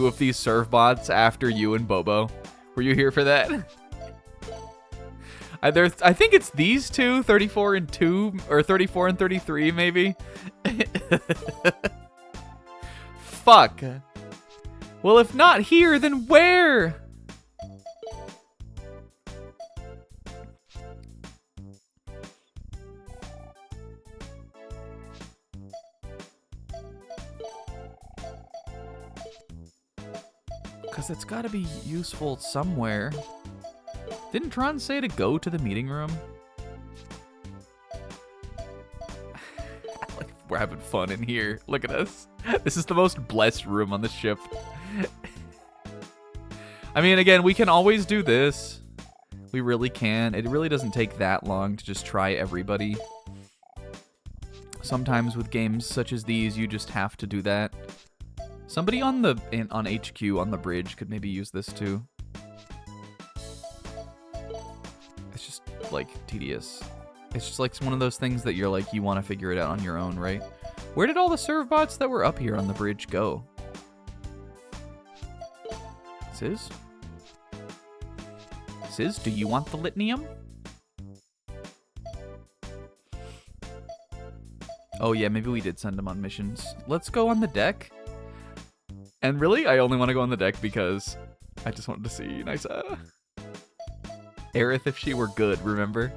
of these serve bots after you and Bobo? Were you here for that? I think it's these two, 34 and 2, or 34 and 33, maybe. Fuck. Well, if not here, then where? Because it's got to be useful somewhere. Didn't Tron say to go to the meeting room? We're having fun in here. Look at us. This is the most blessed room on the ship. I mean, again, we can always do this. We really can. It really doesn't take that long to just try everybody. Sometimes with games such as these, you just have to do that. Somebody on HQ on the bridge could maybe use this too. It's just like tedious. It's just like one of those things that you're like, you want to figure it out on your own, right? Where did all the serve bots that were up here on the bridge go? Sizz? Sizz, do you want the litanium? Oh yeah, maybe we did send them on missions. Let's go on the deck. And really, I only want to go on the deck because I just wanted to see Nysa. Aerith if she were good, remember?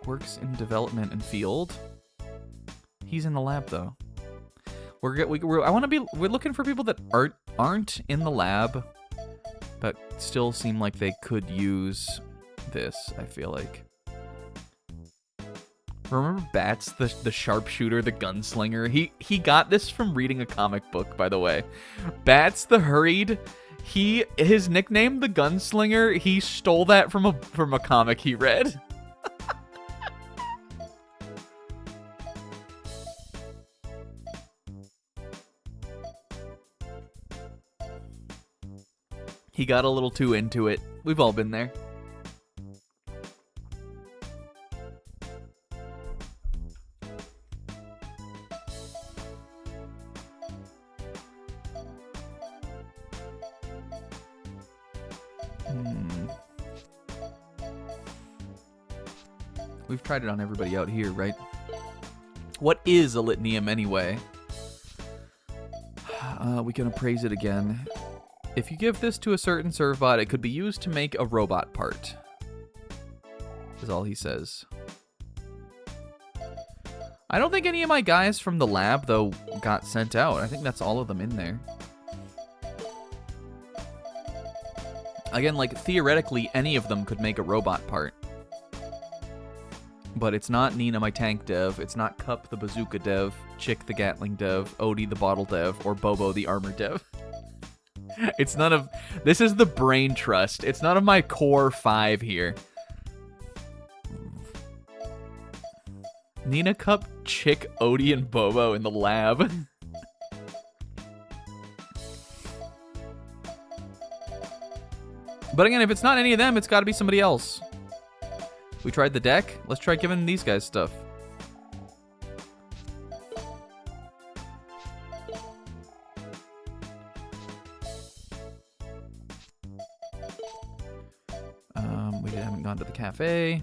works in development and field. He's in the lab though. We're looking for people that aren't in the lab, but still seem like they could use this. I feel like. Remember Bats, the sharpshooter, the gunslinger? He got this from reading a comic book, by the way. Bats the Hurried. His nickname, the Gunslinger, he stole that from a comic he read. He got a little too into it. We've all been there. We've tried it on everybody out here, right? What is a litanium anyway? We can appraise it again. If you give this to a certain servbot, it could be used to make a robot part. Is all he says. I don't think any of my guys from the lab, though, got sent out. I think that's all of them in there. Again, like, theoretically, any of them could make a robot part. But it's not Nina, my tank dev. It's not Cup, the bazooka dev. Chick, the Gatling dev. Odie, the bottle dev. Or Bobo, the armor dev. It's none of... This is the brain trust. It's none of my core 5 here. Nina, Cup, Chick, Odie, and Bobo in the lab. But again, if it's not any of them, it's got to be somebody else. We tried the deck. Let's try giving these guys stuff. We haven't gone to the cafe.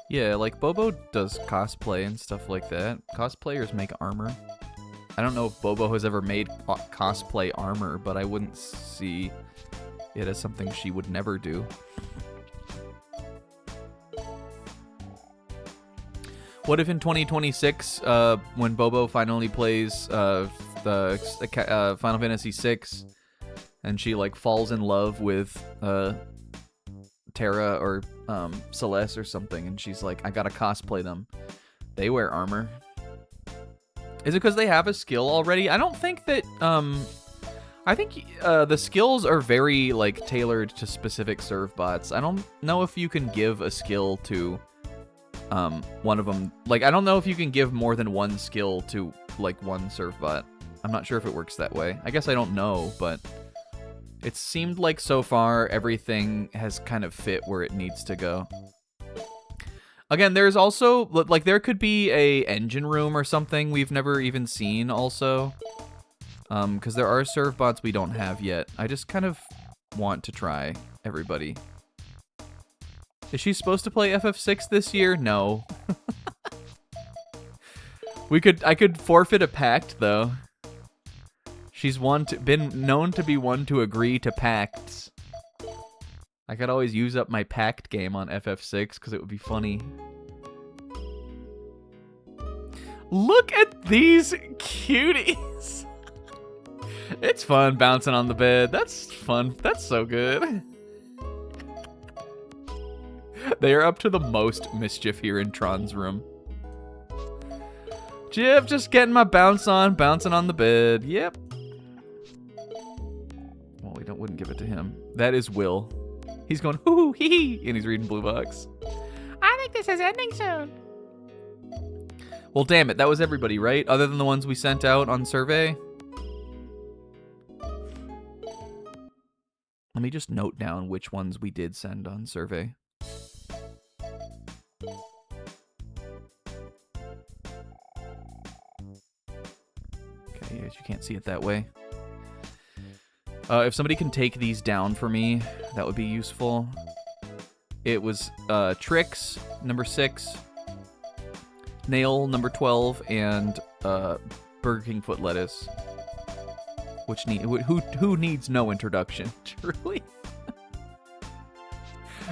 Yeah, like Bobo does cosplay and stuff like that. Cosplayers make armor. I don't know if Bobo has ever made cosplay armor, but I wouldn't see it as something she would never do. What if in 2026, when Bobo finally plays the Final Fantasy VI, and she like falls in love with Terra or Celeste or something, and she's like, I gotta cosplay them. They wear armor. Is it because they have a skill already? I don't think that... I think the skills are very like tailored to specific serve bots. I don't know if you can give a skill to one of them. Like, I don't know if you can give more than one skill to like one serve bot. I'm not sure if it works that way. I guess I don't know, but it seemed like so far everything has kind of fit where it needs to go. Again, there's also like there could be a engine room or something we've never even seen also. Because there are serve bots we don't have yet. I just kind of want to try everybody. Is she supposed to play FF6 this year? No. I could forfeit a pact though. She's been known to be one to agree to pacts. I could always use up my pact game on FF6 because it would be funny. Look at these cuties. It's fun bouncing on the bed. That's fun. That's so good. They are up to the most mischief here in Tron's room. Jip, just getting my bounce on, bouncing on the bed. Yep. Well, we wouldn't give it to him. That is Will. He's going hoo hoo hee hee, and he's reading Blue Box. I think this is ending soon. Well, damn it, that was everybody, right? Other than the ones we sent out on survey. Let me just note down which ones we did send on survey. Okay, yes, you can't see it that way. If somebody can take these down for me, that would be useful. It was Trix, number 6, Nail, number 12, and Burger King foot lettuce. Who needs no introduction, truly.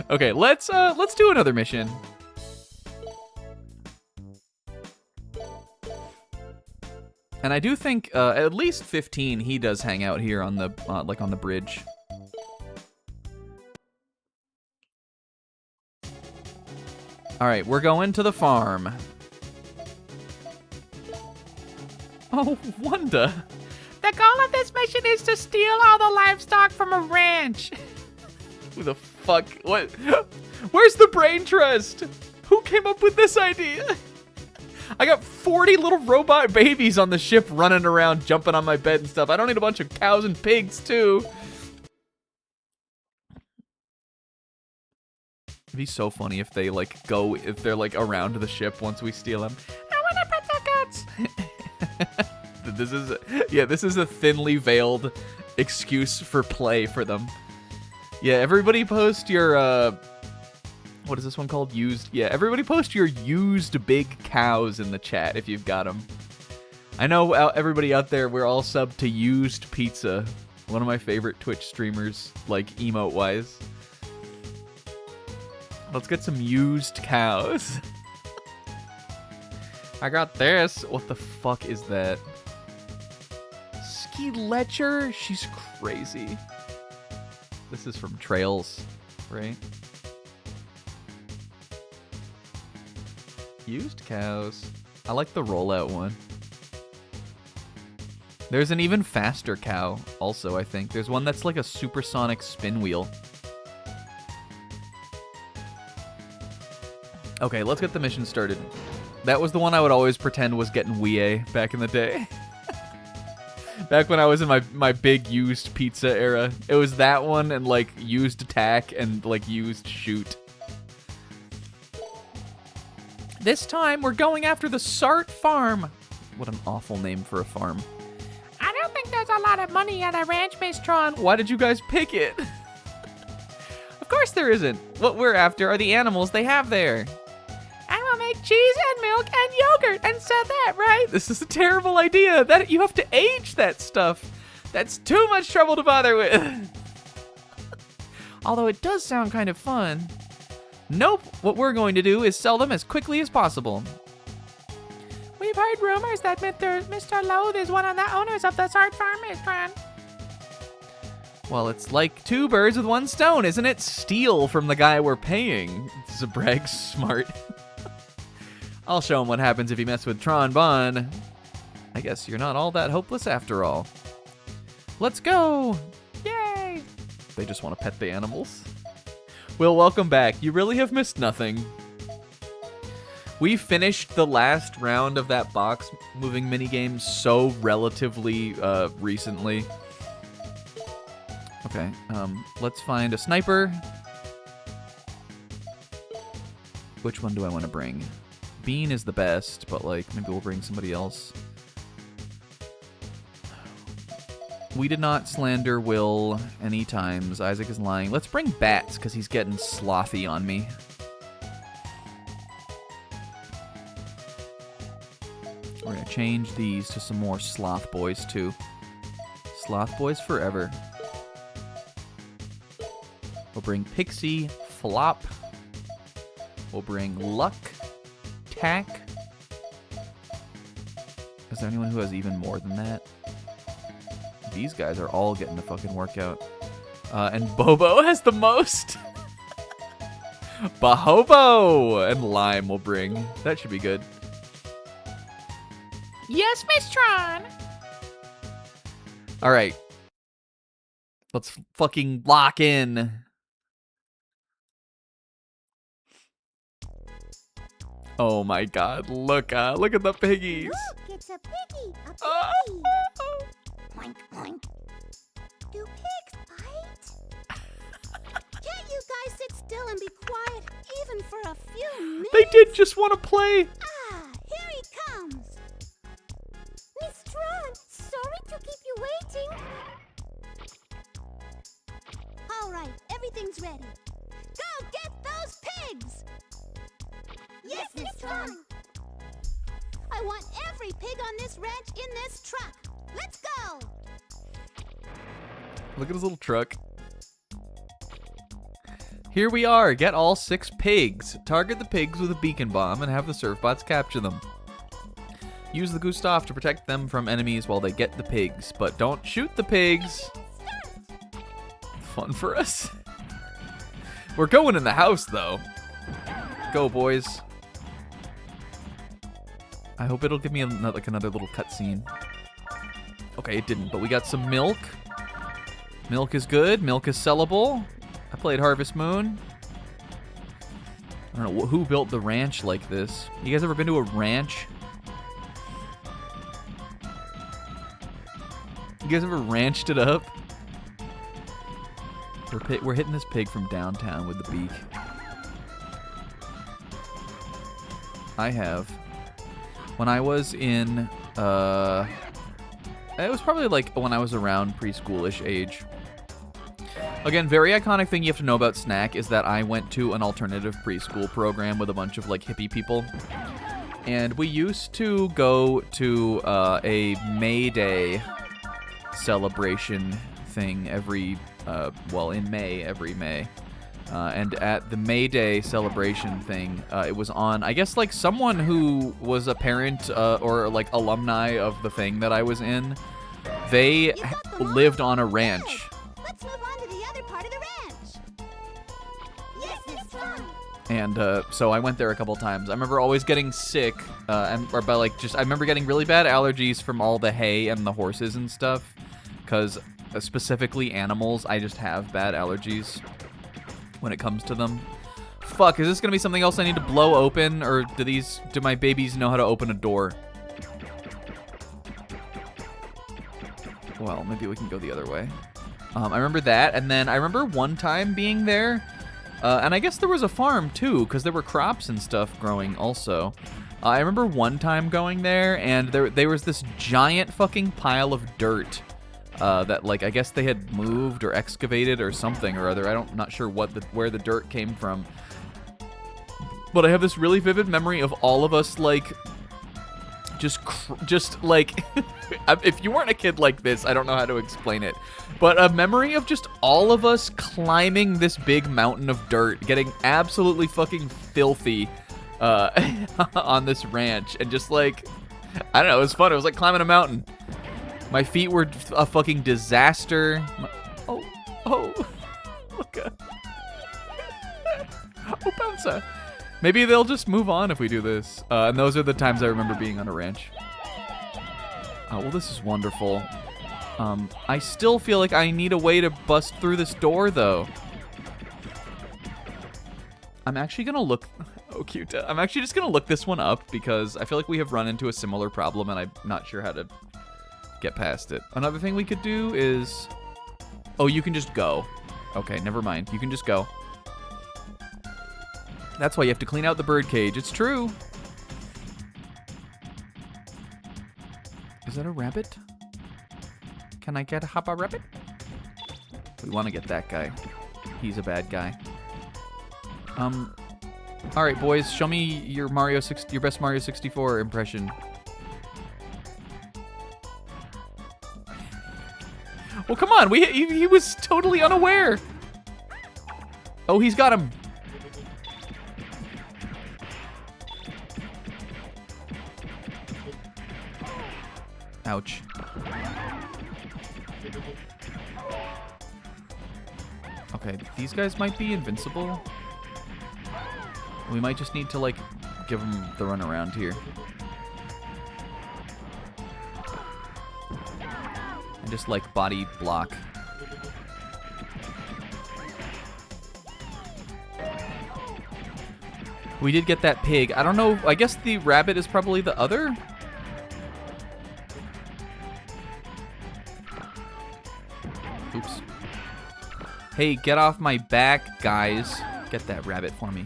Okay, let's do another mission. And I do think at least 15 he does hang out here on the like on the bridge. All right, we're going to the farm. Oh, Wanda. The goal of this mission is to steal all the livestock from a ranch. Who the fuck? What? Where's the brain trust? Who came up with this idea? I got 40 little robot babies on the ship running around, jumping on my bed and stuff. I don't need a bunch of cows and pigs, too. It'd be so funny if they, like, if they're, like, around the ship once we steal them. I want to pet the goats. This is a thinly veiled excuse for play for them. Yeah, everybody post your, what is this one called? Used? Yeah, everybody post your used big cows in the chat if you've got them. I know everybody out there, we're all subbed to Used Pizza, one of my favorite Twitch streamers, like, emote-wise. Let's get some used cows. I got this. What the fuck is that? Ski Letcher? She's crazy. This is from Trails, right? Used cows. I like the rollout one. There's an even faster cow also, I think. There's one that's like a supersonic spin wheel. Okay, let's get the mission started. That was the one I would always pretend was getting Wii back in the day. Back when I was in my big used pizza era. It was that one and like used attack and like used shoot. This time we're going after the Sart Farm. What an awful name for a farm. I don't think there's a lot of money at a ranch, Miss Tron. Why did you guys pick it? Of course there isn't. What we're after are the animals they have there. And we'll make cheese and milk and yogurt and sell that, right? This is a terrible idea. That you have to age that stuff. That's too much trouble to bother with. Although it does sound kind of fun. Nope. What we're going to do is sell them as quickly as possible. We've heard rumors that Mr. Loath is one of the owners of the Sart Farm, Miss Tron. Well, it's like two birds with one stone, isn't it? Steal from the guy we're paying. Zabrag's smart. I'll show him what happens if you mess with Tron Bonne. I guess you're not all that hopeless after all. Let's go! Yay! They just want to pet the animals. Well, welcome back. You really have missed nothing. We finished the last round of that box moving minigame so relatively recently. Okay, let's find a sniper. Which one do I want to bring? Bean is the best, but like maybe we'll bring somebody else. We did not slander Will any times. Isaac is lying. Let's bring Bats because he's getting slothy on me. We're gonna change these to some more sloth boys too. Sloth boys forever. We'll bring Pixie, Flop. We'll bring Luck, Tack. Is there anyone who has even more than that? These guys are all getting a fucking workout. And Bobo has the most. Bahobo and Lime will bring. That should be good. Yes, Miss Tron. All right. Let's fucking lock in. Oh my god, look at the piggies. Look, it's a piggy, a piggy. Oh. Oink, oink. Do pigs bite? Can't you guys sit still and be quiet even for a few minutes? They did just want to play. Ah, here he comes. Miss Tron, sorry to keep you waiting. All right, everything's ready. Go get those pigs! Yes, Miss Tron. I want every pig on this ranch in this truck. Let's go! Look at his little truck. Here we are. Get all 6 pigs. Target the pigs with a beacon bomb and have the surfbots capture them. Use the Gustav to protect them from enemies while they get the pigs, but don't shoot the pigs. Fun for us. We're going in the house, though. Go, boys. I hope it'll give me another little cutscene. Okay, it didn't, but we got some milk. Milk is good. Milk is sellable. I played Harvest Moon. I don't know who built the ranch like this. You guys ever been to a ranch? You guys ever ranched it up? We're hitting this pig from downtown with the beak. I have. When I was in, it was probably like when I was around preschoolish age. Again, very iconic thing you have to know about Snack is that I went to an alternative preschool program with a bunch of like hippie people. And we used to go to a May Day celebration thing every May. And at the May Day celebration thing, it was on, I guess, like someone who was a parent or like alumni of the thing that I was in. They lived on a ranch. Let's move on to the other part of the ranch. Yes, it's fun. And so I went there a couple times. I remember always getting sick, I remember getting really bad allergies from all the hay and the horses and stuff, because specifically animals, I just have bad allergies when it comes to them. Fuck, is this gonna be something else I need to blow open, or do my babies know how to open a door? Well, maybe we can go the other way. I remember that, and then I remember one time being there, and I guess there was a farm too, because there were crops and stuff growing also. I remember one time going there, and there was this giant fucking pile of dirt that, like, I guess they had moved or excavated or something or other. I'm not sure where the dirt came from. But I have this really vivid memory of all of us, like, just like, if you weren't a kid like this, I don't know how to explain it. But a memory of just all of us climbing this big mountain of dirt, getting absolutely fucking filthy on this ranch. And just like, I don't know, it was fun. It was like climbing a mountain. My feet were a fucking disaster. Oh, look. Oh, bouncer. Maybe they'll just move on if we do this. And those are the times I remember being on a ranch. Oh, well, this is wonderful. I still feel like I need a way to bust through this door, though. I'm actually going to look... Oh, cute. I'm actually just going to look this one up because I feel like we have run into a similar problem and I'm not sure how to get past it. Another thing we could do is... Oh, you can just go. Okay, never mind. You can just go. That's why you have to clean out the bird cage. It's true. Is that a rabbit? Can I get a Hoppa rabbit? We want to get that guy. He's a bad guy. All right, boys. Show me your best Mario 64 impression. Well, come on. He was totally unaware. Oh, he's got him. Ouch. Okay, these guys might be invincible. We might just need to, like, give them the run around here. And just, like, body block. We did get that pig. I don't know. I guess the rabbit is probably the other? Oops. Hey, get off my back, guys. Get that rabbit for me.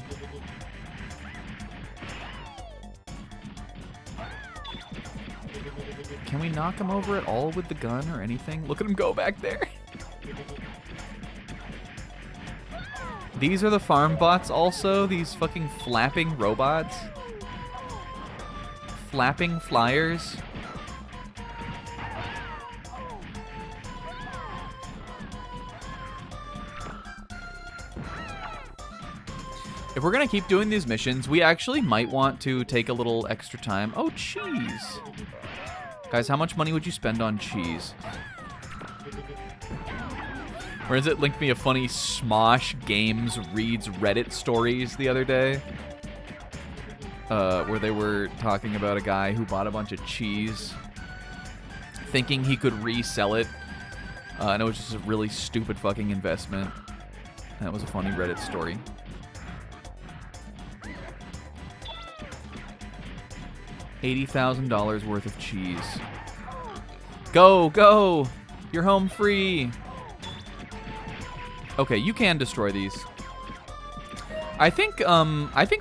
Can we knock him over at all with the gun or anything? Look at him go back there. These are the farm bots also. These fucking flapping robots. Flapping flyers. If we're gonna keep doing these missions, we actually might want to take a little extra time. Oh, cheese. Guys, how much money would you spend on cheese? Or is it linked me a funny Smosh Games reads Reddit stories the other day? Where they were talking about a guy who bought a bunch of cheese thinking he could resell it. And it was just a really stupid fucking investment. That was a funny Reddit story. $80,000 worth of cheese. Go, go! You're home free! Okay, you can destroy these. I think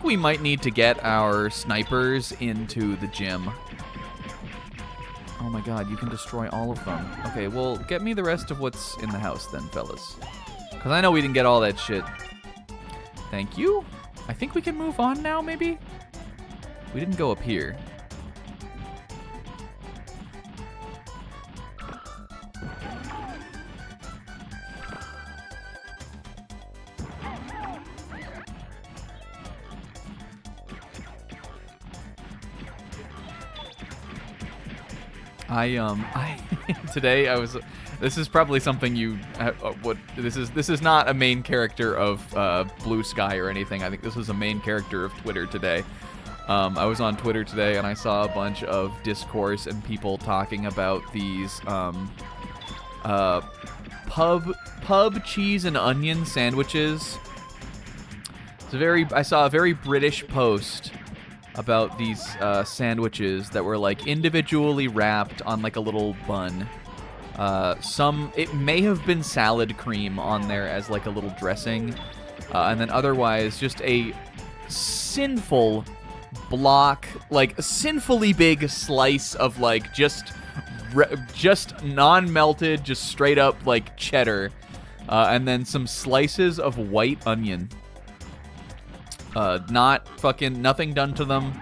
we might need to get our snipers into the gym. Oh my god, you can destroy all of them. Okay, well, get me the rest of what's in the house then, fellas. Because I know we didn't get all that shit. Thank you. I think we can move on now, maybe? We didn't go up here. Today I was. This is probably something you would. This is not a main character of Blue Sky or anything. I think this was a main character of Twitter today. I was on Twitter today and I saw a bunch of discourse and people talking about these pub cheese and onion sandwiches. I saw a very British post about these sandwiches that were like individually wrapped on like a little bun. It may have been salad cream on there as like a little dressing, and then otherwise just a sinful block, like a sinfully big slice of like just non-melted, just straight up like cheddar, and then some slices of white onion. Nothing done to them.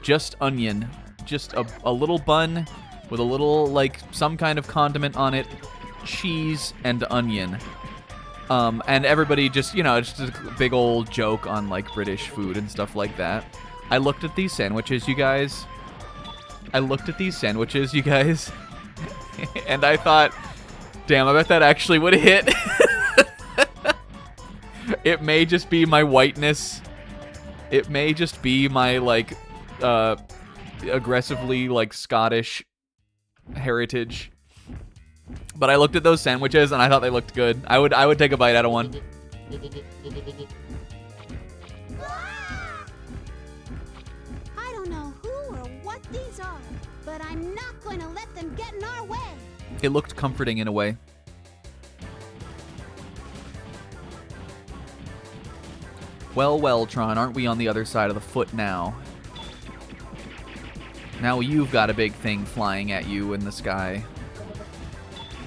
Just onion. Just a little bun with a little, like, some kind of condiment on it. Cheese and onion. And everybody just, just a big old joke on, like, British food and stuff like that. I looked at these sandwiches, you guys. And I thought, damn, I bet that actually would hit. It may just be my whiteness. It may just be my, like, aggressively, like, Scottish heritage. But I looked at those sandwiches and I thought they looked good. I would take a bite out of one. I don't know who or what these are, but I'm not going to let them get in our way. It looked comforting in a way. Well, well, Tron, aren't we on the other side of the foot now? Now you've got a big thing flying at you in the sky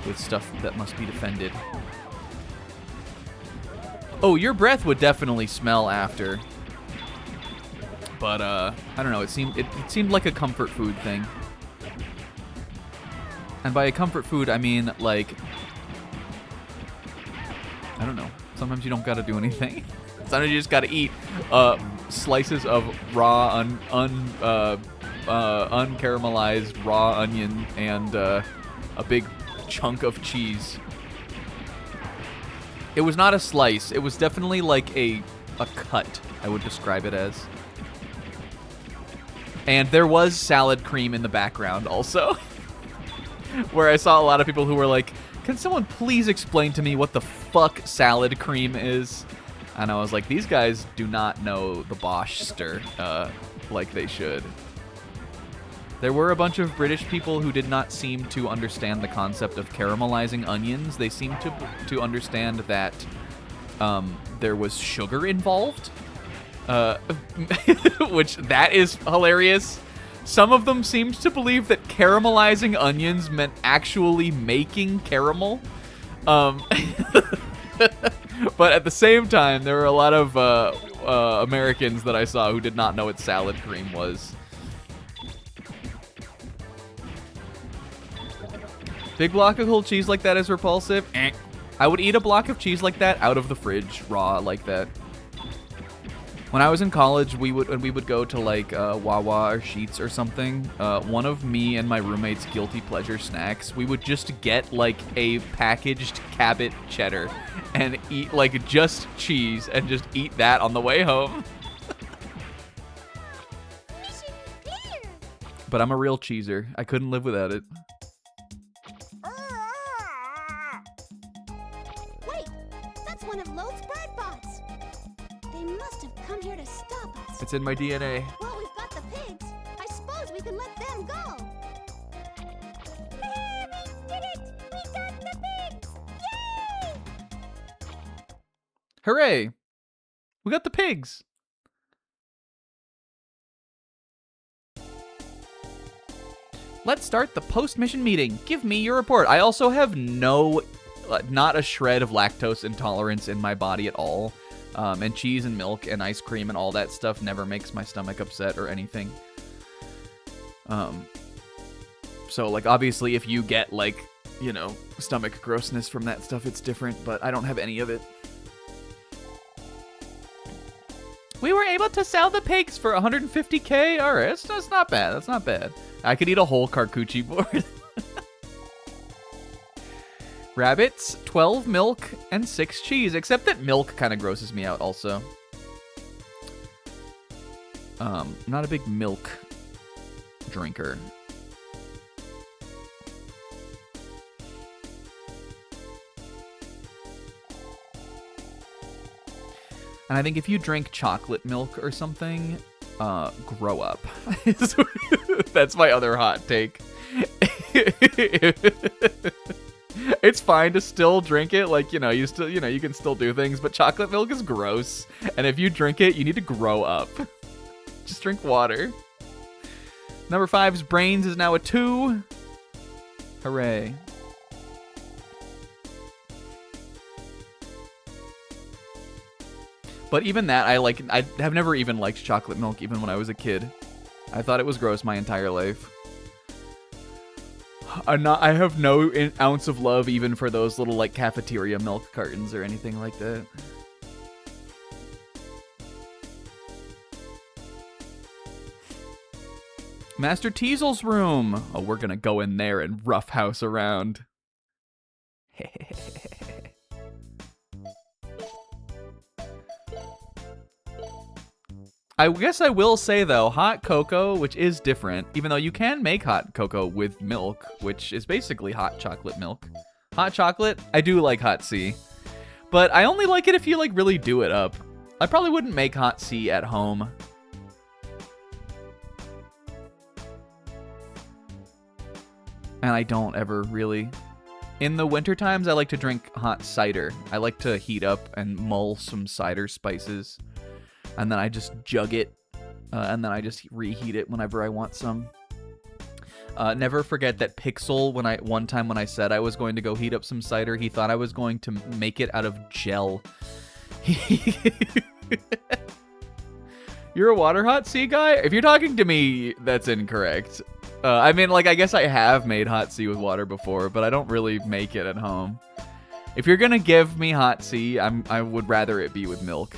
with stuff that must be defended. Oh, your breath would definitely smell after. But, I don't know, it seemed like a comfort food thing. And by a comfort food, I mean, like, I don't know. Sometimes you don't gotta do anything. Sometimes you just gotta eat slices of raw, uncaramelized raw onion and a big chunk of cheese. It was not a slice. It was definitely like a cut, I would describe it as. And there was salad cream in the background also. Where I saw a lot of people who were like, can someone please explain to me what the fuck salad cream is? And I was like, these guys do not know the Boschster like they should. There were a bunch of British people who did not seem to understand the concept of caramelizing onions. They seemed to understand that there was sugar involved, which that is hilarious. Some of them seemed to believe that caramelizing onions meant actually making caramel. But at the same time, there were a lot of Americans that I saw who did not know what salad cream was. Big block of whole cheese like that is repulsive. I would eat a block of cheese like that out of the fridge, raw like that. When I was in college, we would go to like Wawa or Sheetz or something. One of me and my roommate's guilty pleasure snacks, we would just get like a packaged Cabot cheddar and eat like just cheese and just eat that on the way home. Mission clear. But I'm a real cheeser. I couldn't live without it. Wait, that's one of Lode's bird bots. They must have come here to stop us. It's in my DNA. Well, we've got the pigs. I suppose we can let them go. We did it! We got the pigs! Yay! Hooray! We got the pigs. Let's start the post-mission meeting. Give me your report. I also have not a shred of lactose intolerance in my body at all. And cheese and milk and ice cream and all that stuff never makes my stomach upset or anything. So, like, obviously, if you get, like, you know, stomach grossness from that stuff, it's different, but I don't have any of it. We were able to sell the pigs for 150K? Alright, that's not bad. That's not bad. I could eat a whole charcuterie board. Rabbits, 12 milk, and 6 cheese, except that milk kind of grosses me out also. Not a big milk drinker. And I think if you drink chocolate milk or something, grow up. That's my other hot take. It's fine to still drink it, like, you can still do things, but chocolate milk is gross. And if you drink it, you need to grow up. Just drink water. Number 5's brains is now a 2. Hooray. But even that, I have never even liked chocolate milk, even when I was a kid. I thought it was gross my entire life. I have no ounce of love even for those little, like, cafeteria milk cartons or anything like that. Master Teasel's room. Oh, we're gonna go in there and roughhouse around. I guess I will say, though, hot cocoa, which is different, even though you can make hot cocoa with milk, which is basically hot chocolate milk. Hot chocolate, I do like hot C, but I only like it if you, like, really do it up. I probably wouldn't make hot C at home. And I don't ever really. In the winter times, I like to drink hot cider. I like to heat up and mull some cider spices. And then I just jug it, and then I just reheat it whenever I want some. Never forget that Pixel, one time when I said I was going to go heat up some cider, he thought I was going to make it out of gel. You're a water hot C guy? If you're talking to me, that's incorrect. I mean, like, I guess I have made hot C with water before, but I don't really make it at home. If you're gonna give me hot C, I would rather it be with milk.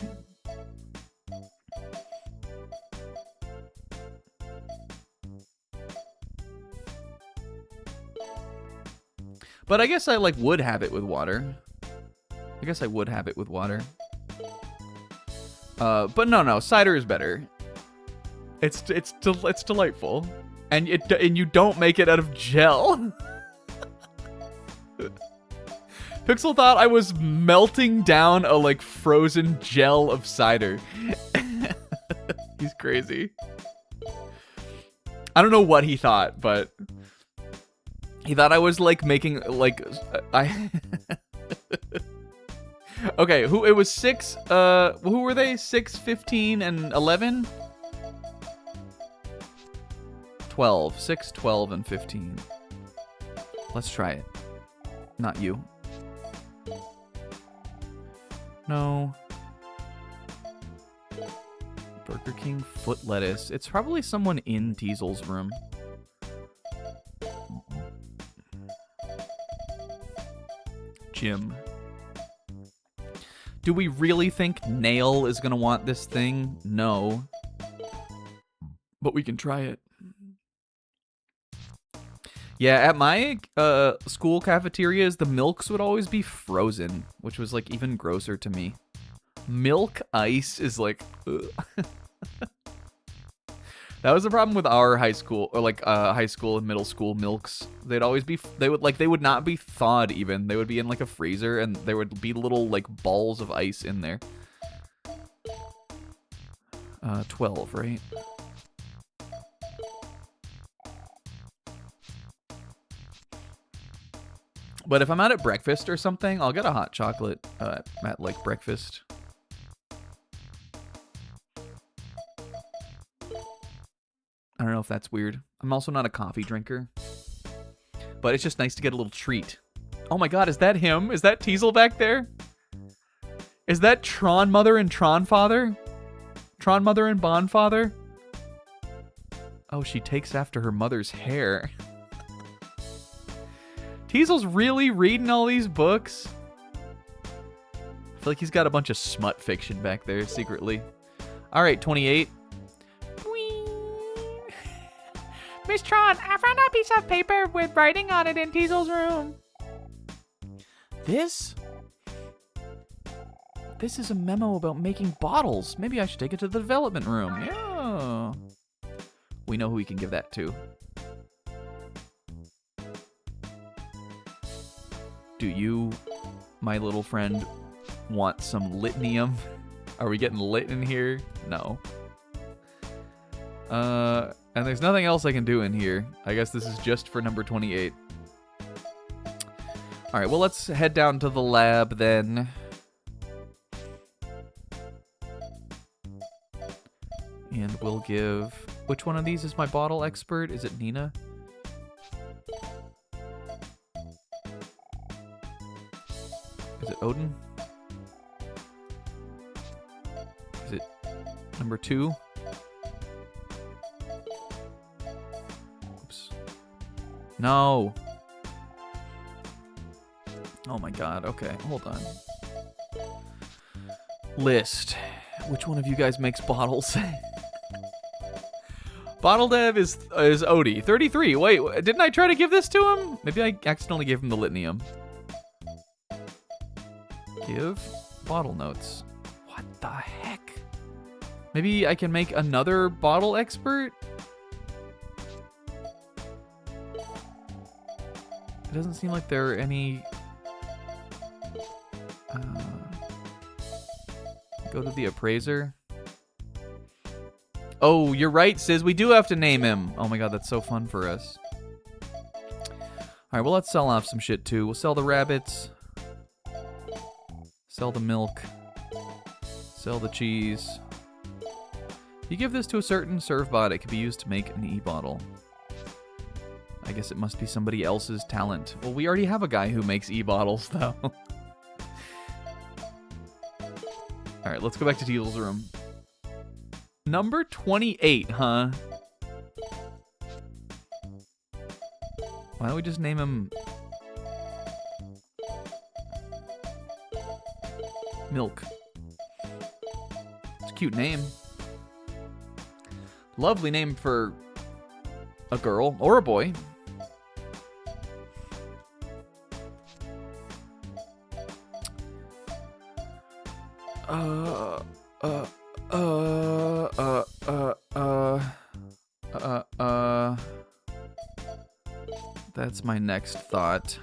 But I guess I, like, would have it with water. I guess I would have it with water. But no, cider is better. It's delightful. And you don't make it out of gel. Pixel thought I was melting down a, like, frozen gel of cider. He's crazy. I don't know what he thought, but he thought I was, like, making, like, Okay, it was 6, who were they? 6, 15, and 11? 12. 6, 12, and 15. Let's try it. Not you. No. Burger King foot lettuce. It's probably someone in Teasel's room. Jim. Do we really think Nail is going to want this thing? No. But we can try it. Yeah, at my school cafeterias, the milks would always be frozen, which was like even grosser to me. Milk ice is like, ugh. That was the problem with our high school, or like high school and middle school milks. They'd always be, they would not be thawed even. They would be in like a freezer, and there would be little like balls of ice in there. 12, right? But if I'm out at breakfast or something, I'll get a hot chocolate at like breakfast. I don't know if that's weird. I'm also not a coffee drinker. But it's just nice to get a little treat. Oh my god, is that him? Is that Teasel back there? Is that Tron Mother and Tron Father? Tron Mother and Bonne Father? Oh, she takes after her mother's hair. Teasel's really reading all these books? I feel like he's got a bunch of smut fiction back there secretly. Alright, 28. Miss Tron, I found a piece of paper with writing on it in Teasel's room. This is a memo about making bottles. Maybe I should take it to the development room. Yeah. We know who we can give that to. Do you, my little friend, want some litnium? Are we getting lit in here? No. And there's nothing else I can do in here. I guess this is just for number 28. Alright, well, let's head down to the lab then. And we'll give... Which one of these is my bottle expert? Is it Nina? Is it Odin? Is it number 2? Oops. No! Oh my god, okay, hold on. List. Which one of you guys makes bottles? Bottle dev is Odie. 33. Wait, didn't I try to give this to him? Maybe I accidentally gave him the litnium. Give bottle notes. What the heck? Maybe I can make another bottle expert? It doesn't seem like there are any... Go to the appraiser. Oh, you're right, Sis. We do have to name him. Oh my god, that's so fun for us. Alright, well, let's sell off some shit, too. We'll sell the rabbits. Sell the milk. Sell the cheese. If you give this to a certain serve bot, it can be used to make an e-bottle. I guess it must be somebody else's talent. Well, we already have a guy who makes e-bottles, though. Alright, let's go back to Teal's room. Number 28, huh? Why don't we just name him... Milk. It's a cute name. Lovely name for a girl or a boy. That's my next thought.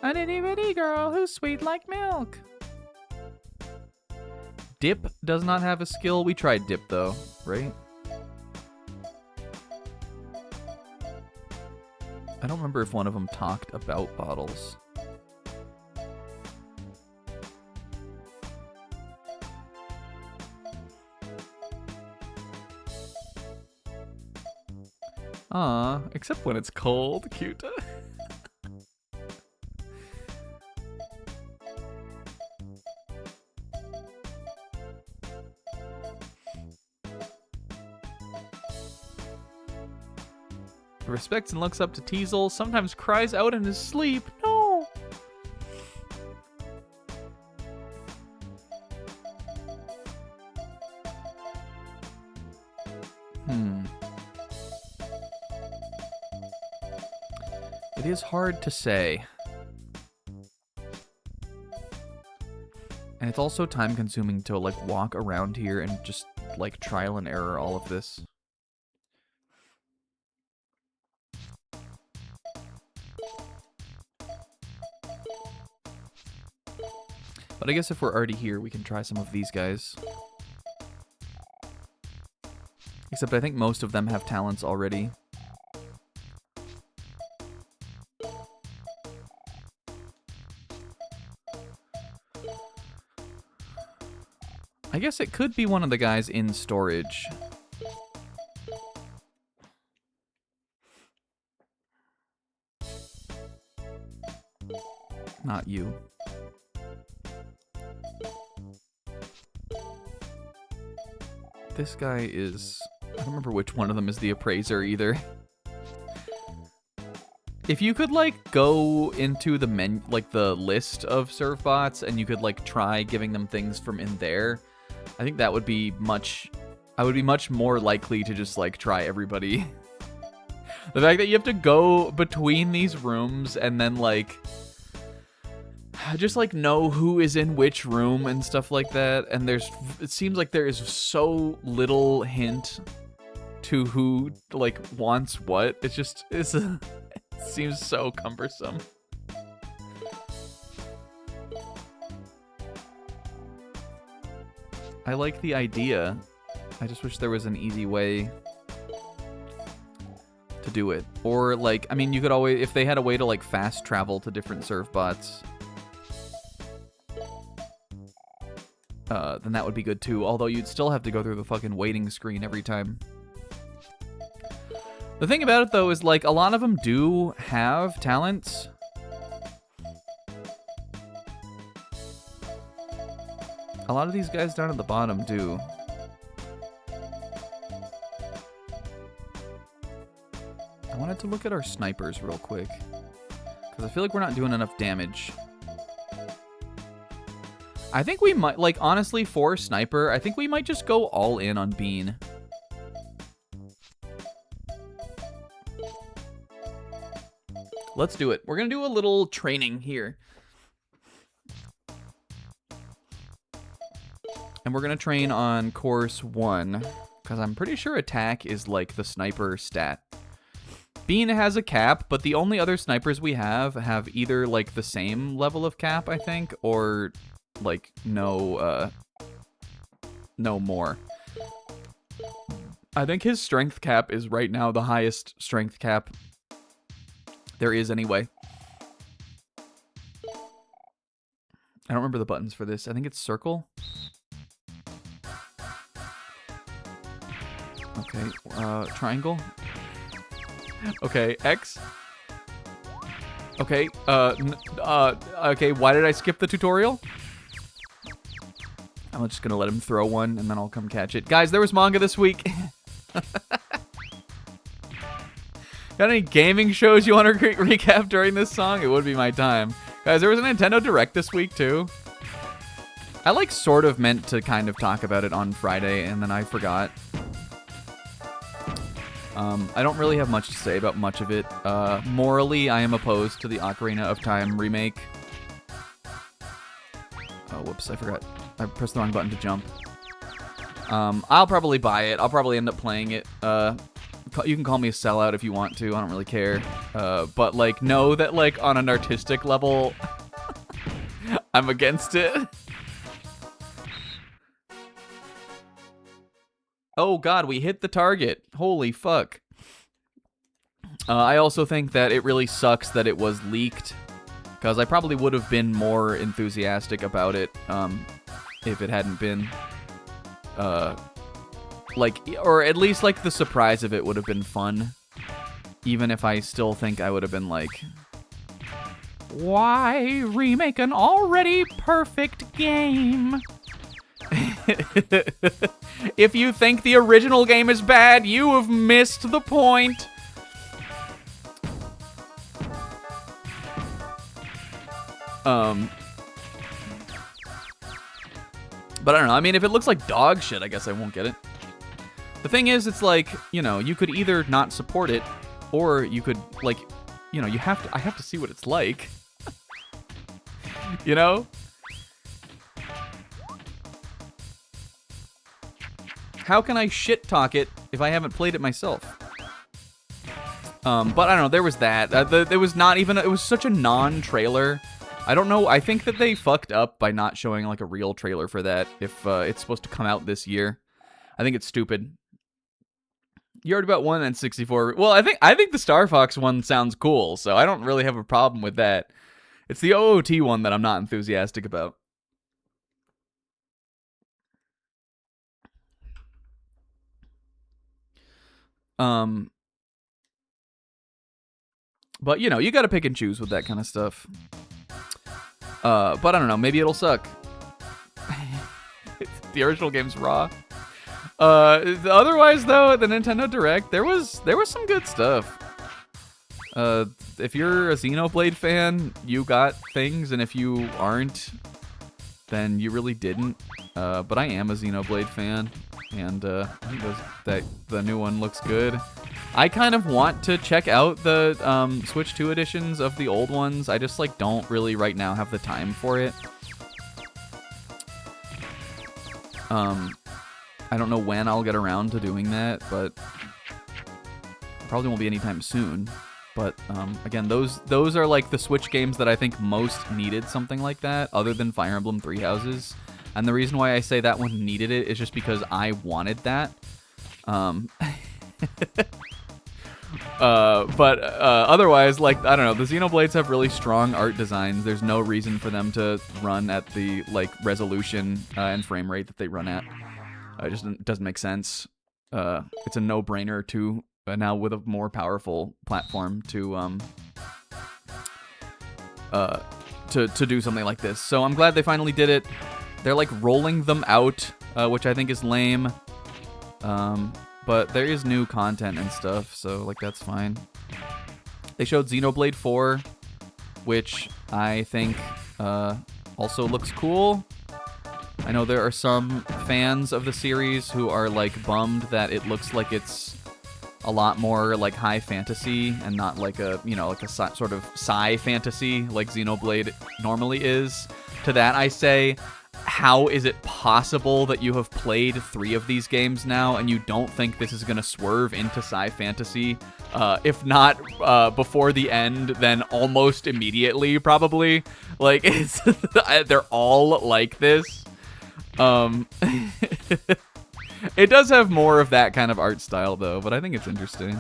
An itty bitty girl who's sweet like milk. Dip does not have a skill. We tried Dip though, right? I don't remember if one of them talked about bottles. Aw, except when it's cold, cute. Respects and looks up to Teasel, sometimes cries out in his sleep. No! It is hard to say. And it's also time consuming to like walk around here and just like trial and error all of this. But I guess if we're already here, we can try some of these guys. Except I think most of them have talents already. I guess it could be one of the guys in storage. Not you. This guy is... I don't remember which one of them is the appraiser either. If you could, like, go into the menu, like, the list of serve bots, and you could, like, try giving them things from in there, I think that would be much... I would be much more likely to just, like, try everybody. The fact that you have to go between these rooms and then, like... just, like, know who is in which room and stuff like that, and there's... It seems like there is so little hint to who, like, wants what. It's just... It's... It seems so cumbersome. I like the idea. I just wish there was an easy way to do it. Or, like, I mean, you could always... If they had a way to, like, fast travel to different serve bots, then that would be good too. Although you'd still have to go through the fucking waiting screen every time. The thing about it, though, is, like, a lot of them do have talents. A lot of these guys down at the bottom do. I wanted to look at our snipers real quick, because I feel like we're not doing enough damage. I think we might, like, honestly, for sniper, I think we might just go all in on Bean. Let's do it. We're going to do a little training here. And we're going to train on course 1, because I'm pretty sure attack is like the sniper stat. Bean has a cap, but the only other snipers we have either like the same level of cap, I think, or like no more. I think his strength cap is right now the highest strength cap there is anyway. I don't remember the buttons for this. I think it's circle. Okay, triangle. Okay, X. Okay, okay, why did I skip the tutorial? I'm just gonna let him throw one, and then I'll come catch it. Guys, there was manga this week. Got any gaming shows you want to recap during this song? It would be my time. Guys, there was a Nintendo Direct this week, too. I, like, sort of meant to kind of talk about it on Friday, and then I forgot. I don't really have much to say about much of it. Morally, I am opposed to the Ocarina of Time remake. Oh, whoops, I forgot. I pressed the wrong button to jump. I'll probably buy it. I'll probably end up playing it. You can call me a sellout if you want to. I don't really care. But, like, know that, like, on an artistic level, I'm against it. Oh, God, we hit the target. Holy fuck. I also think that it really sucks that it was leaked, because I probably would have been more enthusiastic about it if it hadn't been. Like, or at least, like, the surprise of it would have been fun. Even if I still think I would have been like, why remake an already perfect game? If you think the original game is bad, you have missed the point. But I don't know. I mean, if it looks like dog shit, I guess I won't get it. The thing is, it's like, you know, you could either not support it, or you could, like, you know, I have to see what it's like. You know? How can I shit talk it if I haven't played it myself? But I don't know, there was that. It was not even, it was such a non-trailer. I don't know, I think that they fucked up by not showing like a real trailer for that if it's supposed to come out this year. I think it's stupid. You heard about one N64. Well, I think the Star Fox one sounds cool, so I don't really have a problem with that. It's the OOT one that I'm not enthusiastic about. But you know, you gotta pick and choose with that kind of stuff. But I don't know, maybe it'll suck. The original game's raw. Otherwise though, the Nintendo Direct, there was some good stuff. If you're a Xenoblade fan, you got things, and if you aren't, then you really didn't. But I am a Xenoblade fan, and I think that the new one looks good. I kind of want to check out the Switch 2 editions of the old ones. I just like don't really right now have the time for it. I don't know when I'll get around to doing that, but probably won't be anytime soon. But again, those are like the Switch games that I think most needed something like that, other than Fire Emblem Three Houses. And the reason why I say that one needed it is just because I wanted that. But otherwise, like, I don't know, the Xenoblades have really strong art designs. There's no reason for them to run at the like resolution and frame rate that they run at. It just doesn't make sense. It's a no-brainer to now with a more powerful platform to do something like this. So I'm glad they finally did it. They're like rolling them out, which I think is lame. But there is new content and stuff, so like that's fine. They showed Xenoblade 4, which I think also looks cool. I know there are some fans of the series who are like bummed that it looks like it's a lot more like high fantasy and not like a, you know, like a sort of sci fantasy like Xenoblade normally is. To that I say, how is it possible that you have played 3 of these games now and you don't think this is going to swerve into sci fantasy? If not before the end, then almost immediately, probably. Like, it's they're all like this. It does have more of that kind of art style, though, but I think it's interesting.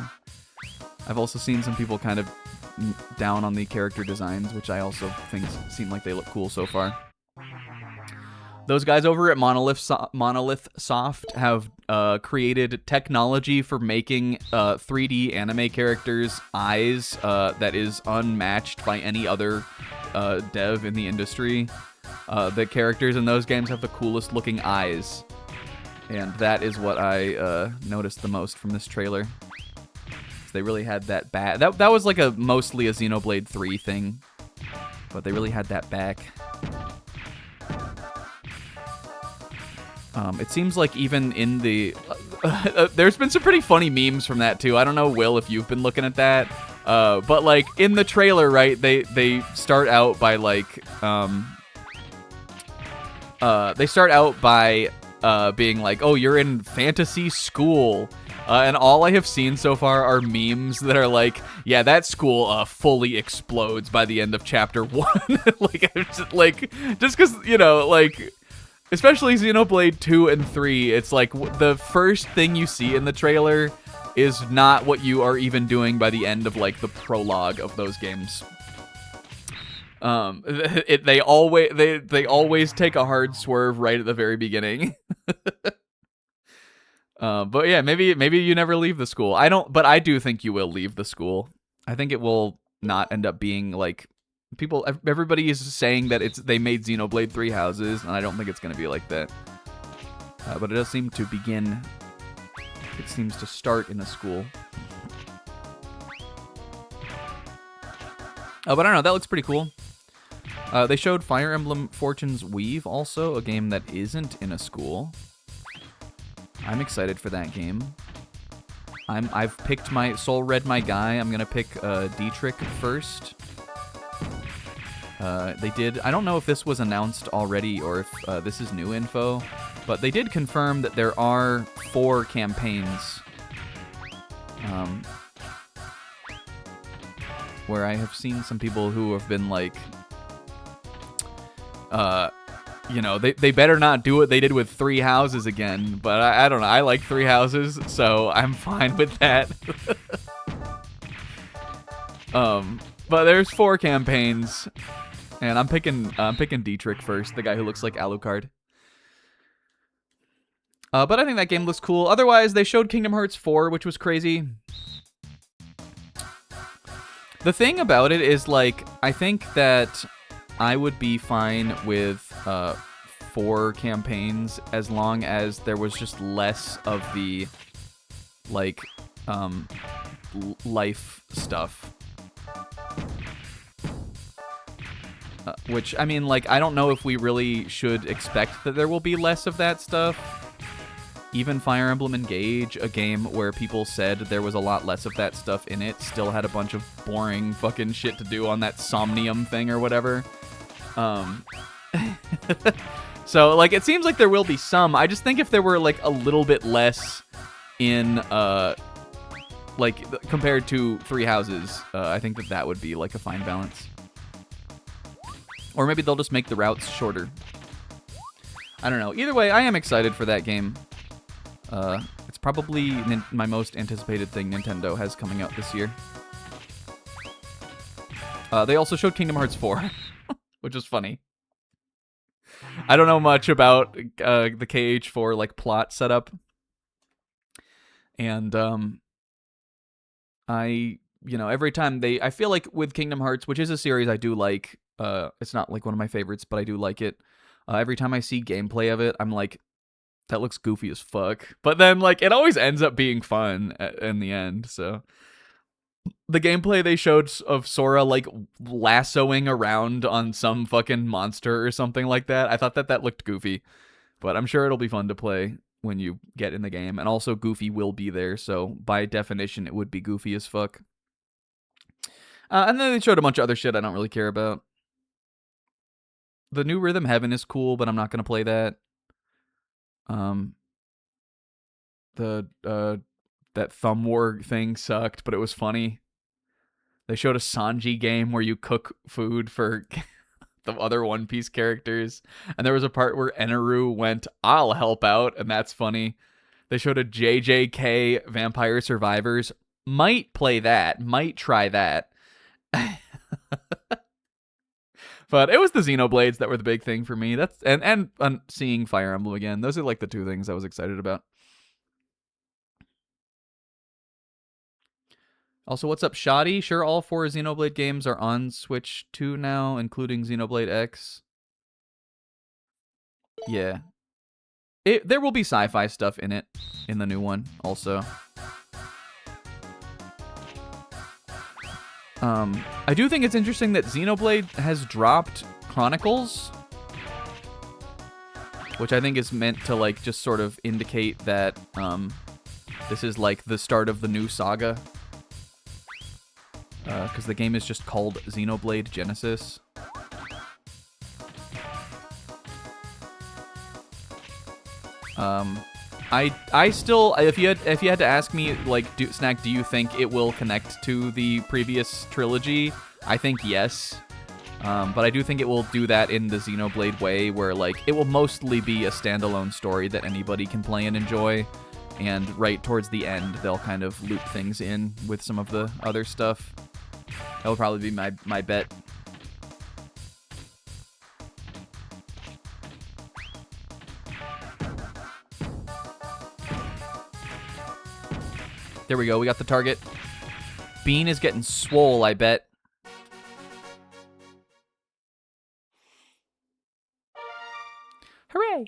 I've also seen some people kind of down on the character designs, which I also think seem like they look cool so far. Those guys over at Monolith Soft have created technology for making 3D anime characters' eyes that is unmatched by any other dev in the industry. The characters in those games have the coolest looking eyes. And that is what I noticed the most from this trailer. They really had that back. That was like mostly a Xenoblade 3 thing. But they really had that back. It seems like even in the... there's been some pretty funny memes from that, too. I don't know, Will, if you've been looking at that. But, like, in the trailer, right, they start out by, like... they start out by being like, oh, you're in fantasy school. And all I have seen so far are memes that are like, yeah, that school fully explodes by the end of chapter 1. Just because, you know, like... Especially Xenoblade 2 and 3, it's like the first thing you see in the trailer is not what you are even doing by the end of like the prologue of those games. They always take a hard swerve right at the very beginning. But yeah, maybe you never leave the school. But I do think you will leave the school. I think it will not end up being like everybody is saying that they made Xenoblade 3 Houses, and I don't think it's going to be like that. But it does seem to begin. It seems to start in a school. But I don't know. That looks pretty cool. They showed Fire Emblem Fortune's Weave also, a game that isn't in a school. I'm excited for that game. I've picked my read my guy. I'm gonna pick Dietrich first. They did. I don't know if this was announced already or if this is new info, but they did confirm that there are 4 campaigns. Where I have seen some people who have been like, you know, they better not do what they did with 3 Houses again. But I don't know. I like 3 Houses, so I'm fine with that. But there's 4 campaigns, and I'm picking Dietrich first, the guy who looks like Alucard. But I think that game looks cool. Otherwise, they showed Kingdom Hearts 4, which was crazy. The thing about it is, like, I think that I would be fine with 4 campaigns as long as there was just less of the, like, life stuff. Which, I mean, like, I don't know if we really should expect that there will be less of that stuff. Even Fire Emblem Engage, a game where people said there was a lot less of that stuff in it, still had a bunch of boring fucking shit to do on that Somnium thing or whatever. So, like, it seems like there will be some. I just think if there were, like, a little bit less in, like, compared to 3 Houses, I think that that would be, like, a fine balance. Or maybe they'll just make the routes shorter. I don't know. Either way, I am excited for that game. It's probably my most anticipated thing Nintendo has coming out this year. They also showed Kingdom Hearts 4, which is funny. I don't know much about the KH4 like plot setup, and every time I feel like with Kingdom Hearts, which is a series I do like, it's not like one of my favorites, but I do like it. Every time I see gameplay of it, I'm like, that looks goofy as fuck. But then, like, it always ends up being fun in the end, so. The gameplay they showed of Sora, like, lassoing around on some fucking monster or something like that, I thought that looked goofy. But I'm sure it'll be fun to play when you get in the game. And also, Goofy will be there, so by definition, it would be goofy as fuck. And then they showed a bunch of other shit I don't really care about. The new Rhythm Heaven is cool, but I'm not going to play that. That Thumb War thing sucked, but it was funny. They showed a Sanji game where you cook food for the other One Piece characters, and there was a part where Eneru went, "I'll help out," and that's funny. They showed a JJK Vampire Survivors. Might play that. Might try that. But it was the Xenoblades that were the big thing for me. That's and seeing Fire Emblem again. Those are like the 2 things I was excited about. Also, what's up, Shoddy? Sure, all 4 Xenoblade games are on Switch 2 now, including Xenoblade X. Yeah. There will be sci-fi stuff in it, in the new one, also. I do think it's interesting that Xenoblade has dropped Chronicles, which I think is meant to, like, just sort of indicate that this is, like, the start of the new saga. Because the game is just called Xenoblade Genesis. I still, if you had to ask me, like, Snack, do you think it will connect to the previous trilogy? I think yes. But I do think it will do that in the Xenoblade way, where, like, it will mostly be a standalone story that anybody can play and enjoy. And right towards the end, they'll kind of loop things in with some of the other stuff. That would probably be my bet. There we go. We got the target. Bean is getting swole, I bet. Hooray!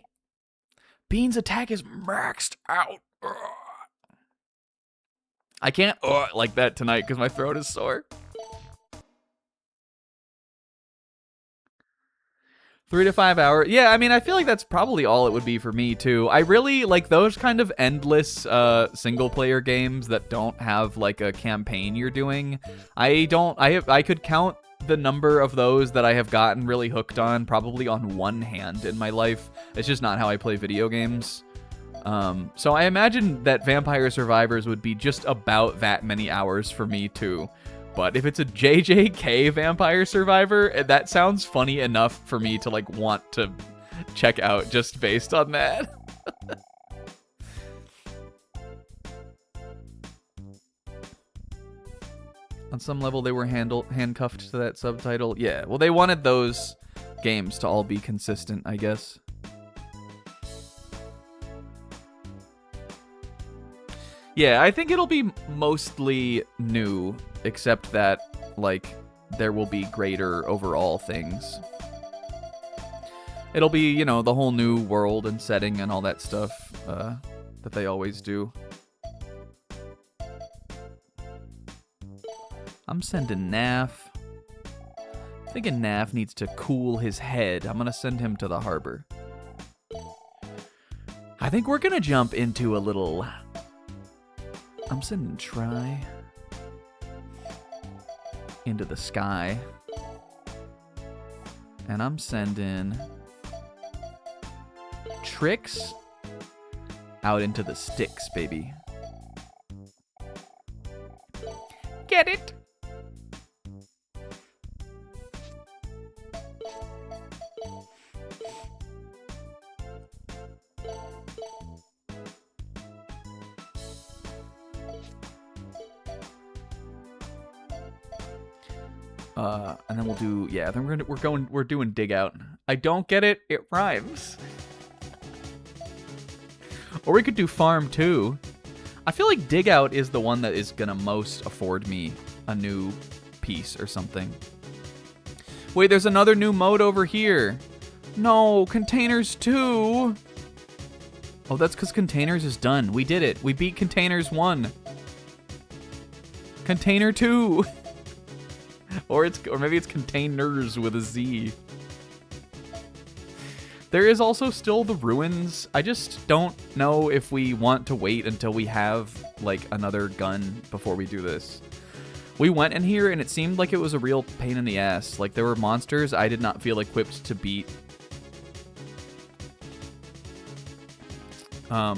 Bean's attack is maxed out. Ugh. I can't like that tonight because my throat is sore. 3 to 5 hours. Yeah, I mean, I feel like that's probably all it would be for me too. I really like those kind of endless single player games that don't have like a campaign you're doing. I could count the number of those that I have gotten really hooked on probably on one hand in my life. It's just not how I play video games. So I imagine that Vampire Survivors would be just about that many hours for me too. But if it's a JJK Vampire Survivor, that sounds funny enough for me to like want to check out just based on that. On some level, they were handcuffed to that subtitle. Yeah, well, they wanted those games to all be consistent, I guess. Yeah, I think it'll be mostly new, except that, like, there will be greater overall things. It'll be, you know, the whole new world and setting and all that stuff that they always do. I'm sending Naf. I'm thinking Naf needs to cool his head. I'm gonna send him to the harbor. I think we're gonna jump into a little... I'm sending Try into the sky. And I'm sending Tricks out into the sticks, baby. Get it? And then we'll do, yeah, then we're doing dig out. I don't get it, it rhymes. Or we could do farm too. I feel like dig out is the one that is gonna most afford me a new piece or something. Wait, there's another new mode over here. No, containers 2. Oh, that's because containers is done. We did it. We beat containers 1. Container 2. Or maybe it's containers with a Z. There is also still the ruins. I just don't know if we want to wait until we have like another gun before we do this. We went in here and it seemed like it was a real pain in the ass. Like there were monsters I did not feel equipped to beat. But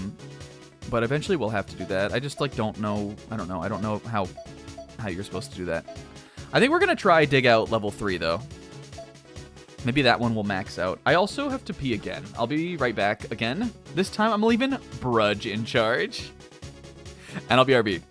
eventually we'll have to do that. I just like don't know. I don't know how you're supposed to do that. I think we're gonna try dig out level 3 though. Maybe that one will max out. I also have to pee again. I'll be right back again. This time I'm leaving Brudge in charge. And I'll be RB.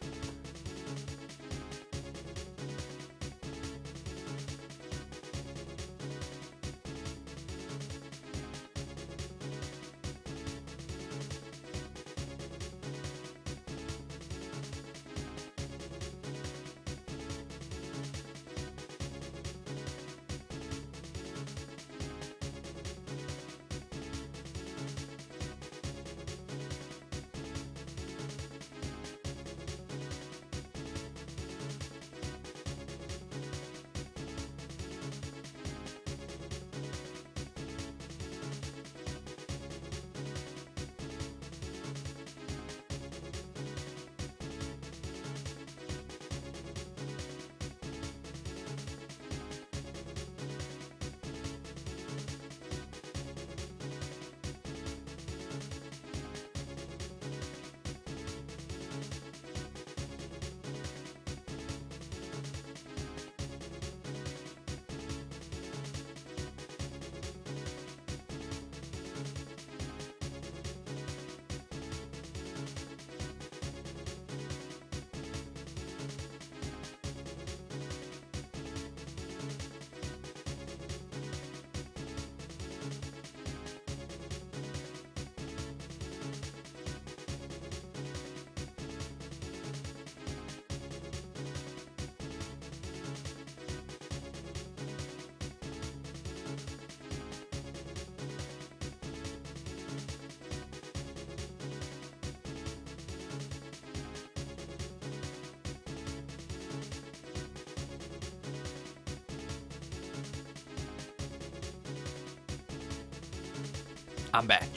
I'm back.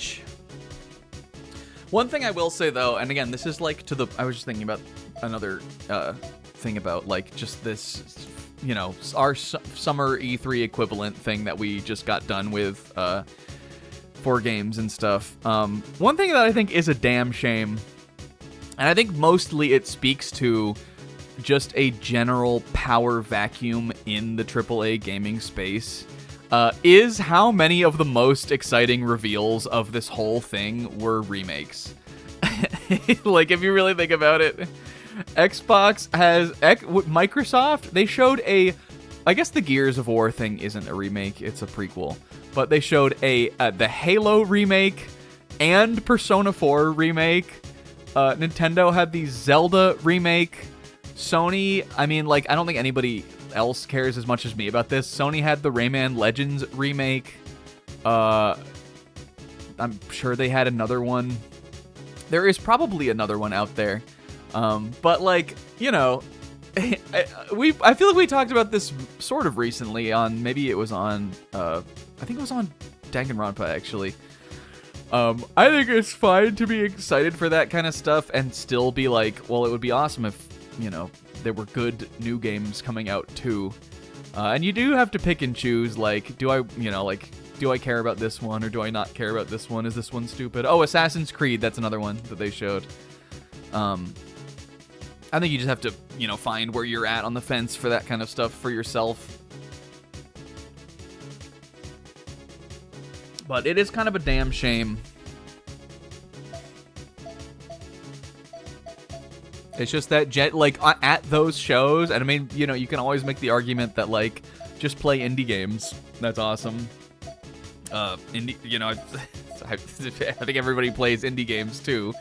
One thing I will say though, and again, this is like I was just thinking about another thing about like just this, you know, our summer E3 equivalent thing that we just got done with for games and stuff. One thing that I think is a damn shame, and I think mostly it speaks to just a general power vacuum in the AAA gaming space, is how many of the most exciting reveals of this whole thing were remakes. Like, if you really think about it, Xbox has... Microsoft, they showed I guess the Gears of War thing isn't a remake, it's a prequel. But they showed the Halo remake and Persona 4 remake. Nintendo had the Zelda remake. Sony, I mean, like, I don't think anybody else cares as much as me about this. Sony had the Rayman Legends remake. I'm sure they had another one. There is probably another one out there. But, like, you know, I feel like we talked about this sort of recently on, maybe it was on, I think it was on Danganronpa, actually. I think it's fine to be excited for that kind of stuff and still be like, well, it would be awesome if, you know, there were good new games coming out too. And you do have to pick and choose, like, do I care about this one or do I not care about this one? Is this one stupid? Oh, Assassin's Creed, that's another one that they showed. I think you just have to, you know, find where you're at on the fence for that kind of stuff for yourself. But it is kind of a damn shame. It's just that at those shows, and I mean, you know, you can always make the argument that, like, just play indie games. That's awesome. You know, I think everybody plays indie games too.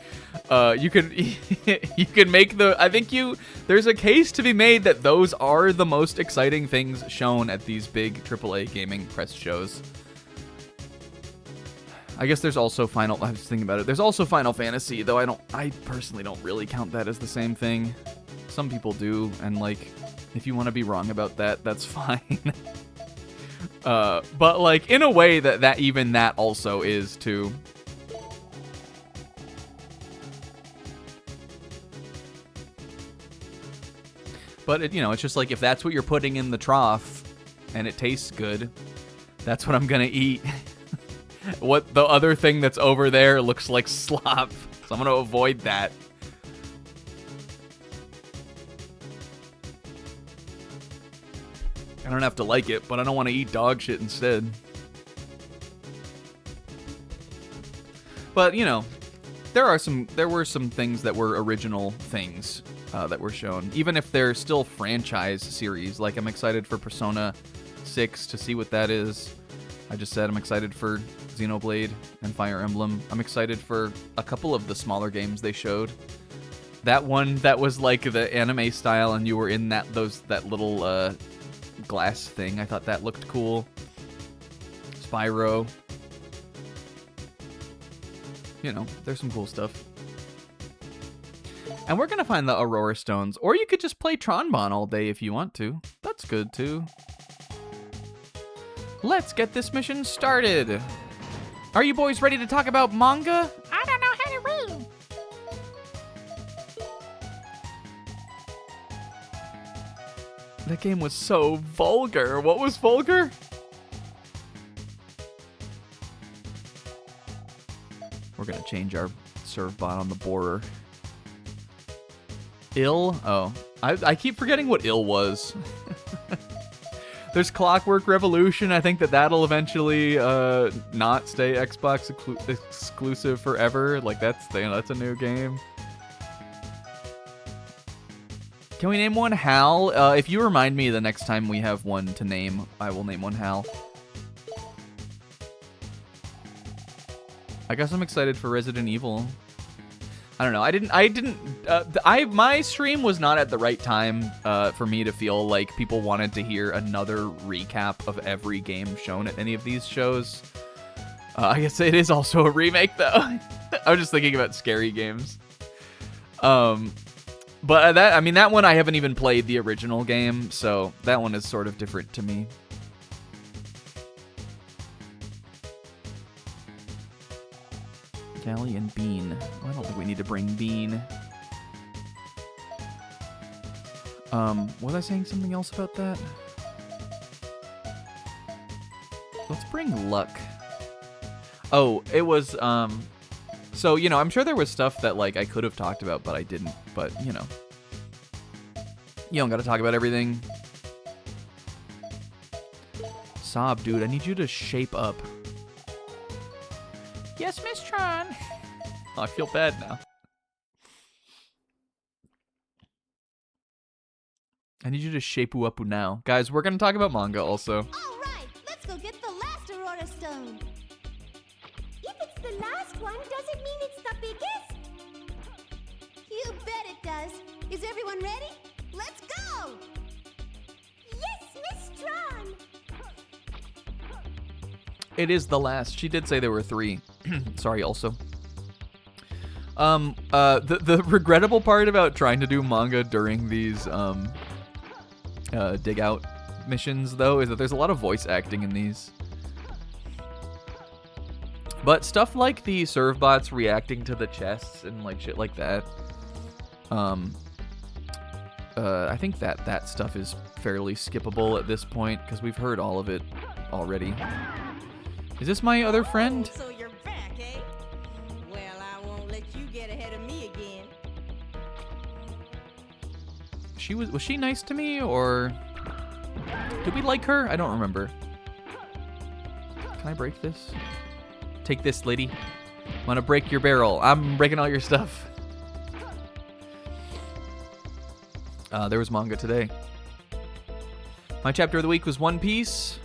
You can make there's a case to be made that those are the most exciting things shown at these big AAA gaming press shows. I guess there's also I was thinking about it. There's also Final Fantasy, though I personally don't really count that as the same thing. Some people do, and, like, if you want to be wrong about that, that's fine. But, like, in a way that even that also is too. But you know, it's just like, if that's what you're putting in the trough and it tastes good, that's what I'm gonna eat. What the other thing that's over there looks like slop, so I'm gonna avoid that. I don't have to like it, but I don't want to eat dog shit instead. But, you know, there were some things that were original things that were shown, even if they're still franchise series. Like, I'm excited for Persona 6 to see what that is. I just said I'm excited for Xenoblade and Fire Emblem. I'm excited for a couple of the smaller games they showed. That one that was like the anime style and you were in that little glass thing. I thought that looked cool. Spyro. You know, there's some cool stuff. And we're gonna find the Aurora Stones. Or you could just play Tron Bonne all day if you want to. That's good too. Let's get this mission started. Are you boys ready to talk about manga? I don't know how to read. That game was so vulgar. What was vulgar? We're gonna change our serve bot on the borer. Ill? Oh. I keep forgetting what ill was. There's Clockwork Revolution. I think that'll eventually not stay Xbox exclusive forever. Like, that's a new game. Can we name one Hal? If you remind me the next time we have one to name, I will name one Hal. I guess I'm excited for Resident Evil. I don't know. My stream was not at the right time for me to feel like people wanted to hear another recap of every game shown at any of these shows. I guess it is also a remake, though. I was just thinking about scary games. But that one I haven't even played the original game, so that one is sort of different to me. Sally and Bean. Oh, I don't think we need to bring Bean. Was I saying something else about that? Let's bring Luck. Oh, it was, so, you know, I'm sure there was stuff that, like, I could have talked about, but I didn't. But, you know. You don't gotta talk about everything. Sob, dude, I need you to shape up. Yes, Miss Tron. Oh, I feel bad now. I need you to shape up now. Guys, we're gonna talk about manga also. All right, let's go get the last Aurora Stone. If it's the last one, does it mean it's the biggest? You bet it does. Is everyone ready? Let's go! Yes, Miss Tron! It is the last. She did say there were 3. Sorry, also. The regrettable part about trying to do manga during these, dig out missions, though, is that there's a lot of voice acting in these. But stuff like the servbots reacting to the chests and, like, shit like that, I think that stuff is fairly skippable at this point, because we've heard all of it already. Is this my other friend? So you're back, eh? Well, I won't let you get ahead of me again. Was she nice to me, or did we like her? I don't remember. Can I break this? Take this, lady. I'm gonna break your barrel. I'm breaking all your stuff. There was manga today. My chapter of the week was One Piece.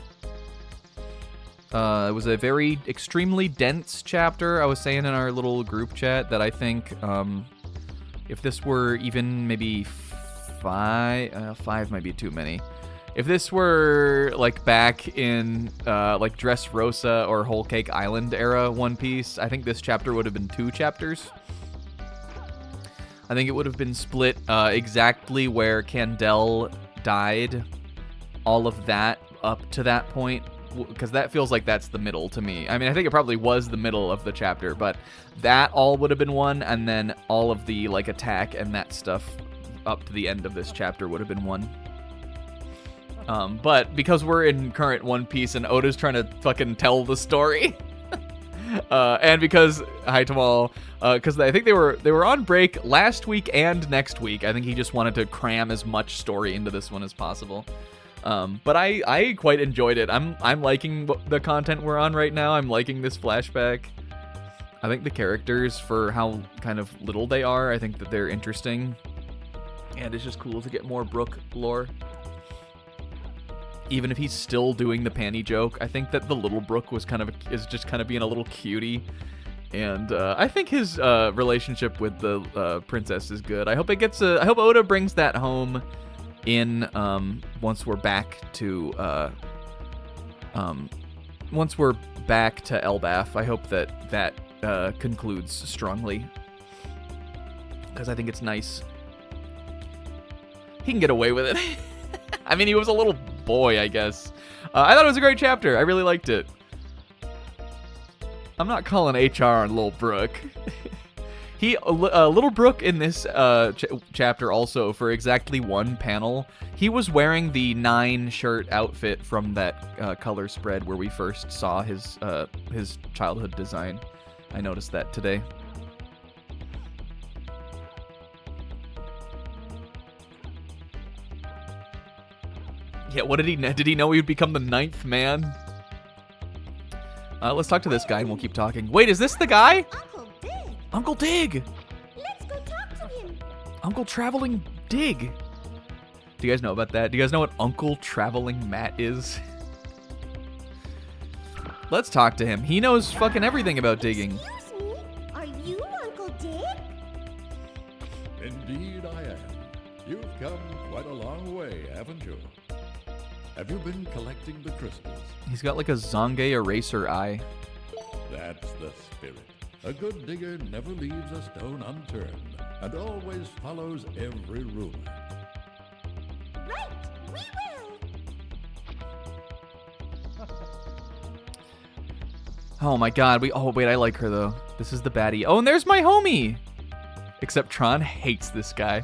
It was a very extremely dense chapter. I was saying in our little group chat that I think if this were even maybe 5 might be too many. If this were like back in like Dressrosa or Whole Cake Island era One Piece, I think this chapter would have been 2 chapters. I think it would have been split exactly where Candel died, all of that up to that point, because that feels like that's the middle to me. I mean, I think it probably was the middle of the chapter, but that all would have been one, and then all of the like attack and that stuff up to the end of this chapter would have been one. But because we're in current One Piece and Oda's trying to fucking tell the story, and because hi Tamal, because I think they were on break last week and next week. I think he just wanted to cram as much story into this one as possible. But I quite enjoyed it. I'm liking the content we're on right now. I'm liking this flashback. I think the characters, for how kind of little they are, I think that they're interesting. And it's just cool to get more Brook lore. Even if he's still doing the panty joke, I think that the little Brook is just kind of being a little cutie. And I think his relationship with the princess is good. I hope Oda brings that home in once we're back to Elbaf. I hope that concludes strongly, because I think it's nice. He can get away with it. I mean, he was a little boy, I guess. I thought it was a great chapter. I really liked it. I'm not calling HR on Lil Brook. Little Brook in this chapter also, for exactly one panel, he was wearing the 9 shirt outfit from that color spread where we first saw his childhood design. I noticed that today. Yeah, what did he know? Did he know he would become the 9th man? Let's talk to this guy and we'll keep talking. Wait, is this the guy? Uncle Dig! Uncle Dig! Let's go talk to him! Uncle Traveling Dig. Do you guys know about that? Do you guys know what Uncle Traveling Matt is? Let's talk to him. He knows fucking everything about digging. Excuse me, are you Uncle Dig? Indeed I am. You've come quite a long way, haven't you? Have you been collecting the crystals? He's got like a Zonge eraser eye. That's the spirit. A good digger never leaves a stone unturned and always follows every rumor. Right, we will! Oh my god, oh wait, I like her though. This is the baddie. Oh, and there's my homie! Except Tron hates this guy.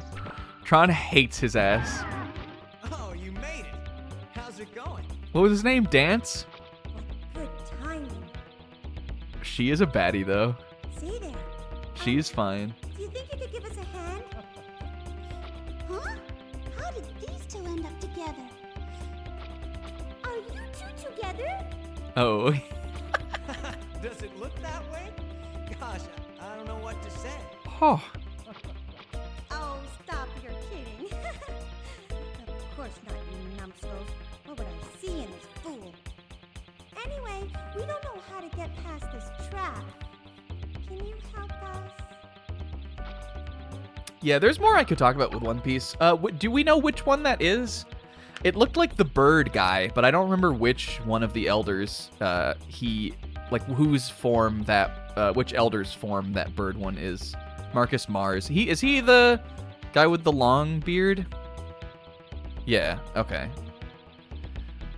Tron hates his ass. Oh, you made it. How's it going? What was his name? Dance? Good timing. She is a baddie though. See there. She's fine. Do you think you could give us a hand? Huh? How did these two end up together? Are you two together? Oh. Does it look that way? Gosh, I don't know what to say. Oh. Oh, stop, you're kidding. Of course not, you numbskulls. What would I see in this fool? Anyway, we don't know how to get past this trap. Can you help us? Yeah, there's more I could talk about with One Piece. Do we know which one that is? It looked like the bird guy, but I don't remember which one of the elders whose form that, which elder's form that bird one is. Marcus Mars. Is he the guy with the long beard? Yeah, okay.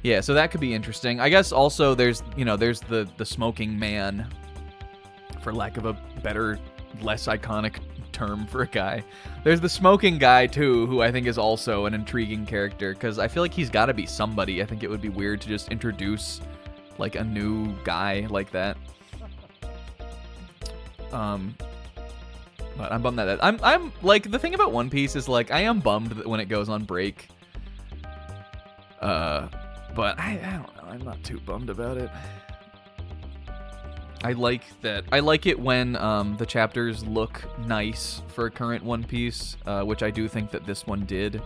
Yeah, so that could be interesting. I guess also there's the smoking man, for lack of a better, less iconic term for a guy. There's the smoking guy too, who I think is also an intriguing character, because I feel like he's got to be somebody. I think it would be weird to just introduce like a new guy like that. But I'm bummed that I'm like, the thing about One Piece is like I am bummed that when it goes on break. But I don't know. I'm not too bummed about it. I like it when the chapters look nice for current One Piece, which I do think that this one did.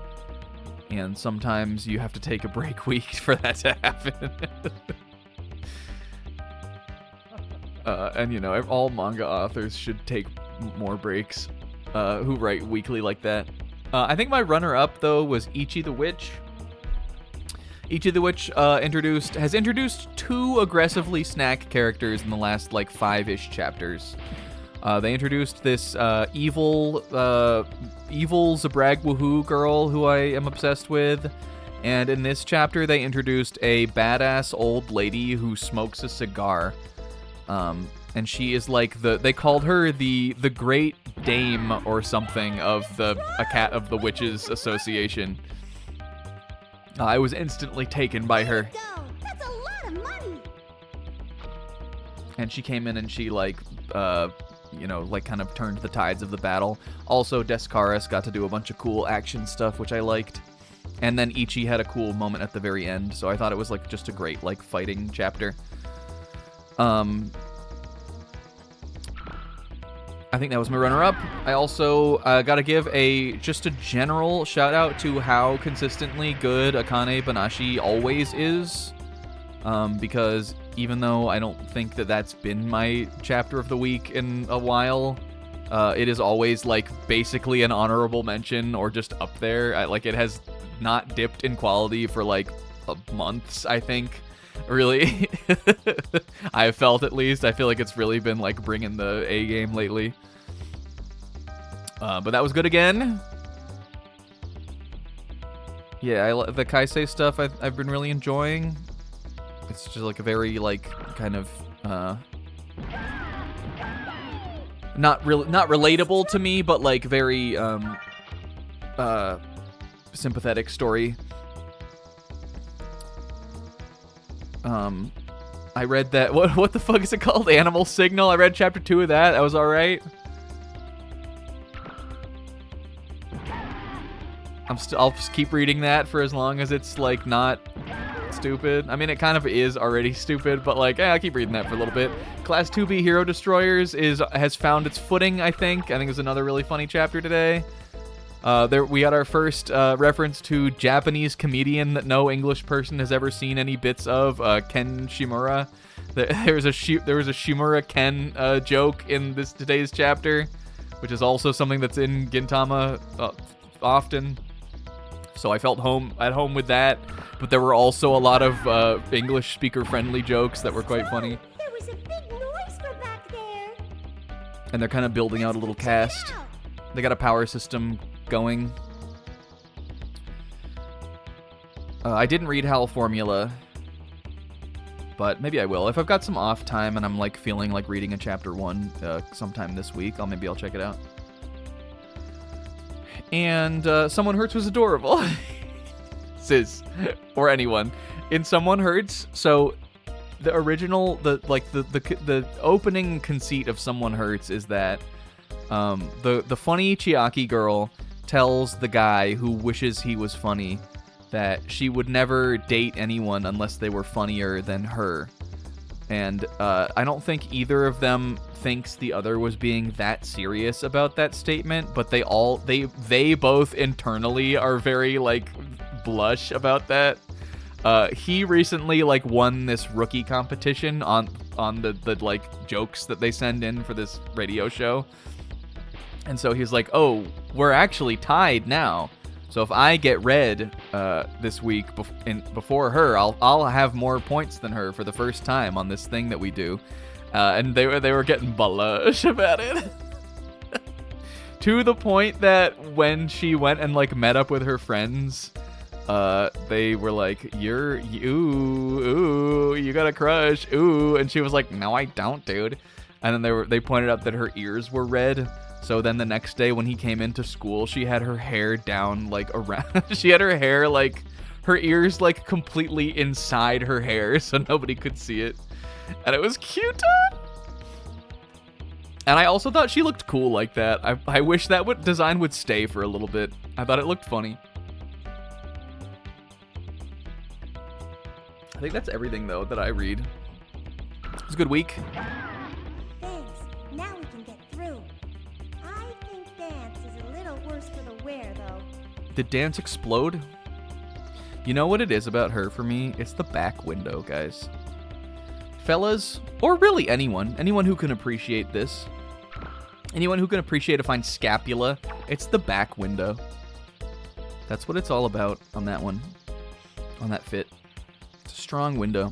And sometimes you have to take a break week for that to happen. And all manga authors should take more breaks who write weekly like that. I think my runner-up though was Ichi the Witch. Ichi the Witch has introduced two aggressively snack characters in the last like 5-ish chapters. They introduced this evil Zabrag Woohoo girl who I am obsessed with. And in this chapter, they introduced a badass old lady who smokes a cigar. And she is like they called her the Great Dame or something of a cat of the Witches Association. I was instantly taken by her. Go! That's a lot of money! And she came in and she kind of turned the tides of the battle. Also, Descaris got to do a bunch of cool action stuff, which I liked. And then Ichi had a cool moment at the very end, so I thought it was like just a great like fighting chapter. I think that was my runner-up. I also got to give just a general shout-out to how consistently good Akane Banashi always is. Because even though I don't think that that's been my chapter of the week in a while, it is always, like, basically an honorable mention or just up there. It has not dipped in quality for, like, months, I think. Really. I have felt, at least. I feel like it's really been like bringing the A game lately. But that was good again. Yeah, the Kaisei stuff I've been really enjoying. It's just like a very like kind of not relatable to me, but like very sympathetic story. I read that. What the fuck is it called? Animal Signal. I read chapter 2 of that. That was all right. I'll just keep reading that for as long as it's like not stupid. I mean, it kind of is already stupid, but like, I'll keep reading that for a little bit. Class 2B Hero Destroyers has found its footing. I think it's another really funny chapter today. We got our first reference to Japanese comedian that no English person has ever seen any bits of, Ken Shimura. There was a Shimura Ken joke in today's chapter, which is also something that's in Gintama often. So I felt at home with that, but there were also a lot of English speaker-friendly jokes that were quite funny. There was a big noise from back there. And they're kind of building out a little cast. They got a power system going. I didn't read HAL Formula. But maybe I will. If I've got some off time and I'm like feeling like reading a chapter 1 sometime this week, maybe I'll check it out. And Someone Hurts was adorable. Sis, or anyone. In Someone Hurts, so the original, the opening conceit of Someone Hurts is that the funny Chiaki girl tells the guy who wishes he was funny that she would never date anyone unless they were funnier than her. And I don't think either of them thinks the other was being that serious about that statement, but they both internally are very like blush about that. He recently like won this rookie competition on the like jokes that they send in for this radio show. And so he's like, "Oh, we're actually tied now. So if I get read this week before her, I'll have more points than her for the first time on this thing that we do." And they were getting blush about it. To the point that when she went and like met up with her friends, they were like, you got a crush, ooh. And she was like, "No, I don't, dude." And then they pointed out that her ears were red. So then the next day when he came into school, she had her hair down like around. She had her hair like her ears like completely inside her hair, so nobody could see it, and it was cute. And I also thought she looked cool like that. I wish that design would stay for a little bit. I thought it looked funny. I think that's everything though that I read. It was a good week. Thanks. Now we can get through. I think dance is a little worse for the wear, though. Did dance explode? You know what it is about her for me? It's the back window, guys. Fellas, or really anyone who can appreciate this, anyone who can appreciate a fine scapula, it's the back window. That's what it's all about on that one, on that fit. It's a strong window.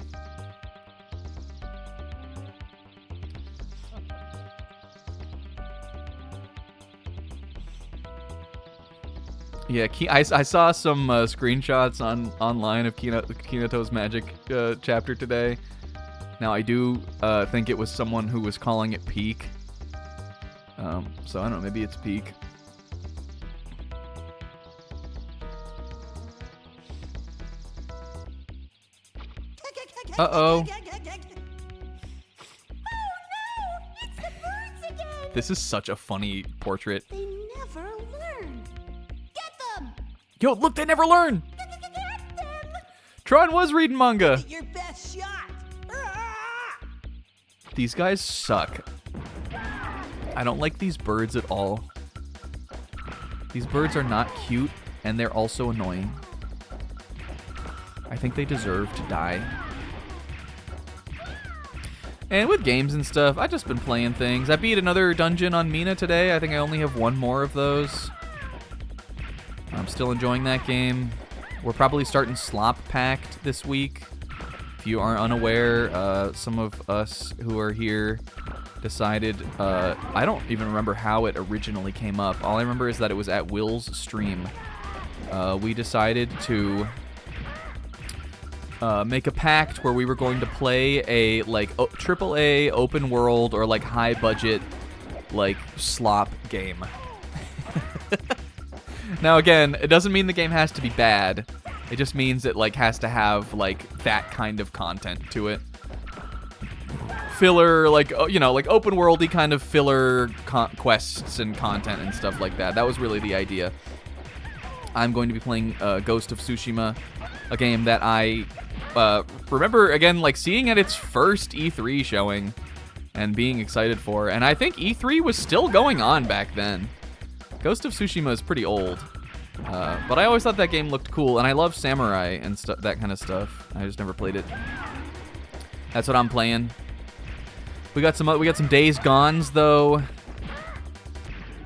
Yeah, I saw some screenshots online of Kinato's Magic chapter today. Now, I do think it was someone who was calling it peak. So, I don't know, maybe it's peak. Uh-oh. Oh no! It's the birds again! This is such a funny portrait. They never learn. Get them! Yo, look, they never learn! Get them! Tron was reading manga! Your best shot. These guys suck. I don't like these birds at all. These birds are not cute, and they're also annoying. I think they deserve to die. And with games and stuff, I've just been playing things. I beat another dungeon on Mina today. I think I only have one more of those. I'm still enjoying that game. We're probably starting Slop Pact this week. If you are unaware, some of us who are here decided, I don't even remember how it originally came up. All I remember is that it was at Will's stream. We decided to make a pact where we were going to play a like AAA open world or like high budget like slop game. Now again, it doesn't mean the game has to be bad. It just means it like has to have like that kind of content to it. Filler, like, you know, like open worldy kind of filler quests and content and stuff like that. That was really the idea. I'm going to be playing Ghost of Tsushima, a game that I remember, again, like seeing at its first E3 showing and being excited for. And I think E3 was still going on back then. Ghost of Tsushima is pretty old. But I always thought that game looked cool, and I love samurai and that kind of stuff. I just never played it. That's what I'm playing. We got some Days Gones though.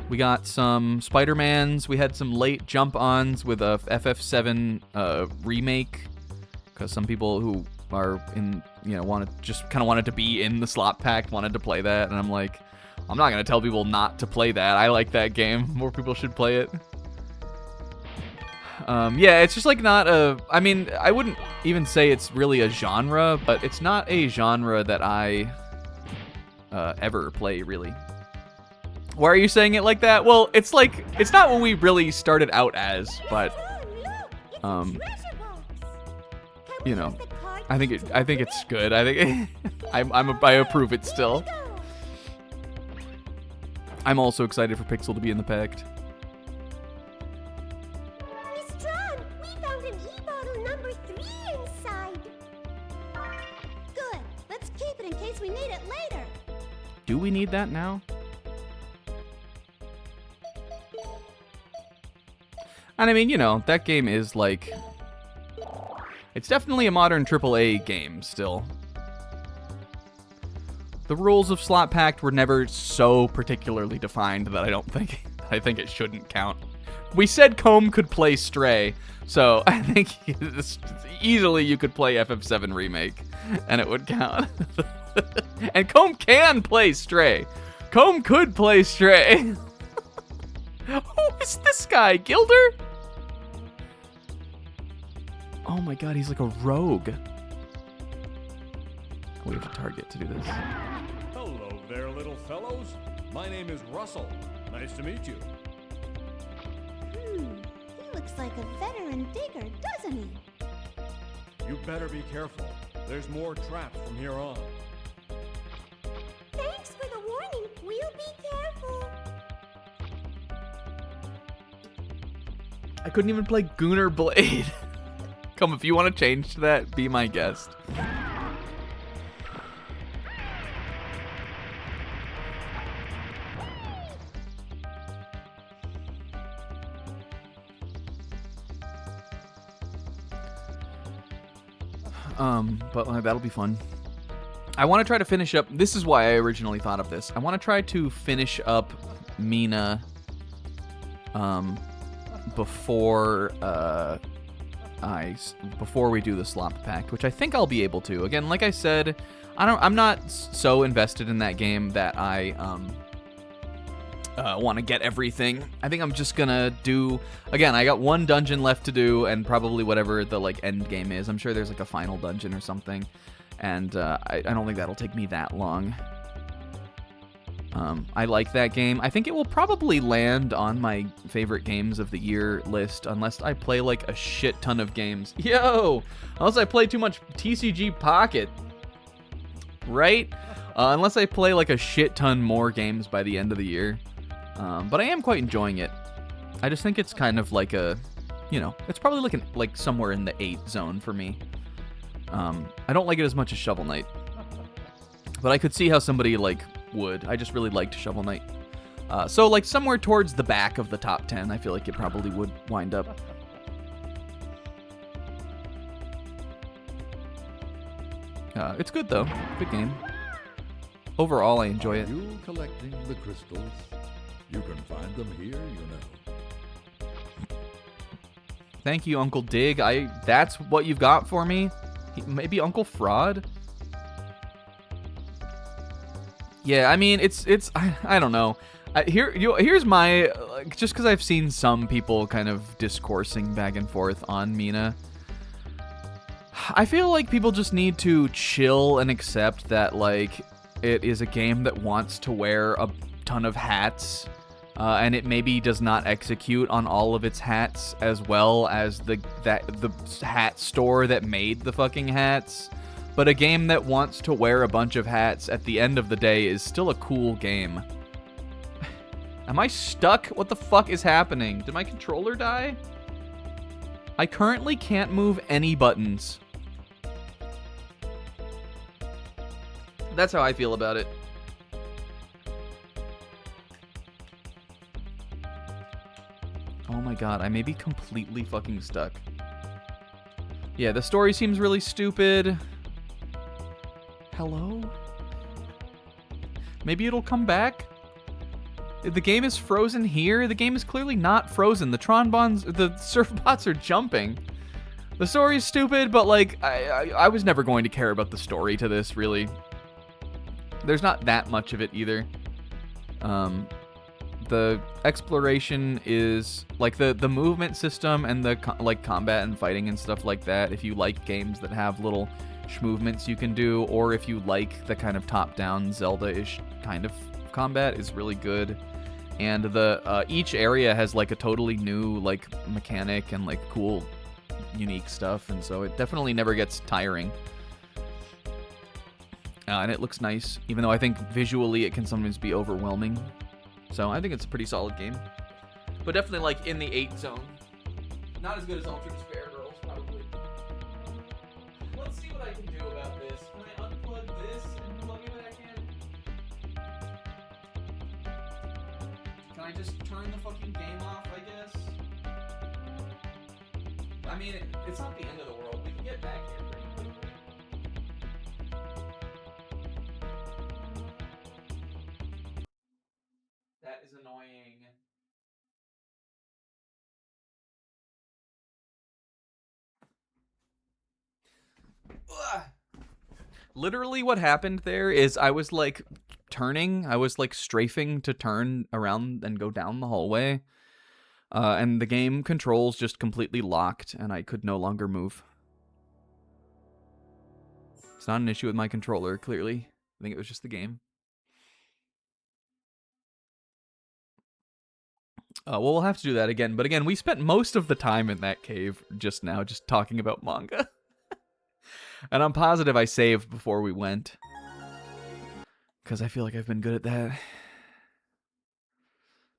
We got some Spider-Mans. We had some late jump-ons with a FF7 remake, because some people who are in, you know, wanted to be in the Slop Pact wanted to play that, and I'm like, I'm not gonna tell people not to play that. I like that game. More people should play it. Yeah, it's just like not a. I mean, I wouldn't even say it's really a genre, but it's not a genre that I ever play really. Why are you saying it like that? Well, it's like it's not what we really started out as, but you know, I think it's good. I think I approve it still. I'm also excited for Pixel to be in the pact. Miss Tron, we found an e-bottle number 3 inside. Good. Let's keep it in case we need it later. Do we need that now? And I mean, you know, that game is like... It's definitely a modern AAA game still. The rules of Slot Pact were never so particularly defined that I think it shouldn't count. We said Comb could play Stray, so I think easily you could play FF7 Remake, and it would count. And Comb can play Stray. Comb could play Stray. Who is this guy? Gilder? Oh my god, he's like a rogue. We have to target to do this. Hello there, little fellows. My name is Russell. Nice to meet you. He looks like a veteran digger, doesn't he? You better be careful. There's more traps from here on. Thanks for the warning. We'll be careful. I couldn't even play Gunnar Blade. Come, if you want to change to that, be my guest. But that'll be fun. I want to try to finish up. This is why I originally thought of this. I want to try to finish up Mina before we do the Slop Pact, which I think I'll be able to. Again, like I said, I'm not so invested in that game that I want to get everything. I think I'm just gonna do, again, I got one dungeon left to do, and probably whatever the like end game is. I'm sure there's like a final dungeon or something, and I don't think that'll take me that long. I like that game. I think it will probably land on my favorite games of the year list, unless I play like a shit ton of games. Yo! Unless I play too much TCG Pocket. Right? Unless I play like a shit ton more games by the end of the year. But I am quite enjoying it. I just think it's kind of like a, you know, it's probably like somewhere in the 8 zone for me. I don't like it as much as Shovel Knight. But I could see how somebody like would. I just really liked Shovel Knight. So like somewhere towards the back of the top 10, I feel like it probably would wind up. It's good though. Good game. Overall, I enjoy it. Are you collecting the crystals? You can find them here, you know. Thank you, Uncle Dig. That's what you've got for me? Maybe Uncle Fraud? Yeah, I mean, it's I don't know. Here's my, just because I've seen some people kind of discoursing back and forth on Mina. I feel like people just need to chill and accept that, like, it is a game that wants to wear a ton of hats, and it maybe does not execute on all of its hats as well as the hat store that made the fucking hats. But a game that wants to wear a bunch of hats at the end of the day is still a cool game. Am I stuck? What the fuck is happening? Did my controller die? I currently can't move any buttons. That's how I feel about it. Oh my god, I may be completely fucking stuck. Yeah, the story seems really stupid. Hello? Maybe it'll come back? The game is frozen here? The game is clearly not frozen. The Tron bonds, the surf bots are jumping. The story's stupid, but like, I was never going to care about the story to this, really. There's not that much of it either. the exploration is like the movement system and the like combat and fighting and stuff like that. If you like games that have little movements you can do, or if you like the kind of top-down Zelda-ish kind of combat, is really good. And the each area has like a totally new like mechanic and like cool, unique stuff, and so it definitely never gets tiring. And it looks nice, even though I think visually it can sometimes be overwhelming. So I think it's a pretty solid game. But definitely like in the 8 zone. Not as good as Ultra Despair Girls, probably. Let's see what I can do about this. Can I unplug this and plug it back in? Can I just turn the fucking game off, I guess? I mean, it's not the end of the world. We can get back here pretty quickly. That is annoying. Ugh. Literally what happened there is I was like strafing to turn around and go down the hallway. And the game controls just completely locked and I could no longer move. It's not an issue with my controller, clearly. I think it was just the game. Well, we'll have to do that again. But again, we spent most of the time in that cave just now, just talking about manga. And I'm positive I saved before we went. Because I feel like I've been good at that.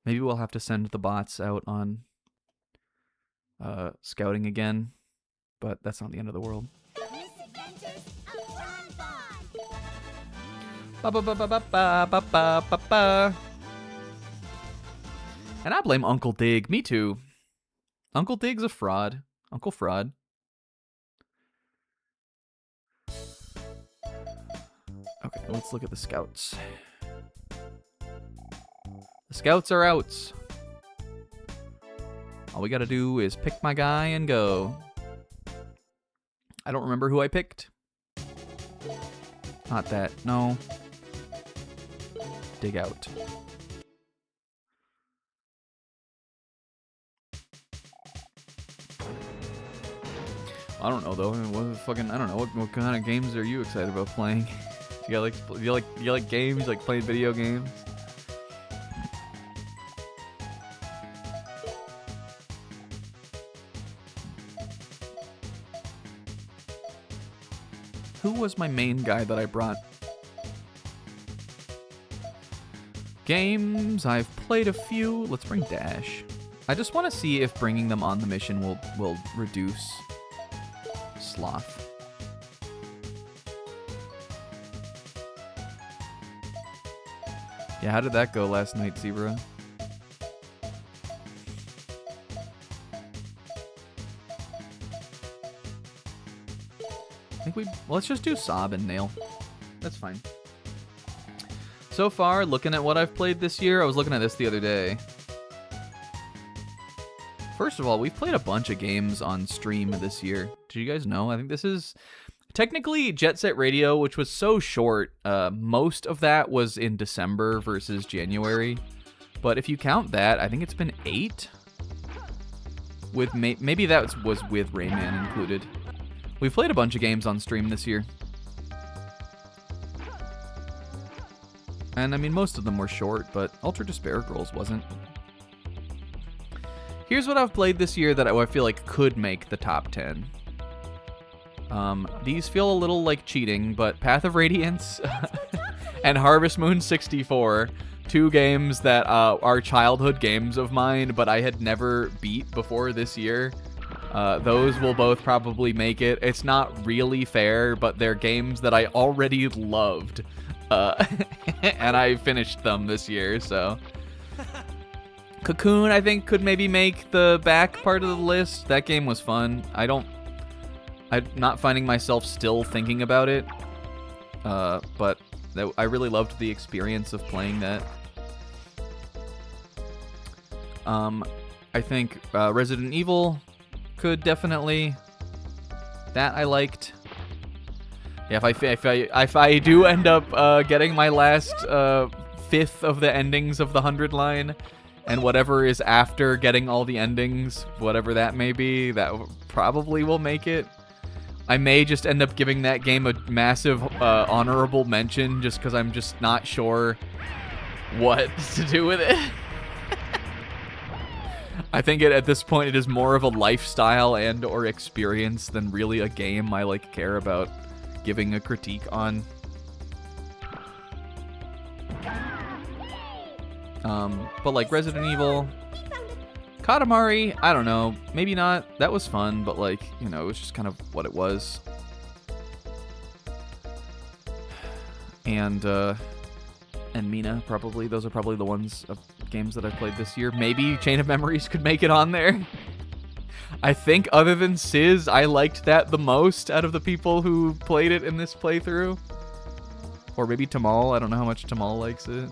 Maybe we'll have to send the bots out on scouting again. But that's not the end of the world. Misadventures of Bonne. Ba ba ba ba ba ba ba ba ba ba. And I blame Uncle Dig. Me too. Uncle Dig's a fraud. Uncle Fraud. Okay, let's look at the scouts. The scouts are outs. All we gotta do is pick my guy and go. I don't remember who I picked. Not that. No. Dig out. I don't know though. I mean, I don't know. What kind of games are you excited about playing? You like games? You like playing video games? Who was my main guy that I brought? Games, I've played a few. Let's bring Dash. I just want to see if bringing them on the mission will reduce sloth. Yeah, how did that go last night, Zebra? I think let's just do Sob and Nail. That's fine. So far, looking at what I've played this year, I was looking at this the other day. First of all, we've played a bunch of games on stream this year. Did you guys know? I think this is technically Jet Set Radio, which was so short. Most of that was in December versus January. But if you count that, I think it's been 8. With maybe that was with Rayman included. We've played a bunch of games on stream this year. And I mean, most of them were short, but Ultra Despair Girls wasn't. Here's what I've played this year that I feel like could make the top 10. These feel a little like cheating, but Path of Radiance and Harvest Moon 64, 2 games that are childhood games of mine, but I had never beat before this year. Those will both probably make it. It's not really fair, but they're games that I already loved. And I finished them this year, so... Cocoon, I think, could maybe make the back part of the list. That game was fun. I'm not finding myself still thinking about it. But I really loved the experience of playing that. I think Resident Evil could definitely. That I liked. Yeah, if I do end up getting my last 5th of the endings of the 100 line, And whatever is after getting all the endings, whatever that may be, that probably will make it. I may just end up giving that game a massive honorable mention just because I'm just not sure what to do with it. I think at this point it is more of a lifestyle and or experience than really a game I like care about giving a critique on. But like Resident Evil, Katamari, I don't know, maybe not. That was fun, but like, you know, it was just kind of what it was. And Mina, probably. Those are probably the ones of games that I've played this year. Maybe Chain of Memories could make it on there. I think other than Sizz, I liked that the most out of the people who played it in this playthrough. Or maybe Tamal. I don't know how much Tamal likes it.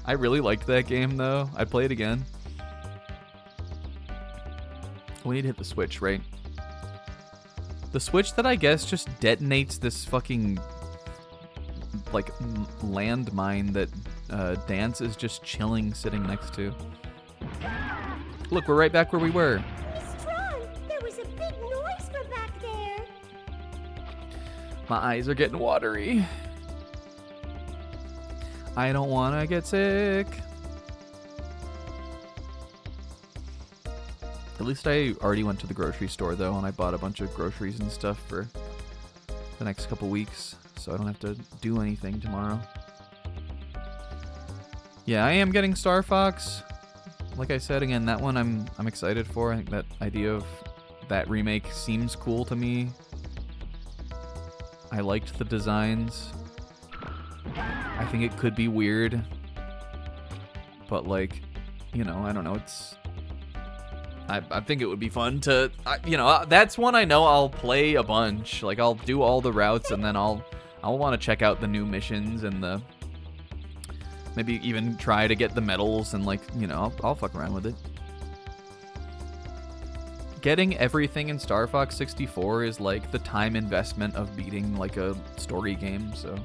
I really liked that game, though. I'd play it again. We need to hit the switch, right? The switch that I guess just detonates this fucking, like, landmine that Dance is just chilling, sitting next to. Look, we're right back where we were. Miss Tron, there was a big noise from back there. My eyes are getting watery. I don't want to get sick. At least I already went to the grocery store, though, and I bought a bunch of groceries and stuff for the next couple weeks, so I don't have to do anything tomorrow. Yeah, I am getting Star Fox. Like I said, again, that one I'm excited for. I think that idea of that remake seems cool to me. I liked the designs. I think it could be weird, but like, you know, I don't know. I think it would be fun to, you know, that's one I know I'll play a bunch. Like, I'll do all the routes, and then I'll want to check out the new missions and maybe even try to get the medals and, like, you know, I'll fuck around with it. Getting everything in Star Fox 64 is like the time investment of beating like a story game, so.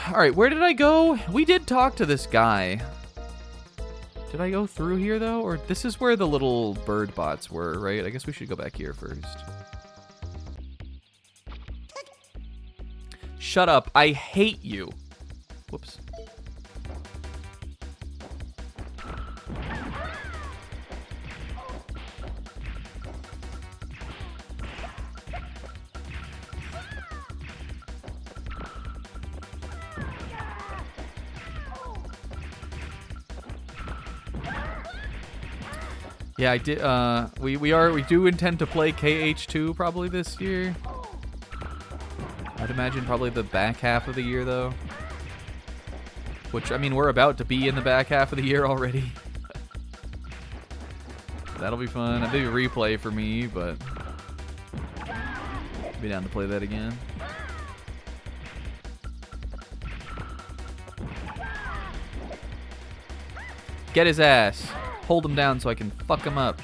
All right, where did I go? We did talk to this guy. Did I go through here, though? Or this is where the little bird bots were, right? I guess we should go back here first. Shut up. I hate you. Whoops. Yeah, I did. We do intend to play KH2 probably this year. I'd imagine probably the back half of the year, though. Which, I mean, we're about to be in the back half of the year already. That'll be fun. That'll be a replay for me, but I'll be down to play that again. Get his ass. Hold him down so I can fuck him up.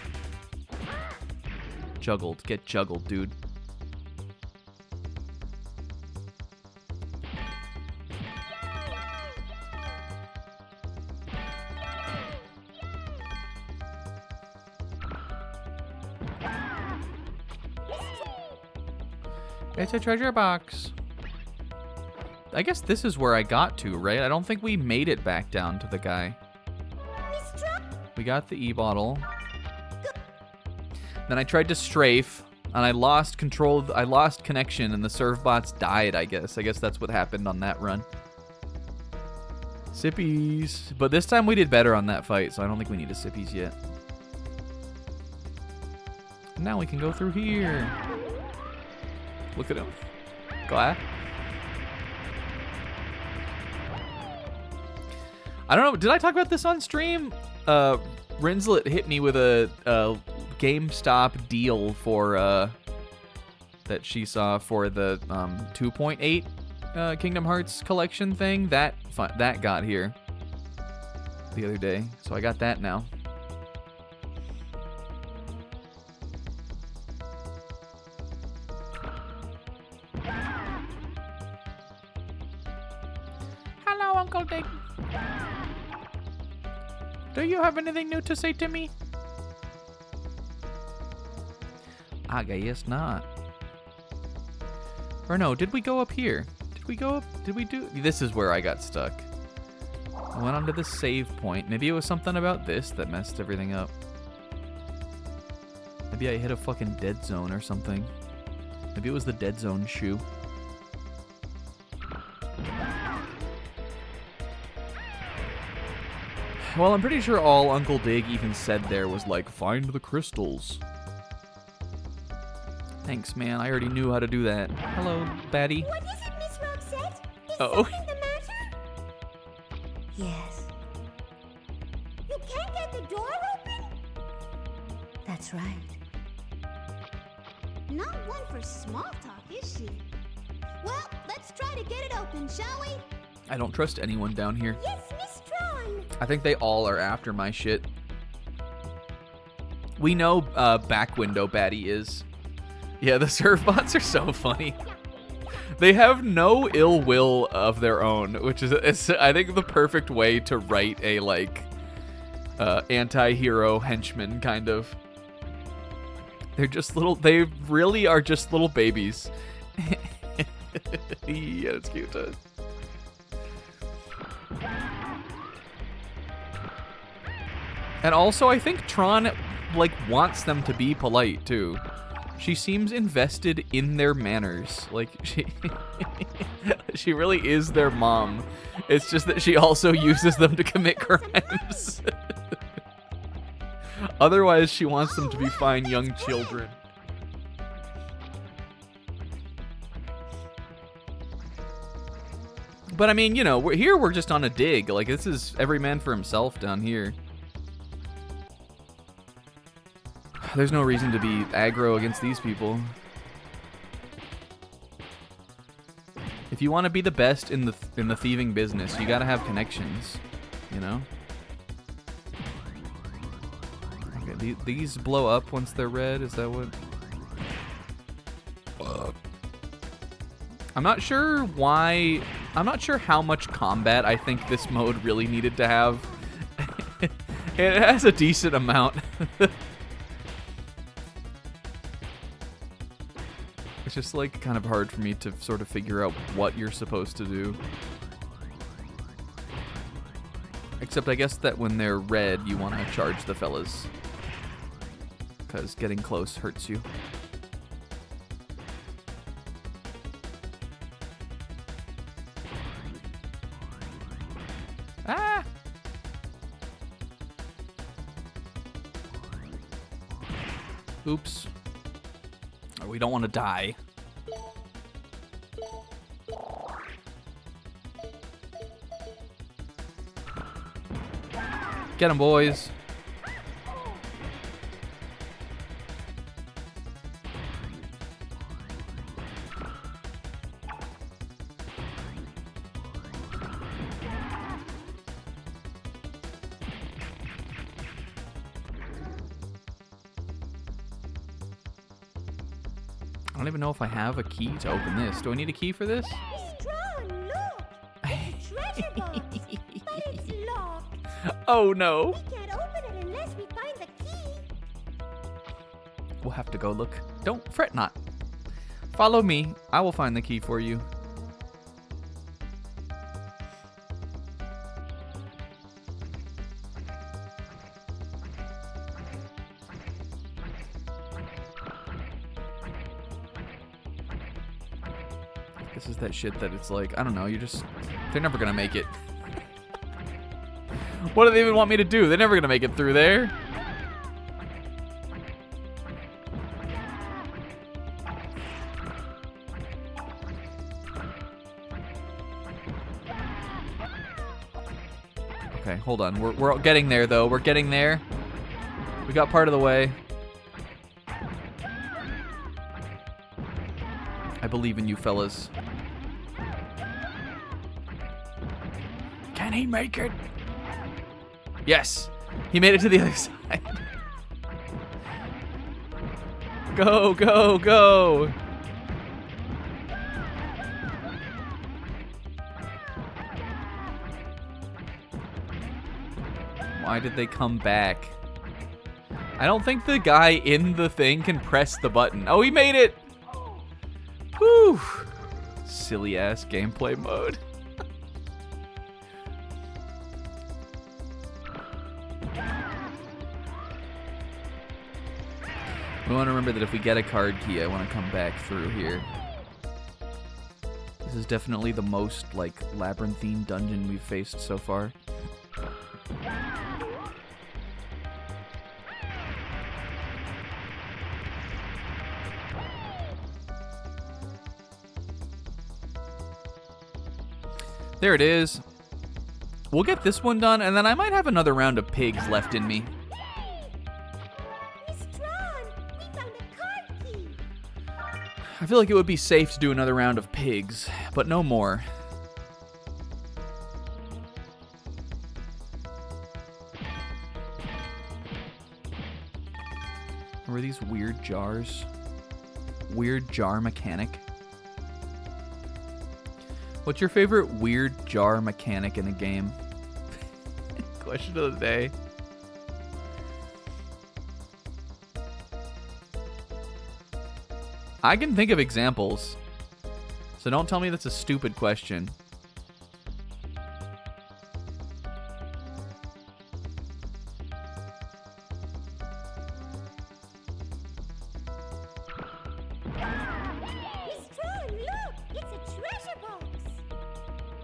Juggled. Get juggled, dude. It's a treasure box. I guess this is where I got to, right? I don't think we made it back down to the guy. We got the E-bottle. Then I tried to strafe, and I lost control. I lost connection, and the serve bots died, I guess. I guess that's what happened on that run. Sippies. But this time we did better on that fight, so I don't think we need a Sippies yet. Now we can go through here. Look at him. Glad. I don't know. Did I talk about this on stream? Rinslet hit me with a GameStop deal for that she saw for the 2.8 Kingdom Hearts collection thing. That got here the other day, so I got that now. Hello, Uncle Dick. Do you have anything new to say to me? I guess not. Or no, did we go up here? Did we go up? Did we do? This is where I got stuck. I went onto the save point. Maybe it was something about this that messed everything up. Maybe I hit a fucking dead zone or something. Maybe it was the dead zone shoe. Well, I'm pretty sure all Uncle Dig even said there was like, find the crystals. Thanks, man. I already knew how to do that. Hello, baddie. What is it, Miss Roxette? Is Uh-oh. something the matter? Yes. You can't get the door open? That's right. Not one for small talk, is she? Well, let's try to get it open, shall we? I don't trust anyone down here. Yes, Miss Tron. I think they all are after my shit. We know back window baddie is. Yeah, the serve bots are so funny. They have no ill will of their own, which is, I think, the perfect way to write a, like, anti-hero henchman, kind of. They're just little, they really are just little babies. Yeah, it's cute. And also, I think Tron, like, wants them to be polite, too. She seems invested in their manners. Like, she really is their mom. It's just that she also uses them to commit crimes. Otherwise, she wants them to be fine young children. But I mean, you know, we're just on a dig. Like, this is every man for himself down here. There's no reason to be aggro against these people. If you want to be the best in the thieving business, you gotta have connections, you know? Okay, these blow up once they're red, is that what? I'm not sure why, I'm not sure how much combat I think this mode really needed to have. It has a decent amount. It's just, like, kind of hard for me to sort of figure out what you're supposed to do. Except I guess that when they're red, you want to charge the fellas. Because getting close hurts you. Ah! Oops. We don't want to die. Get 'em, boys. I don't even know if I have a key to open this. Do I need a key for this? Miss Tron, look! It's a treasure box, but it's locked. Oh no. We can't open it unless we find the key. We'll have to go look. Don't fret not. Follow me. I will find the key for you. This is that shit that it's like, I don't know, they're never gonna make it. What do they even want me to do? They're never gonna make it through there. Okay, hold on. We're getting there, though. We're getting there. We got part of the way. I believe in you, fellas. Can he make it? Yes. He made it to the other side. Go, go, go. Why did they come back? I don't think the guy in the thing can press the button. Oh, he made it! Whew. Silly ass gameplay mode. We want to remember that if we get a card key, I want to come back through here. This is definitely the most, like, labyrinthine dungeon we've faced so far. There it is. We'll get this one done, and then I might have another round of pigs left in me. Miss Tron, we found a card key. I feel like it would be safe to do another round of pigs, but no more. Were these weird jars? Weird jar mechanic? What's your favorite weird jar mechanic in a game? Question of the day. I can think of examples, so don't tell me that's a stupid question. Miss Tron, look! It's a treasure box!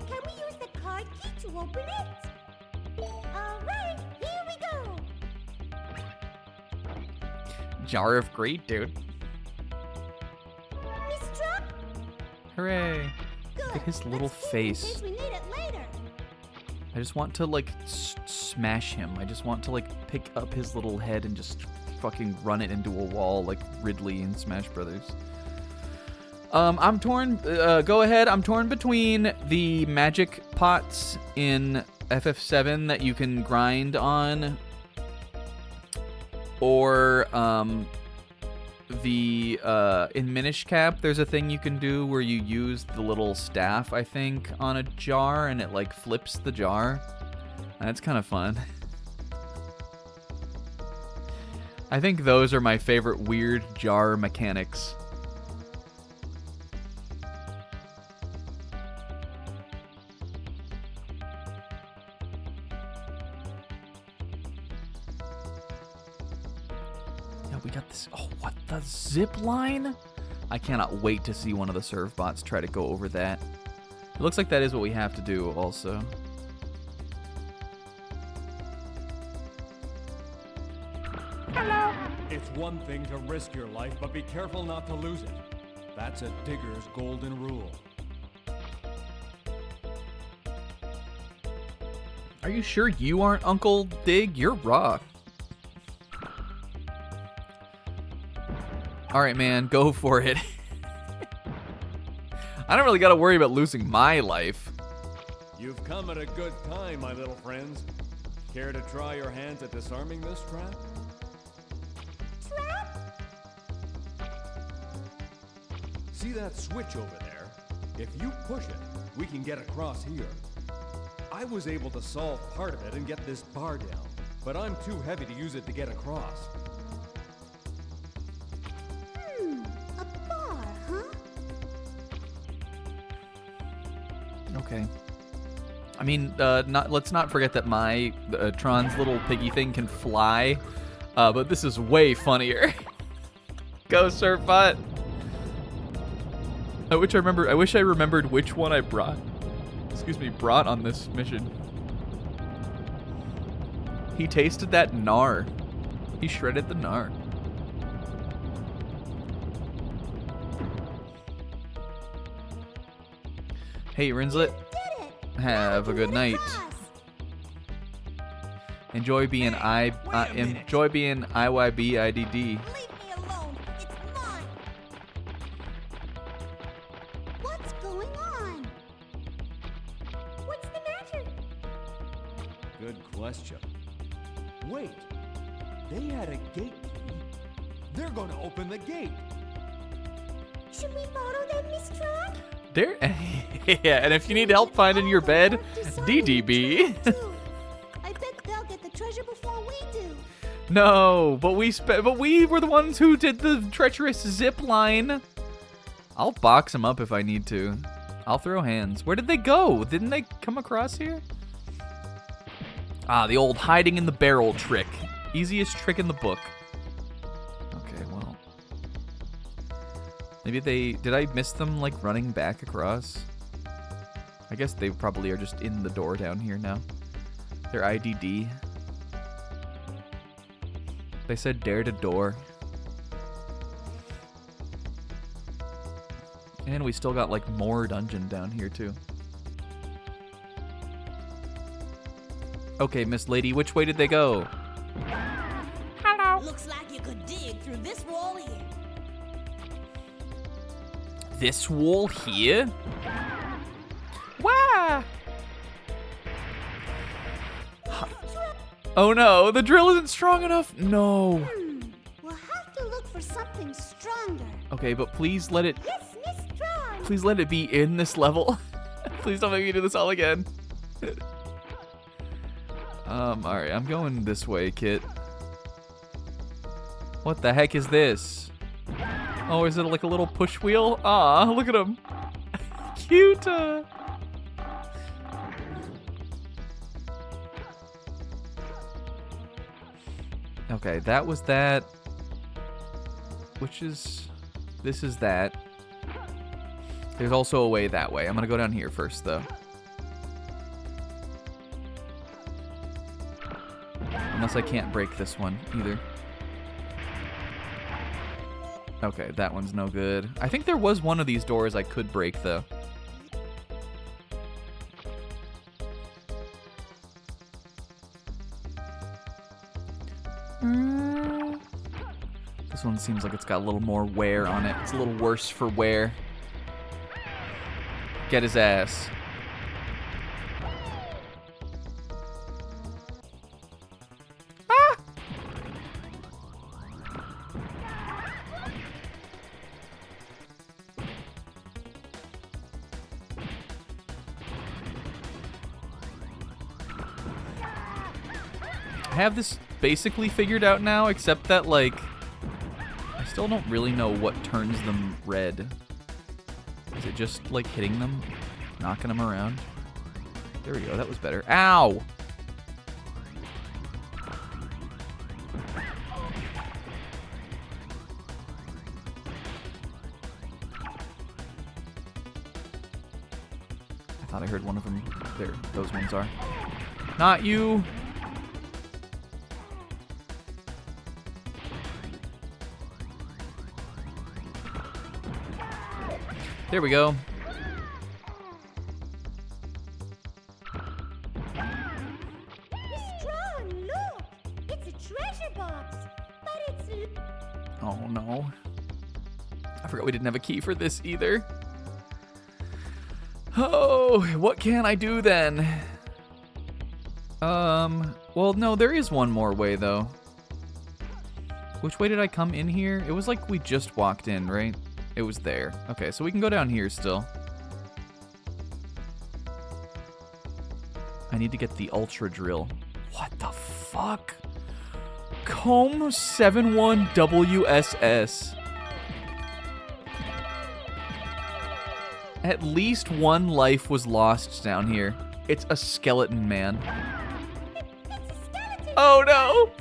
Can we use the card key to open it? Alright, here we go! Jar of great, dude. Miss Tron? Hooray. Good. Look at his little Let's keep it face. in case we need it later. I just want to, like, smash him. I just want to, like, pick up his little head and just fucking run it into a wall like Ridley in Smash Brothers. I'm torn. Go ahead. I'm torn between the magic pots in FF7 that you can grind on, or the in Minish Cap. There's a thing you can do where you use the little staff, I think, on a jar, and it like flips the jar. That's kind of fun. I think those are my favorite weird jar mechanics. Yeah, we got this. Oh, what the zip line? I cannot wait to see one of the serve bots try to go over that. It looks like that is what we have to do also. Hello. It's one thing to risk your life, but be careful not to lose it. That's a digger's golden rule. Are you sure you aren't Uncle Dig? You're raw. Alright, man, go for it. I don't really gotta worry about losing my life. You've come at a good time, my little friends. Care to try your hands at disarming this trap? Trap? See that switch over there? If you push it, we can get across here. I was able to solve part of it and get this bar down, but I'm too heavy to use it to get across. A bar, huh? Okay. I mean, let's not forget that my Tron's little piggy thing can fly, but this is way funnier. Go, Surfbot. I wish I remembered which one I brought on this mission. He tasted that gnar. He shredded the gnar. Hey, Rinslet. Did it! Have a good night. Enjoy being enjoy being IYBIDD. Leave me alone. It's mine. What's going on? What's the matter? Good question. Wait, they had a gate key. They're gonna open the gate. Should we follow them, Miss Tron? There, yeah. And if you need help finding your bed, DDB. I bet they'll get the treasure treasure before we do. No, but we were the ones who did the treacherous zip line. I'll box them up if I need to. I'll throw hands. Where did they go? Didn't they come across here? Ah, the old hiding in the barrel trick. Easiest trick in the book. Okay, well. Maybe did I miss them, like, running back across? I guess they probably are just in the door down here now. They're IDD. They said dare to door. And we still got, like, more dungeon down here, too. Okay, Miss Lady, which way did they go? Hello. Looks like you could dig through this wall here. This wall here? Wow. Oh no, the drill isn't strong enough. No. We'll have to look for something stronger. Okay, but please let it Yes, Miss Tron. please let it be in this level. Please don't make me do this all again. Alright, I'm going this way, Kit. What the heck is this? Oh, is it like a little push wheel? Aw, look at him. Cute. Okay, that was that. This is that. There's also a way that way. I'm gonna go down here first, though. Unless I can't break this one, either. Okay, that one's no good. I think there was one of these doors I could break, though. This one seems like it's got a little more wear on it. It's a little worse for wear. Get his ass. Ah! I have this basically figured out now, except that, like, I still don't really know what turns them red. Is it just, like, hitting them? Knocking them around? There we go, that was better. Ow! I thought I heard one of them. There, those ones are. Not you! There we go. Miss Tron, look! It's a treasure box, but it's... Oh no. I forgot we didn't have a key for this either. Oh, what can I do then? Well, no, there is one more way though. Which way did I come in here? It was like we just walked in, right? It was there. Okay, so we can go down here still. I need to get the ultra drill. What the fuck? Comb 71 WSS. At least one life was lost down here. It's a skeleton man. It's a skeleton! Oh no!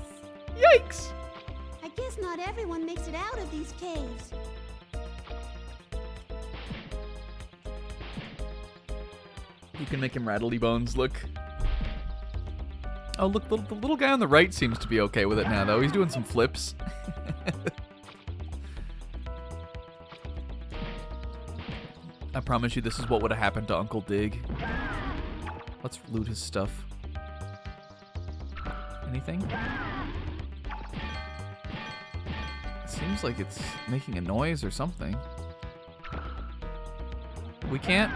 Yikes! I guess not everyone makes it out of these caves. You can make him rattly bones look. Oh, look, the little guy on the right seems to be okay with it now, though. He's doing some flips. I promise you this is what would have happened to Uncle Dig. Let's loot his stuff. Anything? It seems like it's making a noise or something. We can't?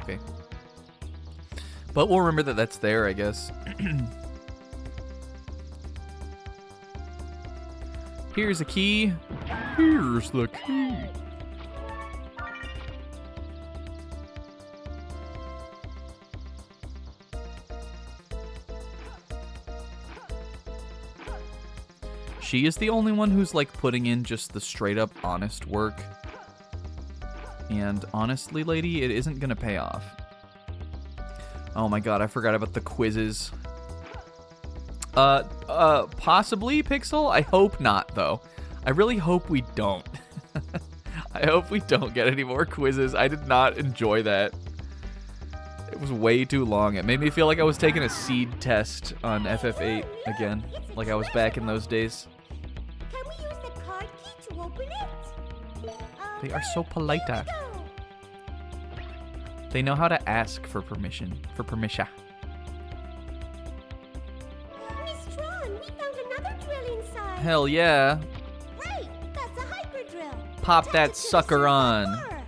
Okay. But we'll remember that that's there, I guess. Here's a key. Here's the key. She is the only one who's like putting in just the straight up honest work. And honestly, lady, it isn't gonna pay off. Oh my god, I forgot about the quizzes. Possibly, Pixel? I hope not, though. I really hope we don't. I hope we don't get any more quizzes. I did not enjoy that. It was way too long. It made me feel like I was taking a seed test on FF8 again. Like I was back in those days. Can we use the card key to open it? They are so polite. Here we go. They know how to ask for permission. For permission. Miss Tron, we found another drill inside. Hell yeah. Right, that's a hyper drill. Pop Touch that it to the sucker silver on. bar.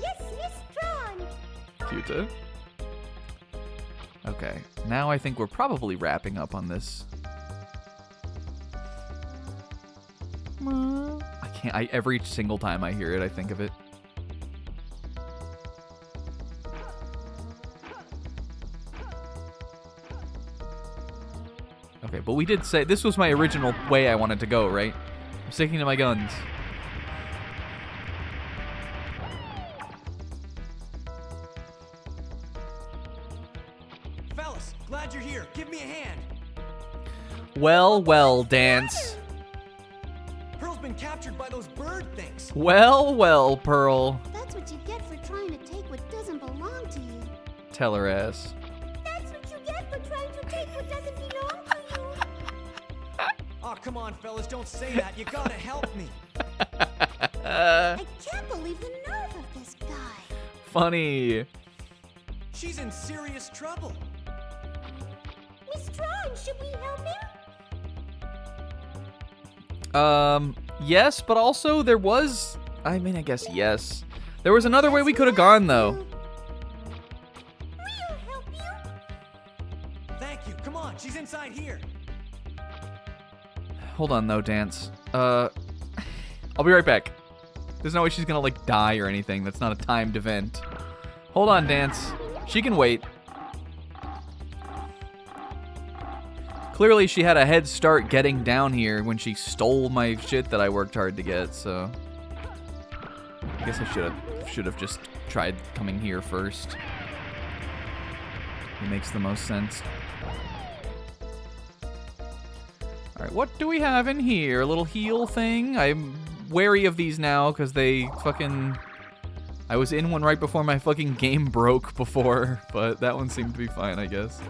Yes, Miss Tron. Cute. Okay, now I think we're probably wrapping up on this. I can't. Every single time I hear it, I think of it. Okay, but we did say this was my original way I wanted to go, right? I'm sticking to my guns. Fellas, glad you're here. Give me a hand. Well, well, Dance. Pearl's been captured by those bird things. Well, well, Pearl. That's what you get for trying to take what doesn't belong to you. Tell her ass. That's what you get for trying to take what doesn't belong to you. Oh, come on, fellas, don't say that. You gotta help me. I can't believe the nerve of this guy. Funny. She's in serious trouble. Miss Tron, should we help him? Yes, but also there was... I mean, I guess yes. There was another way we could have gone, though. We'll help you. Thank you. Come on, she's inside here. Hold on, though, Dance. I'll be right back. There's no way she's gonna, like, die or anything. That's not a timed event. Hold on, Dance. She can wait. Clearly, she had a head start getting down here when she stole my shit that I worked hard to get, so... I guess I should have just tried coming here first. It makes the most sense. Alright, what do we have in here? A little heal thing? I'm wary of these now, because they fucking... I was in one right before my fucking game broke before, but that one seemed to be fine, I guess.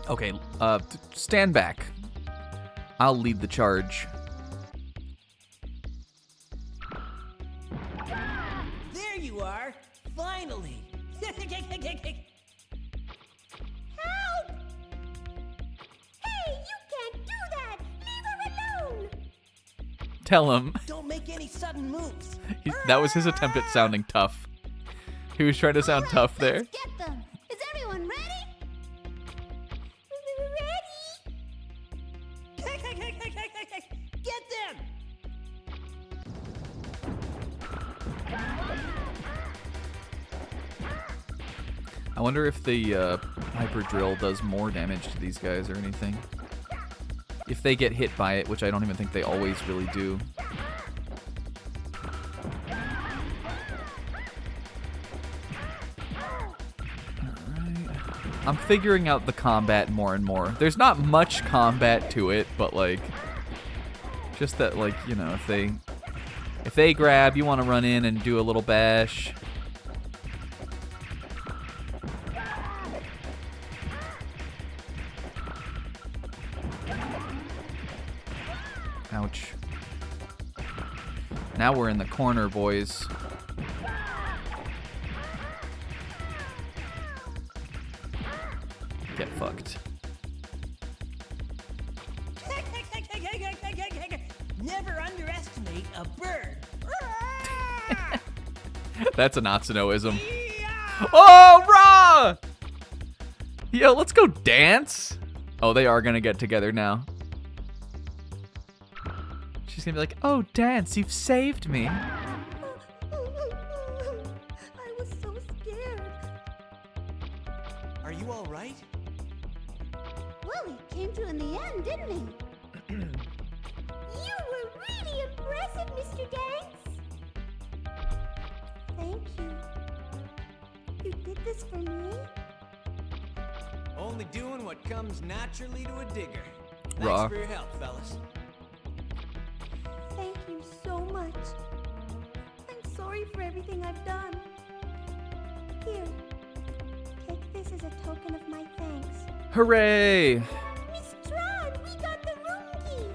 Okay, stand back. I'll lead the charge. There you are! Finally! Help! Hey, you can't do that! Leave her alone! Tell him. Don't make any sudden moves! That was his attempt at sounding tough. He was trying to sound tough there. Let's get them! Is everyone ready? Ready? Get them! I wonder if the hyper drill does more damage to these guys or anything. If they get hit by it, which I don't even think they always really do. I'm figuring out the combat more and more. There's not much combat to it, but like, just that, like, you know, if they grab, you want to run in and do a little bash. Ouch. Now we're in the corner, boys. Get fucked. Never underestimate a bird. That's an Natsunoism. Oh, rah! Yo, let's go dance. Oh, they are gonna get together now. She's gonna be like, oh, Dance, you've saved me. I was so scared. Are you all right? Well, he came to in the end, didn't he? You were really impressive, Mr. Danks. Thank you. You did this for me? Only doing what comes naturally to a digger. Thanks Raw. for your help, fellas. Thank you so much. I'm sorry for everything I've done. Here, take this as a token of my thanks. Hooray! Miss Tron, we got the room key.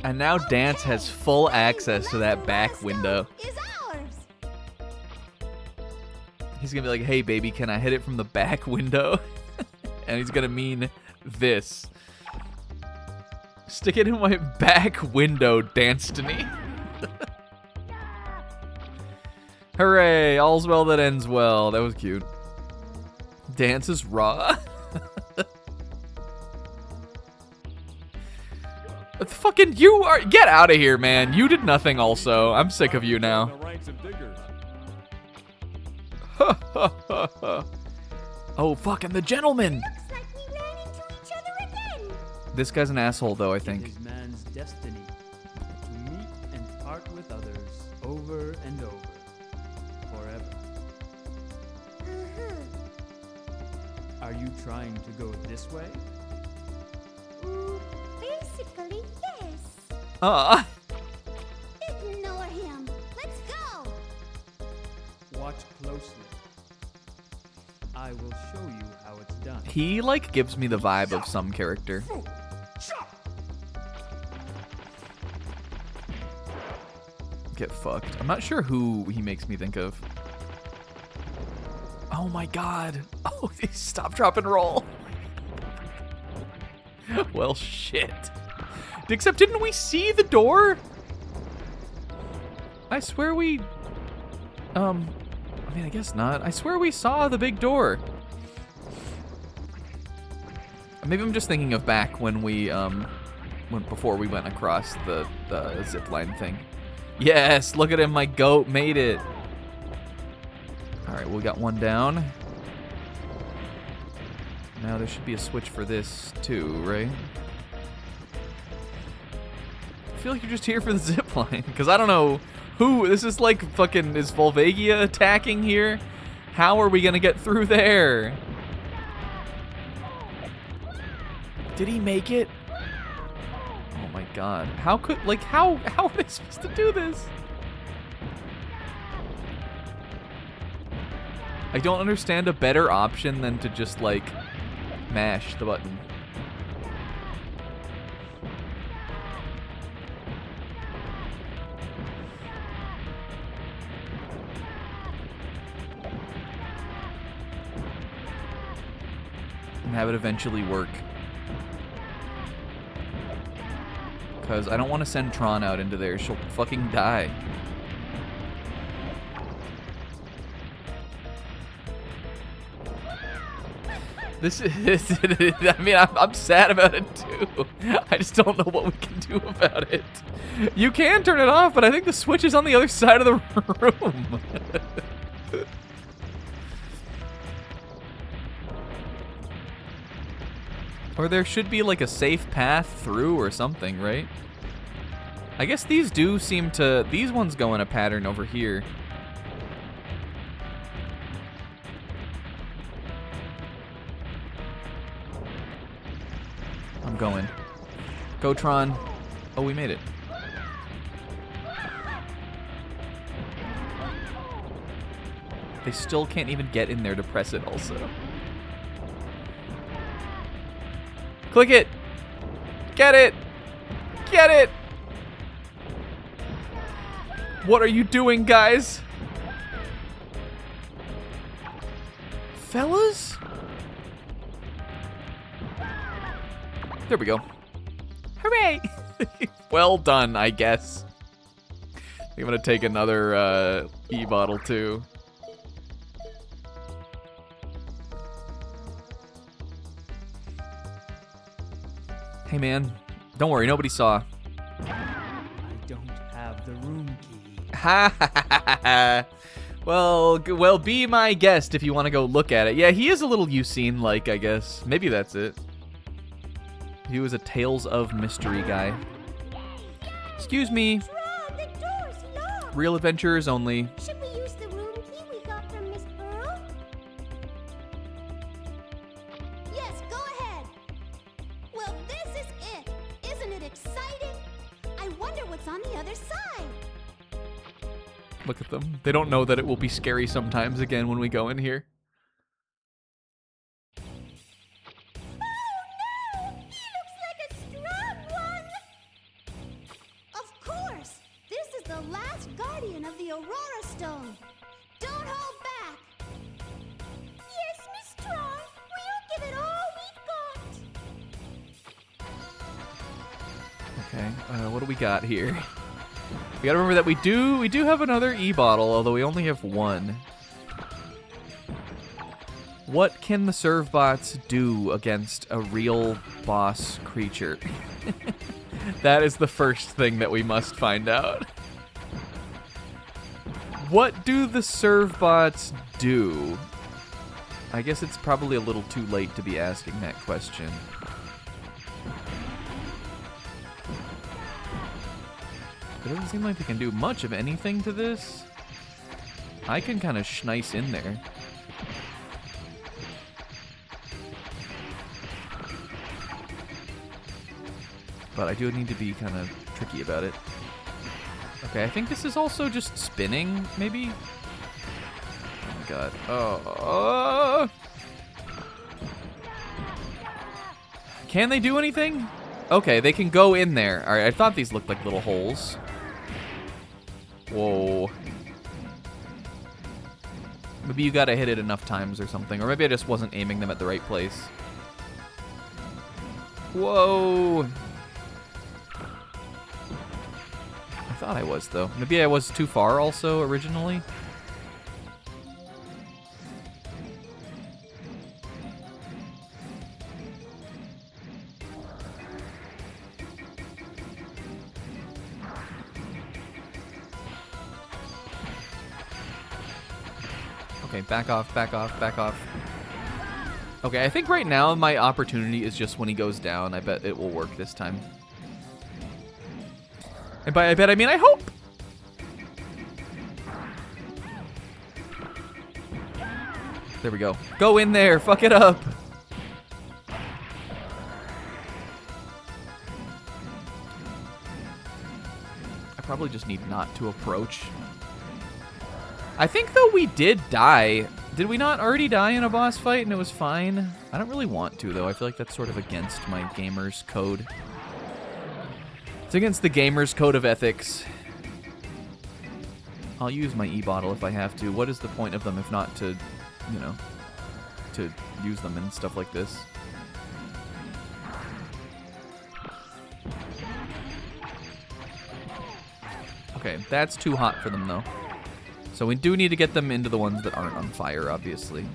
And now Dance has full Hey, access to that Master back Rasta window. Is ours. He's gonna be like, hey baby, can I hit it from the back window? And he's gonna mean this. Stick it in my back window, Destiny. Hooray, all's well that ends well. That was cute. Dance is raw. Fucking you are, get out of here, man. You did nothing also. I'm sick of you now. The ranks of diggers. Oh, fucking the gentleman. Looks like we ran into each other again. This guy's an asshole, though, I think. It is man's destiny to meet and part with others over and over, forever. Uh-huh. Are you trying to go this way? Basically, yes. Ignore him. Let's go. Watch closely. I will show you how it's done. He, like, gives me the vibe of some character. Get fucked. I'm not sure who he makes me think of. Oh my god. Oh, stop, drop, and roll. Well, shit. Except, didn't we see the door? I swear we... I mean, I guess not. I swear we saw the big door. Maybe I'm just thinking of back when we, before we went across the zip line thing. Yes, look at him, my goat made it. All right, we got one down. Now there should be a switch for this too, right? I feel like you're just here for the zip line, because I don't know who, this is like fucking, is Volvagia attacking here? How are we gonna get through there? Did he make it? Oh my god. How could, like, how are they supposed to do this? I don't understand a better option than to just, like, mash the button. And have it eventually work. Because I don't want to send Tron out into there. She'll fucking die. This is, I mean, I'm sad about it too. I just don't know what we can do about it. You can turn it off, but I think the switch is on the other side of the room. Or there should be like a safe path through or something, right? I guess these do seem to, these ones go in a pattern over here. I'm going. Go, Tron. Oh, we made it. They still can't even get in there to press it also. Click it! Get it! Get it! What are you doing, guys? Fellas? There we go. Hooray! Well done, I guess. I'm gonna take another e-bottle too. Hey man, don't worry, nobody saw. I don't have the room key. Ha ha ha ha. Well, be my guest if you want to go look at it. Yeah, he is a little Ucene-like, I guess. Maybe that's it. He was a Tales of Mystery guy. Excuse me. Tron, the door's locked. Real adventurers only. Should we use the room key we got from Miss Pearl? Yes, go ahead. Well, this is it. Isn't it exciting? I wonder what's on the other side. Look at them. They don't know that it will be scary sometimes again when we go in here. Oh no! He looks like a strong one! Of course! This is the last guardian of the Aurora Stone. Don't hold back! Yes, Miss Tron, we'll give it all we've got. Okay, what do we got here? We gotta remember that we do have another E-bottle, although we only have one. What can the Servbots do against a real boss creature? That is the first thing that we must find out. What do the Servbots do? I guess it's probably a little too late to be asking that question. It doesn't seem like they can do much of anything to this. I can kind of schnice in there. But I do need to be kind of tricky about it. Okay, I think this is also just spinning, maybe? Oh my god. Oh. Can they do anything? Okay, they can go in there. Alright, I thought these looked like little holes. Whoa. Maybe you gotta hit it enough times or something. Or maybe I just wasn't aiming them at the right place. Whoa. I thought I was, though. Maybe I was too far also, originally. Okay, back off, back off, back off. Okay, I think right now my opportunity is just when he goes down. I bet it will work this time. And by I bet, I mean I hope! There we go. Go in there, fuck it up! I probably just need not to approach. I think, though, we did die. Did we not already die in a boss fight and it was fine? I don't really want to, though. I feel like that's sort of against my gamer's code. It's against the gamer's code of ethics. I'll use my E-bottle if I have to. What is the point of them if not to, you know, to use them and stuff like this? Okay, that's too hot for them, though. So we do need to get them into the ones that aren't on fire, obviously.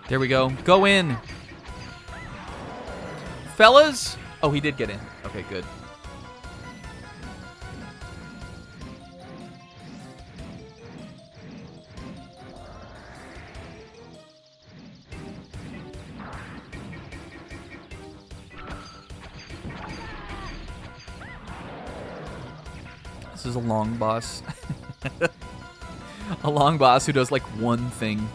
There we go. Go in. Fellas? Oh, he did get in. Okay, good. This is a long boss. A long boss who does like one thing.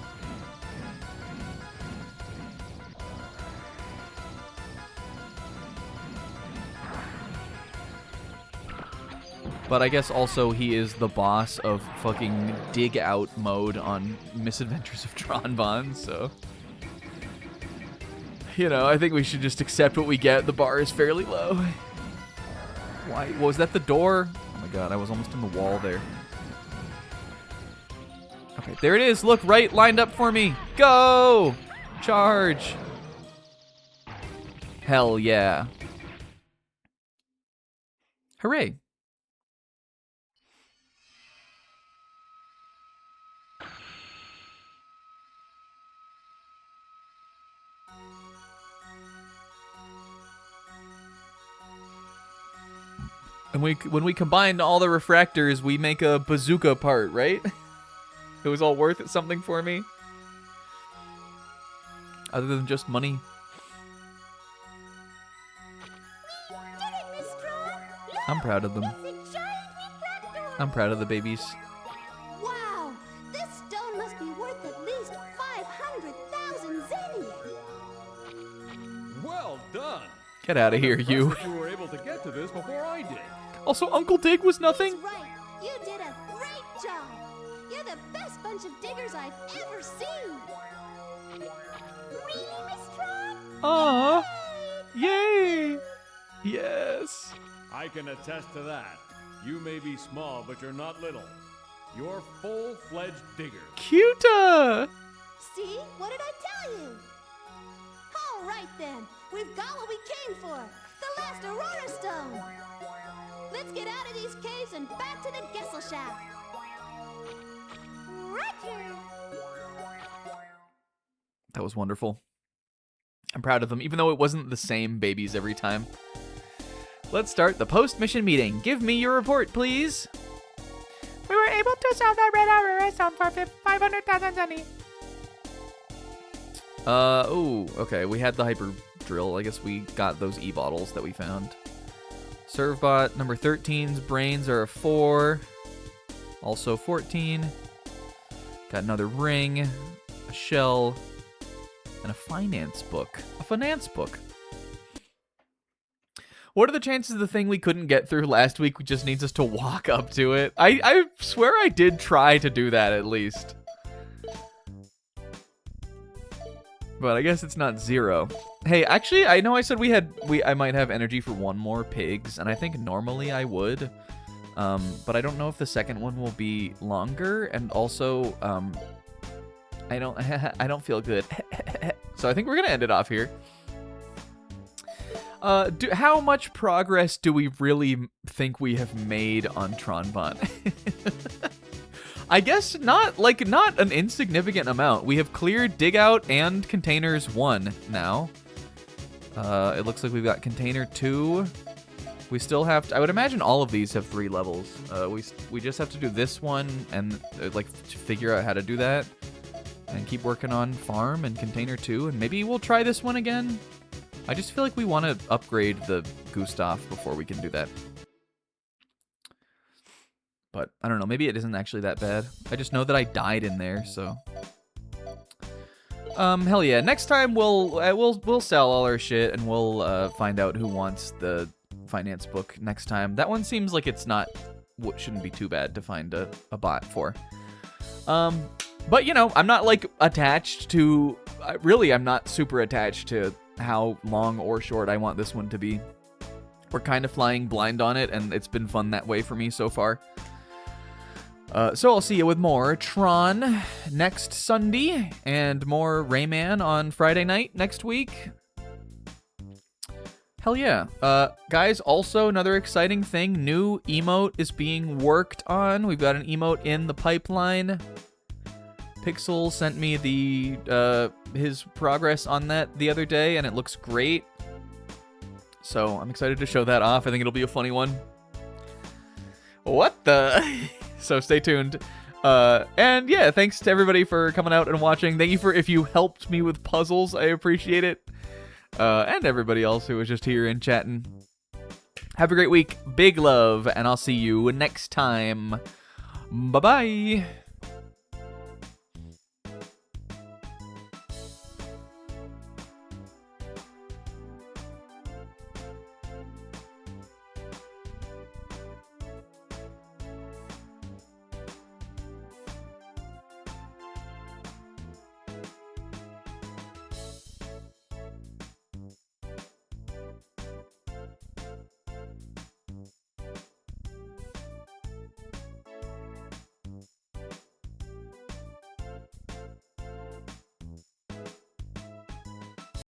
But I guess also he is the boss of fucking dig out mode on Misadventures of Tron, Bonne, so... You know, I think we should just accept what we get. The bar is fairly low. Why? Was that the door? Oh my god, I was almost in the wall there. Okay, there it is. Look, right lined up for me. Go! Charge. Hell yeah. Hooray. And when we combined all the refractors, we make a bazooka part, right? It was all worth it something for me. Other than just money. We did it, Miss Tron! Look, I'm proud of them. it's a giant refractor! I'm proud of the babies. Wow! This stone must be worth at least 500,000 zenny! Well done. Get out of here, I'm you. impressed that you were able to get to this before I did. Also, Uncle Dig was nothing. He's right. You did a great job. You're the best bunch of diggers I've ever seen. Really, Miss Tron? Aw. Yay. Yes. I can attest to that. You may be small, but you're not little. You're full-fledged digger. Cuta. See? What did I tell you? All right, then. We've got what we came for. The last Aurora Stone. Let's get out of these caves and back to the Gesellschaft. Roger. That was wonderful. I'm proud of them, even though it wasn't the same babies every time. Let's start the post-mission meeting. Give me your report, please. We were able to sell that red Aurora stone for 500,000 zenny. Oh, okay. We had the hyper drill. I guess we got those e-bottles that we found. Servbot number 13's brains are a 4. Also 14. Got another ring, a shell, and a finance book. A finance book. What are the chances the thing we couldn't get through last week just needs us to walk up to it? I swear I did try to do that at least. But I guess it's not 0. Hey, actually, I know I said I might have energy for one more pigs, and I think normally I would. But I don't know if the second one will be longer, and also, I don't feel good. So I think we're gonna end it off here. How much progress do we really think we have made on Tron Bonne? I guess not an insignificant amount. We have cleared dig out and containers 1 now. It looks like we've got container 2. We still have to, I would imagine all of these have 3 levels. We just have to do this one and like figure out how to do that and keep working on farm and container 2, and maybe we'll try this one again. I just feel like we want to upgrade the Gustav before we can do that. But I don't know, maybe it isn't actually that bad. I just know that I died in there, so. Hell yeah. Next time we'll sell all our shit and we'll find out who wants the finance book next time. That one seems like it's not shouldn't be too bad to find a bot for. But you know, I'm not like attached to really I'm not super attached to how long or short I want this one to be. We're kind of flying blind on it, and it's been fun that way for me so far. So I'll see you with more Tron next Sunday, and more Rayman on Friday night next week. Hell yeah. Guys, also another exciting thing, new emote is being worked on. We've got an emote in the pipeline. Pixel sent me the his progress on that the other day, and it looks great. So I'm excited to show that off. I think it'll be a funny one. What the? So stay tuned. And yeah, thanks to everybody for coming out and watching. Thank you if you helped me with puzzles. I appreciate it. And everybody else who was just here and chatting. Have a great week. Big love, and I'll see you next time. Bye-bye.